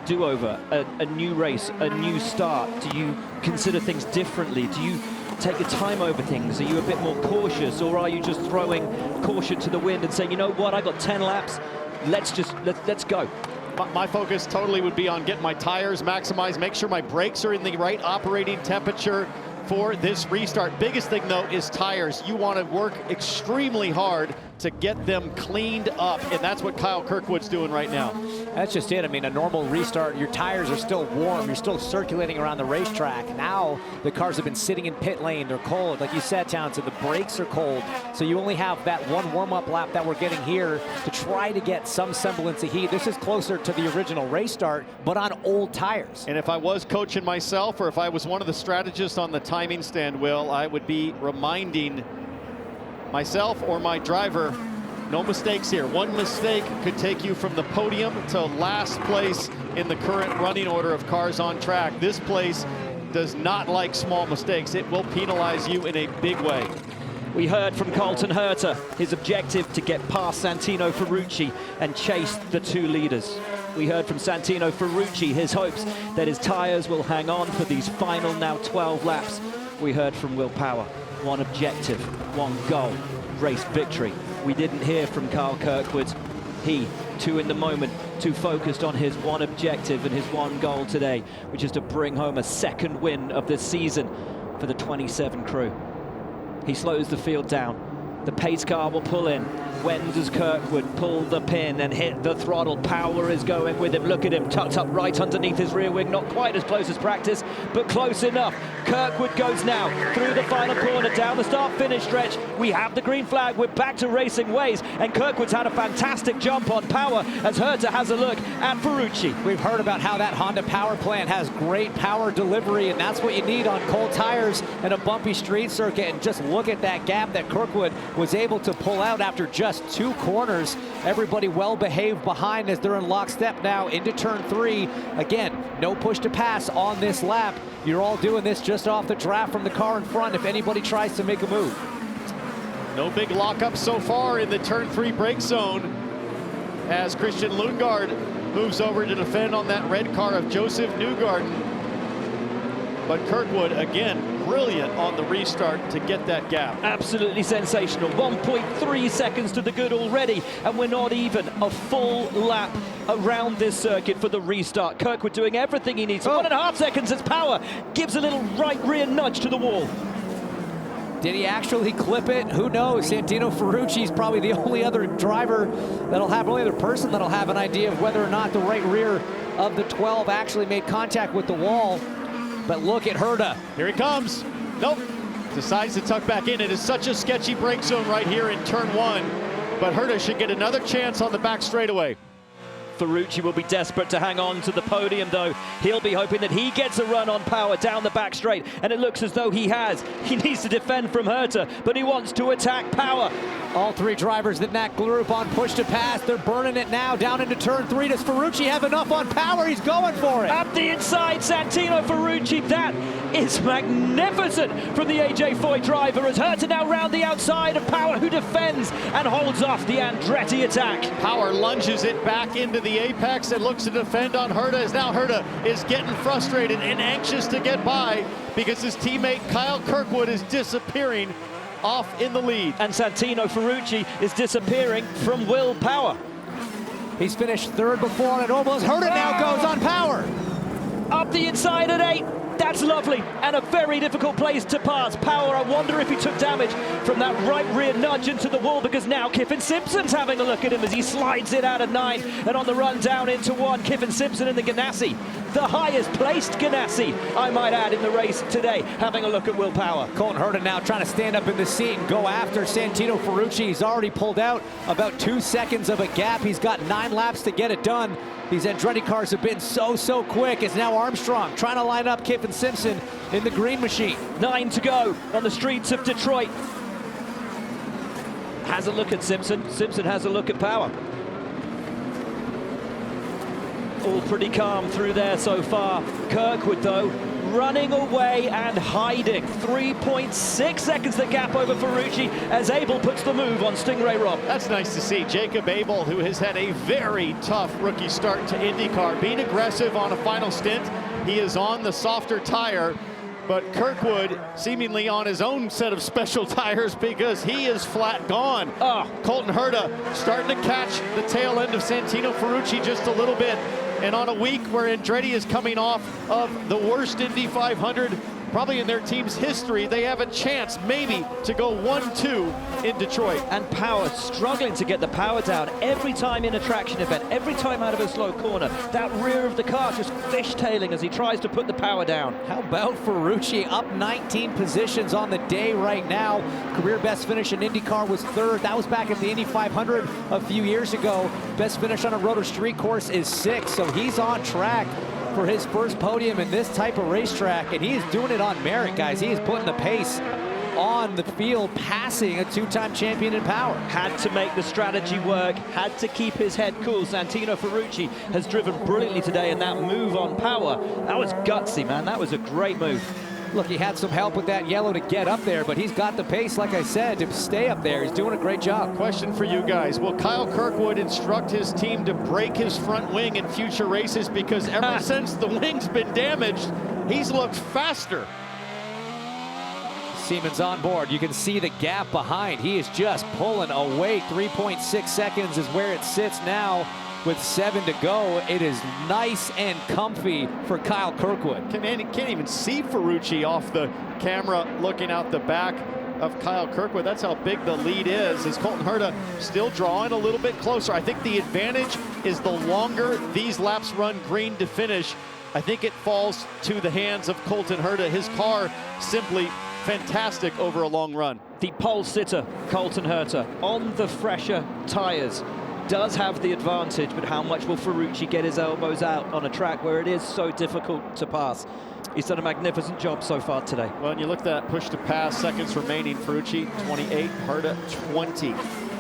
do-over, a new race, a new start? Do you consider things differently? Do you take your time over things? Are you a bit more cautious, or are you just throwing caution to the wind and saying, you know what, I got 10 laps, let's go? My focus totally would be on getting my tires maximized, make sure my brakes are in the right operating temperature for this restart. Biggest thing though is tires. You want to work extremely hard to get them cleaned up, and that's what Kyle Kirkwood's doing right now. That's just it. I mean, a normal restart, your tires are still warm. You're still circulating around the racetrack. Now the cars have been sitting in pit lane. They're cold. Like you said, Townsend, the brakes are cold. So you only have that one warm-up lap that we're getting here to try to get some semblance of heat. This is closer to the original race start, but on old tires. And if I was coaching myself, or if I was one of the strategists on the timing stand, Will, I would be reminding myself or my driver, no mistakes here. One mistake could take you from the podium to last place in the current running order of cars on track. This place does not like small mistakes. It will penalize you in a big way. We heard from Colton Herta, his objective to get past Santino Ferrucci and chase the two leaders. We heard from Santino Ferrucci, his hopes that his tires will hang on for these final now 12 laps. We heard from Will Power, one objective, one goal, race victory. We didn't hear from Kyle Kirkwood. He, too in the moment, too focused on his one objective and his one goal today, which is to bring home a second win of the season for the 27 crew. He slows the field down. The pace car will pull in. When does Kirkwood pull the pin and hit the throttle? Power is going with him. Look at him, tucked up right underneath his rear wing. Not quite as close as practice, but close enough. Kirkwood goes now through the final corner, down the start-finish stretch. We have the green flag. We're back to racing ways, and Kirkwood's had a fantastic jump on Power as Herta has a look at Ferrucci. We've heard about how that Honda power plant has great power delivery, and that's what you need on cold tires and a bumpy street circuit. And just look at that gap that Kirkwood was able to pull out after just 2 corners. Everybody well behaved behind as they're in lockstep now into turn 3. Again, no push to pass on this lap. You're all doing this just off the draft from the car in front if anybody tries to make a move. No big lockup so far in the turn 3 brake zone as Christian Lundgaard moves over to defend on that red car of Josef Newgarden. But Kirkwood, again, brilliant on the restart to get that gap. Absolutely sensational. 1.3 seconds to the good already, and we're not even a full lap around this circuit for the restart. Kirkwood doing everything he needs. 1.5 seconds as Power gives a little right rear nudge to the wall. Did he actually clip it? Who knows? Santino Ferrucci's probably the only other driver that'll have, only other person that'll have an idea of whether or not the right rear of the 12 actually made contact with the wall. But look at Herta. Here he comes. Nope. Decides to tuck back in. It is such a sketchy brake zone right here in turn 1. But Herta should get another chance on the back straightaway. Ferrucci will be desperate to hang on to the podium, though. He'll be hoping that he gets a run on Power down the back straight, and it looks as though he has. He needs to defend from Herta, but he wants to attack Power. All 3 drivers in that group on push to pass. They're burning it now down into turn 3. Does Ferrucci have enough on Power? He's going for it. Up the inside, Santino Ferrucci. That is magnificent from the AJ Foyt driver as Herta now round the outside of Power, who defends and holds off the Andretti attack. Power lunges it back into the apex and looks to defend on Herta, as now Herta is getting frustrated and anxious to get by because his teammate Kyle Kirkwood is disappearing off in the lead. And Santino Ferrucci is disappearing from Will Power. He's finished 3rd before on it almost. Herta now goes on Power. Up the inside at 8. That's lovely, and a very difficult place to pass. Power, I wonder if he took damage from that right rear nudge into the wall, because now Kyffin Simpson's having a look at him as he slides it out of 9 and on the run down into 1. Kyffin Simpson in the Ganassi, the highest placed Ganassi, I might add, in the race today, having a look at Will Power. Colton Herta now trying to stand up in the seat and go after Santino Ferrucci. He's already pulled out about 2 seconds of a gap. He's got 9 laps to get it done. These Andretti cars have been so quick. It's now Armstrong trying to line up Kyffin Simpson in the green machine. 9 to go on the streets of Detroit. Has a look at Simpson. Simpson has a look at Power. All pretty calm through there so far. Kirkwood, though, running away and hiding. 3.6 seconds the gap over Ferrucci as Abel puts the move on Stingray Rob. That's nice to see. Jacob Abel, who has had a very tough rookie start to IndyCar, being aggressive on a final stint. He is on the softer tire, but Kirkwood seemingly on his own set of special tires because he is flat gone. Colton Herta starting to catch the tail end of Santino Ferrucci just a little bit. And on a week where Andretti is coming off of the worst Indy 500 probably in their team's history, they have a chance maybe to go 1-2 in Detroit. And Power struggling to get the power down every time in a traction event, every time out of a slow corner. That rear of the car just fishtailing as he tries to put the power down. How about Ferrucci, up 19 positions on the day right now. Career best finish in IndyCar was 3rd. That was back at the Indy 500 a few years ago. Best finish on a rotor street course is 6th, so he's on track for his first podium in this type of racetrack, and he is doing it on merit, guys. He is putting the pace on the field, passing a 2-time champion in Power. Had to make the strategy work, had to keep his head cool. Santino Ferrucci has driven brilliantly today, and that move on Power, that was gutsy, man. That was a great move. Look, he had some help with that yellow to get up there, but he's got the pace, like I said, to stay up there. He's doing a great job. Question for you guys. Will Kyle Kirkwood instruct his team to break his front wing in future races? Because ever since the wing's been damaged, he's looked faster. Siemens on board. You can see the gap behind. He is just pulling away. 3.6 seconds is where it sits now. With 7 to go, it is nice and comfy for Kyle Kirkwood. Can't even see Ferrucci off the camera looking out the back of Kyle Kirkwood. That's how big the lead is. As Colton Herta still drawing a little bit closer. I think the advantage is the longer these laps run green to finish, I think it falls to the hands of Colton Herta. His car simply fantastic over a long run. The pole sitter, Colton Herta, on the fresher tires, does have the advantage, but how much will Ferrucci get his elbows out on a track where it is so difficult to pass? He's done a magnificent job so far today. Well, and you look at that push to pass, seconds remaining. Ferrucci 28, Herta 20.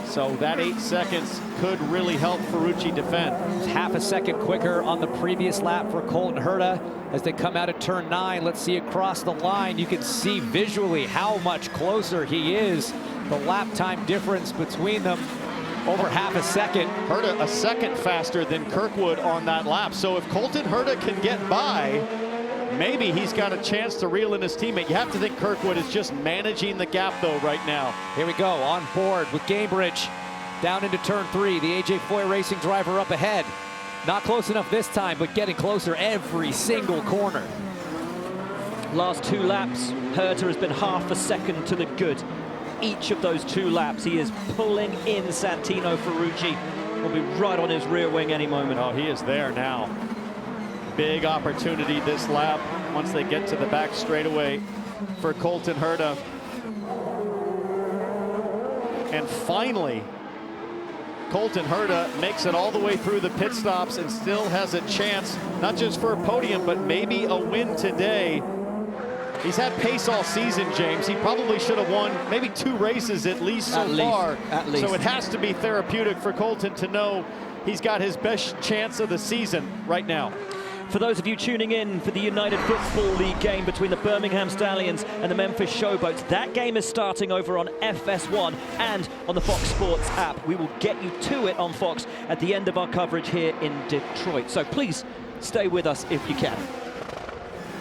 So that 8 seconds could really help Ferrucci defend. Half a second quicker on the previous lap for Colton Herta as they come out of turn 9. Let's see across the line. You can see visually how much closer he is. The lap time difference between them, over half a second. Herta a second faster than Kirkwood on that lap. So if Colton Herta can get by, maybe he's got a chance to reel in his teammate. You have to think Kirkwood is just managing the gap though right now. Here we go, on board with Gamebridge. Down into turn 3, the AJ Foy Racing driver up ahead. Not close enough this time, but getting closer every single corner. Last 2 laps, Herta has been half a second to the good. Each of those 2 laps, he is pulling in Santino Ferrucci. Will be right on his rear wing any moment. Oh, he is there now. Big opportunity this lap once they get to the back straightaway for Colton Herta. And finally, Colton Herta makes it all the way through the pit stops and still has a chance, not just for a podium, but maybe a win today. He's had pace all season, James. He probably should have won maybe 2 races at least so far. At least. So it has to be therapeutic for Colton to know he's got his best chance of the season right now. For those of you tuning in for the United Football League game between the Birmingham Stallions and the Memphis Showboats, that game is starting over on FS1 and on the Fox Sports app. We will get you to it on Fox at the end of our coverage here in Detroit. So please stay with us if you can.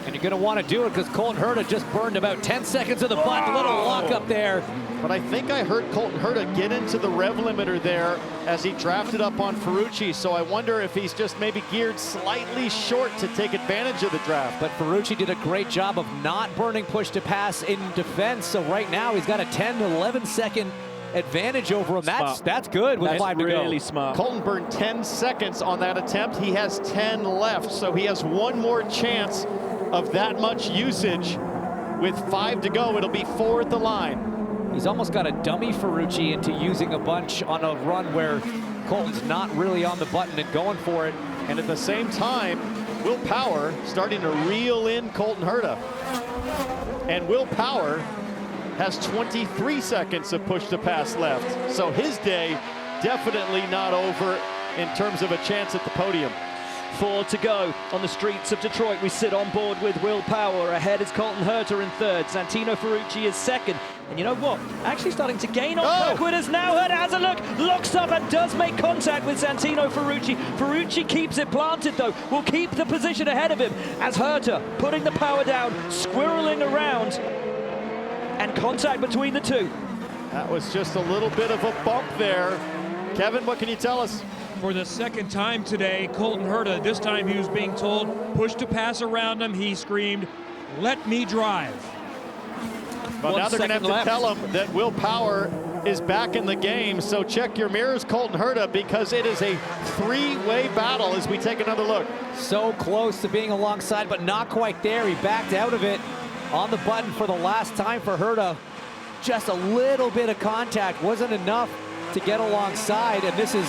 And you're going to want to do it because Colton Herta just burned about 10 seconds of the butt. A little lock up there. But I think I heard Colton Herta get into the rev limiter there as he drafted up on Ferrucci. So I wonder if he's just maybe geared slightly short to take advantage of the draft. But Ferrucci did a great job of not burning push to pass in defense. So right now he's got a 10 to 11 second advantage over him. That's good with 5 to go. Really smart. Colton burned 10 seconds on that attempt. He has 10 left. So he has one more chance of that much usage. With 5 to go, it'll be 4 at the line. He's almost got a dummy Ferrucci into using a bunch on a run where Colton's not really on the button and going for it. And at the same time, Will Power starting to reel in Colton Herta. And Will Power has 23 seconds of push to pass left. So his day definitely not over in terms of a chance at the podium. 4 to go on the streets of Detroit. We sit on board with Will Power. Ahead is Colton Herta in 3rd. Santino Ferrucci is 2nd. And you know what? Actually starting to gain on Kirkwood as now Herta has a look, locks up and does make contact with Santino Ferrucci. Ferrucci keeps it planted though. Will keep the position ahead of him as Herta putting the power down, squirreling around, and contact between the 2. That was just a little bit of a bump there. Kevin, what can you tell us? For the 2nd time today, Colton Herta, this time he was being told, push to pass around him. He screamed, let me drive. But now they're going to have to tell him that Will Power is back in the game. So check your mirrors, Colton Herta, because it is a three-way battle as we take another look. So close to being alongside, but not quite there. He backed out of it on the button for the last time for Herta. Just a little bit of contact wasn't enough to get alongside, and this is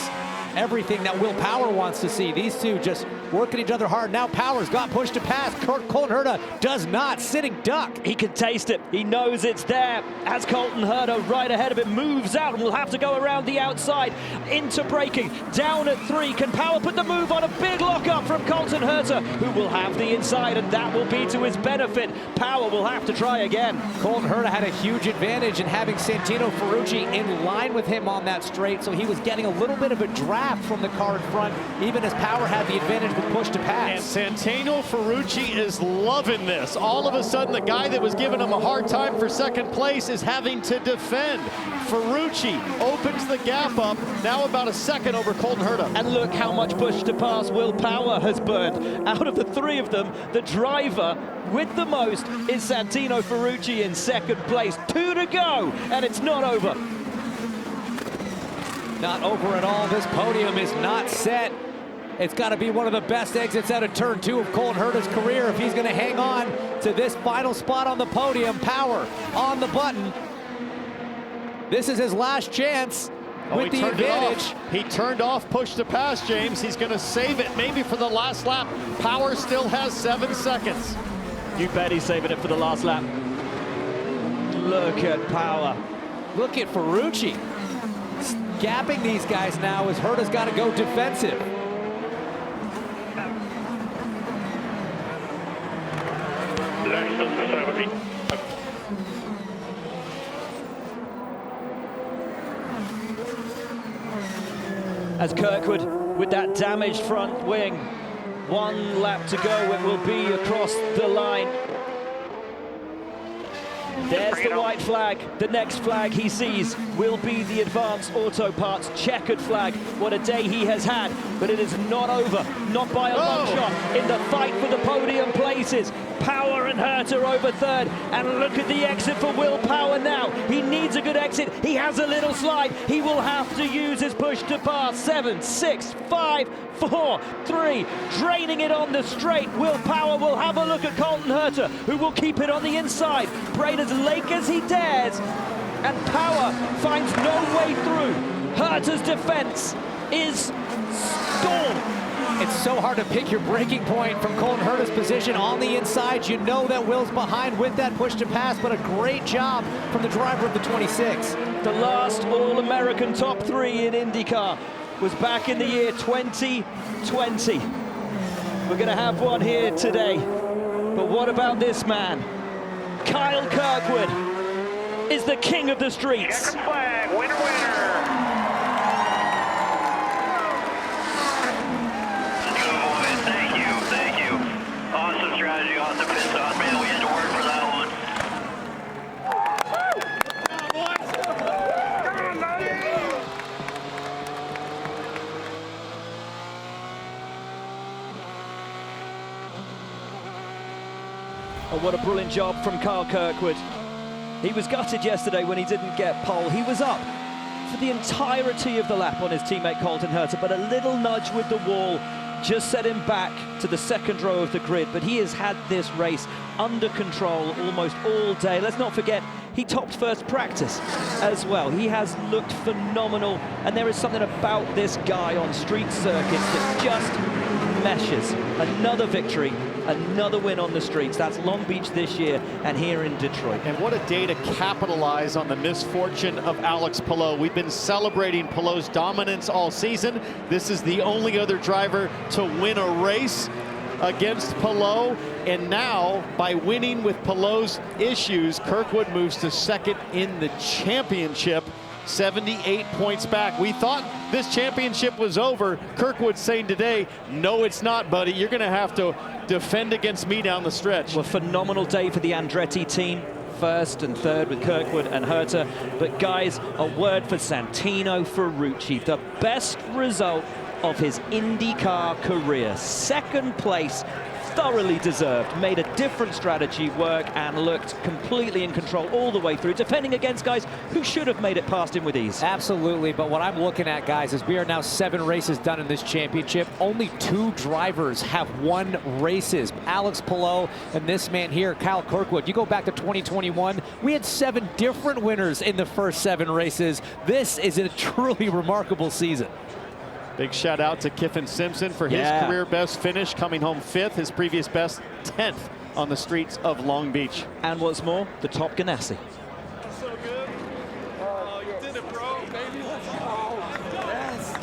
everything that Will Power wants to see. These two just working each other hard. Now Power's got pushed to pass. Colton Herta does not. Sitting duck. He can taste it. He knows it's there. As Colton Herta right ahead of it moves out and will have to go around the outside into braking. Down at 3. Can Power put the move on? A big lockup from Colton Herta, who will have the inside, and that will be to his benefit. Power will have to try again. Colton Herta had a huge advantage in having Santino Ferrucci in line with him on that straight, so he was getting a little bit of a draft from the car in front, even as Power had the advantage with push to pass. And Santino Ferrucci is loving this. All of a sudden, the guy that was giving him a hard time for second place is having to defend. Ferrucci opens the gap up, now about a second over Colton Herta. And look how much push to pass Will Power has burned. Out of the 3 of them, the driver with the most is Santino Ferrucci in second place. 2 to go, and it's not over. Not over at all. This podium is not set. It's got to be one of the best exits out of turn 2 of Colton Herta's career if he's going to hang on to this final spot on the podium. Power on the button. This is his last chance with the advantage. He turned off push to pass, James. He's going to save it maybe for the last lap. Power still has 7 seconds. You bet he's saving it for the last lap. Look at Power. Look at Ferrucci. Gapping these guys now as Herta's got to go defensive. As Kirkwood with that damaged front wing. 1 lap to go, it will be across the line. There's the white flag. The next flag he sees will be the Advanced Auto Parts checkered flag. What a day he has had, but it is not over. Not by a long shot in the fight for the podium places. Power and Herta over 3rd, and look at the exit for Will Power now. He needs a good exit. He has a little slide. He will have to use his push to pass. 7, 6, 5, 4, 3. Draining it on the straight. Will Power will have a look at Colton Herta, who will keep it on the inside. Braid as lake as he dares, and Power finds no way through. Herta's defense is stalled. It's so hard to pick your breaking point from Colton Herta's position on the inside. You know that Will's behind with that push to pass, but a great job from the driver of the 26. The last All-American top 3 in IndyCar was back in the year 2020. We're going to have one here today. But what about this man? Kyle Kirkwood is the king of the streets. Checkered flag, winner, winner. Thank you. Awesome strategy, awesome pit stop. Man, we had to work for that one. Oh, what a brilliant job from Kyle Kirkwood. He was gutted yesterday when he didn't get pole. He was up for the entirety of the lap on his teammate Colton Herta, but a little nudge with the wall just set him back to the 2nd row of the grid. But he has had this race under control almost all day. Let's not forget, he topped first practice as well. He has looked phenomenal, and there is something about this guy on street circuits that just meshes. Another victory, another win on the streets. That's Long Beach this year and here in Detroit. And what a day to capitalize on the misfortune of Alex Palou. We've been celebrating Palou's dominance all season. This is the only other driver to win a race against Palou, and now by winning with Palou's issues, Kirkwood moves to 2nd in the championship, 78 points back. We thought this championship was over. Kirkwood saying today, no, it's not, buddy. You're going to have to defend against me down the stretch. Well, phenomenal day for the Andretti team. 1st and 3rd with Kirkwood and Herta. But guys, a word for Santino Ferrucci. The best result of his IndyCar career. 2nd place, thoroughly deserved. Made a different strategy work and looked completely in control all the way through, defending against guys who should have made it past him with ease. Absolutely, but what I'm looking at, guys, is we are now 7 races done in this championship. Only 2 drivers have won races. Alex Palou and this man here, Kyle Kirkwood. You go back to 2021, we had 7 different winners in the first 7 races. This is a truly remarkable season. Big shout out to Kiffin Simpson for his career best finish, coming home 5th, his previous best 10th on the streets of Long Beach. And what's more, the top Ganassi. So good. Oh, you did it, bro, baby. Yes.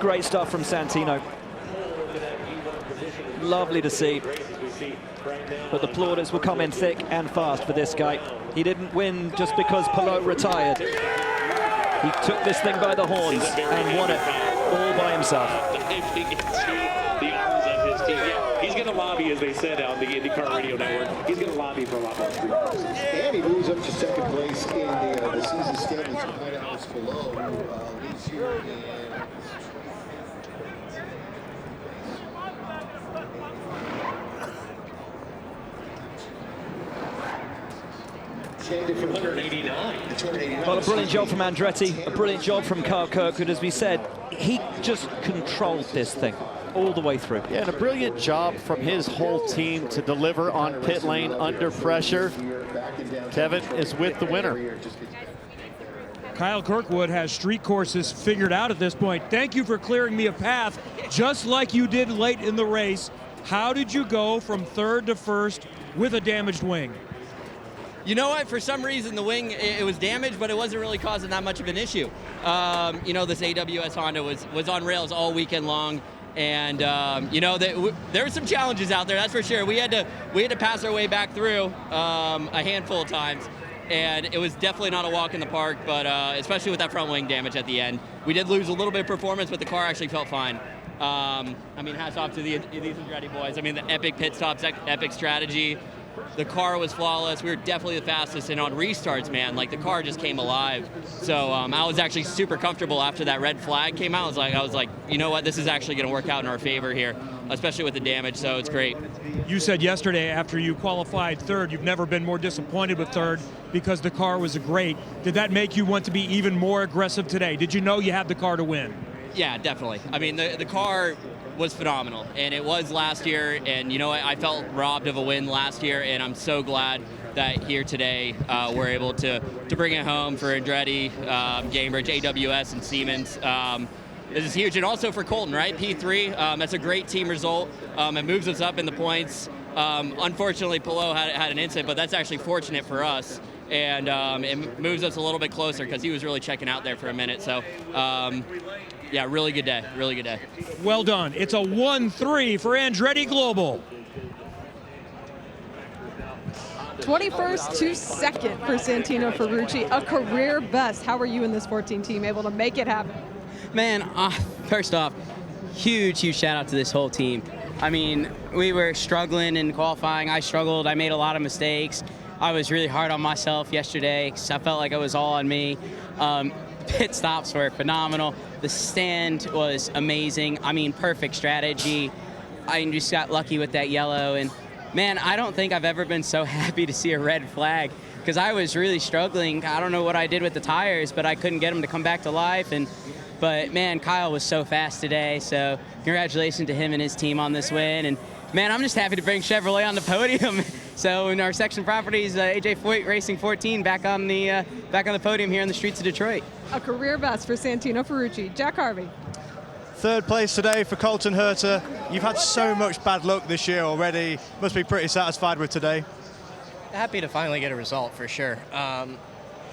Great stuff from Santino. Lovely to see. But the plaudits will come in thick and fast for this guy. He didn't win just because Palou retired. He took this thing by the horns and won it all by himself. The arms of his team. Yeah, he's going to lobby, as they said on the IndyCar Radio Network. He's going to lobby for a lot more street cars. And he moves up to 2nd place in the season standings behind Alex Palou, who leads here in. Well, a brilliant job from Andretti, a brilliant job from Kyle Kirkwood. As we said, he just controlled this thing all the way through. Yeah, and a brilliant job from his whole team to deliver on pit lane under pressure. Kevin is with the winner. Kyle Kirkwood has street courses figured out at this point. Thank you for clearing me a path, just like you did late in the race. How did you go from 3rd to 1st with a damaged wing? You know what? For some reason, the wing, it was damaged, but it wasn't really causing that much of an issue. You know, this AWS Honda was on rails all weekend long, and you know, there were some challenges out there, that's for sure. We had to pass our way back through a handful of times, and it was definitely not a walk in the park. But especially with that front wing damage at the end, we did lose a little bit of performance, but the car actually felt fine. I mean, hats off to these Andretti boys. I mean, the epic pit stops, epic strategy. The car was flawless. We were definitely the fastest, and on restarts, man, like the car just came alive. So I was actually super comfortable after that red flag came out. I was like, you know what, this is actually going to work out in our favor here, especially with the damage. So it's great. You said yesterday after you qualified 3rd, you've never been more disappointed with 3rd because the car was great. Did that make you want to be even more aggressive today? Did you know you had the car to win? Yeah, definitely. I mean, the car was phenomenal, and it was last year, and you know, I felt robbed of a win last year, and I'm so glad that here today we're able to bring it home for Andretti, Gamebridge, AWS, and Siemens. This is huge, and also for Colton, right? P3, that's a great team result. It moves us up in the points. Unfortunately, Palou had an incident, but that's actually fortunate for us, and it moves us a little bit closer because he was really checking out there for a minute. So, yeah, really good day, really good day. Well done. It's a 1-3 for Andretti Global. 21st to 2nd for Santino Ferrucci, a career best. How are you and this 14 team able to make it happen? Man, first off, huge shout out to this whole team. I mean, we were struggling in qualifying. I struggled. I made a lot of mistakes. I was really hard on myself yesterday because I felt like it was all on me. Pit stops were phenomenal. The stand was amazing. I mean, perfect strategy. I just got lucky with that yellow. And man, I don't think I've ever been so happy to see a red flag because I was really struggling. I don't know what I did with the tires, but I couldn't get them to come back to life. But man, Kyle was so fast today. So congratulations to him and his team on this win. And man, I'm just happy to bring Chevrolet on the podium. So in our section properties, AJ Foyt Racing 14 back on the podium here on the streets of Detroit. A career best for Santino Ferrucci. Jack Harvey. 3rd place today for Colton Herta. You've had so much bad luck this year already. Must be pretty satisfied with today. Happy to finally get a result for sure.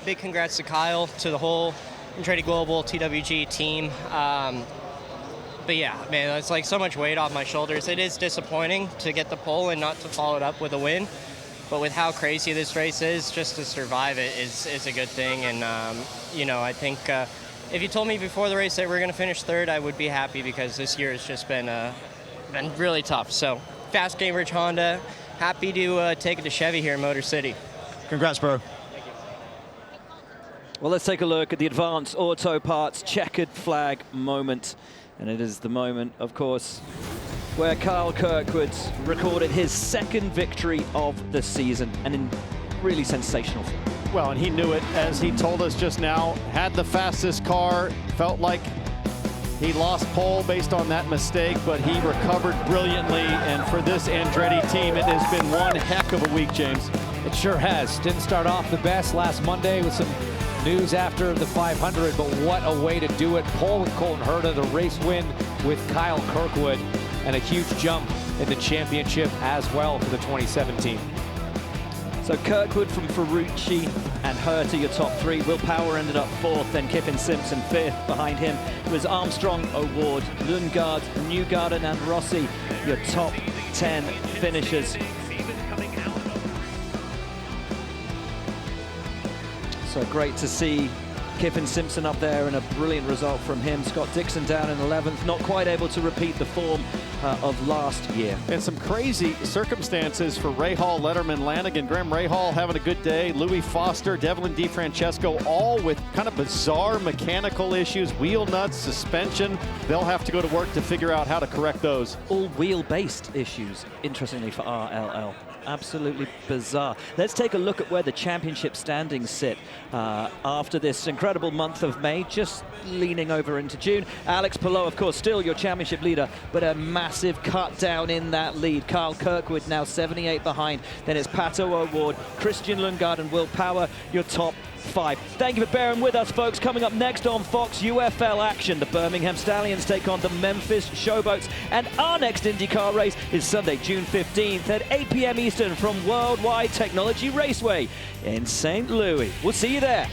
Big congrats to Kyle, to the whole Andretti Global TWG team. But yeah, man, it's like so much weight off my shoulders. It is disappointing to get the pole and not to follow it up with a win. But with how crazy this race is, just to survive it is a good thing. And, you know, I think if you told me before the race that we're going to finish 3rd, I would be happy because this year has just been really tough. So, fast Gamebridge Honda. Happy to take it to Chevy here in Motor City. Congrats, bro. Well, let's take a look at the Advanced Auto Parts checkered flag moment. And it is the moment, of course, where Kyle Kirkwood recorded his second victory of the season, and in really sensational form. Well, and he knew it, as he told us just now, had the fastest car, felt like he lost pole based on that mistake, but he recovered brilliantly, and for this Andretti team, it has been one heck of a week, James. It sure has. Didn't start off the best last Monday with some news after the 500, but what a way to do it. Pole with Colton Herta, the race win with Kyle Kirkwood, and a huge jump in the championship as well for the 2017. So Kirkwood from Ferrucci and Herta, your top three. Will Power ended up fourth, then Kiffin Simpson fifth. Behind him was Armstrong, Award, Lundgaard, Newgarden, and Rossi, your top 10 finishers. So great to see Kiffin Simpson up there and a brilliant result from him. Scott Dixon down in 11th, not quite able to repeat the form of last year. And some crazy circumstances for Rahal, Letterman, Lanigan. Graham Rahal having a good day. Louis Foster, Devlin DiFrancesco, all with kind of bizarre mechanical issues, wheel nuts, suspension. They'll have to go to work to figure out how to correct those. All wheel-based issues, interestingly, for RLL. Absolutely bizarre. Let's take a look at where the championship standings sit after this incredible month of May, just leaning over into June. Alex Palou, of course, still your championship leader, but a massive cut down in that lead. Kyle Kirkwood now 78 behind. Then it's Pato O'Ward, Christian Lundgaard, and Will Power, your top 5. Thank you for bearing with us, folks. Coming up next on Fox, UFL action. The Birmingham Stallions take on the Memphis Showboats. And our next IndyCar race is Sunday, June 15th at 8 p.m. Eastern from Worldwide Technology Raceway in St. Louis. We'll see you there.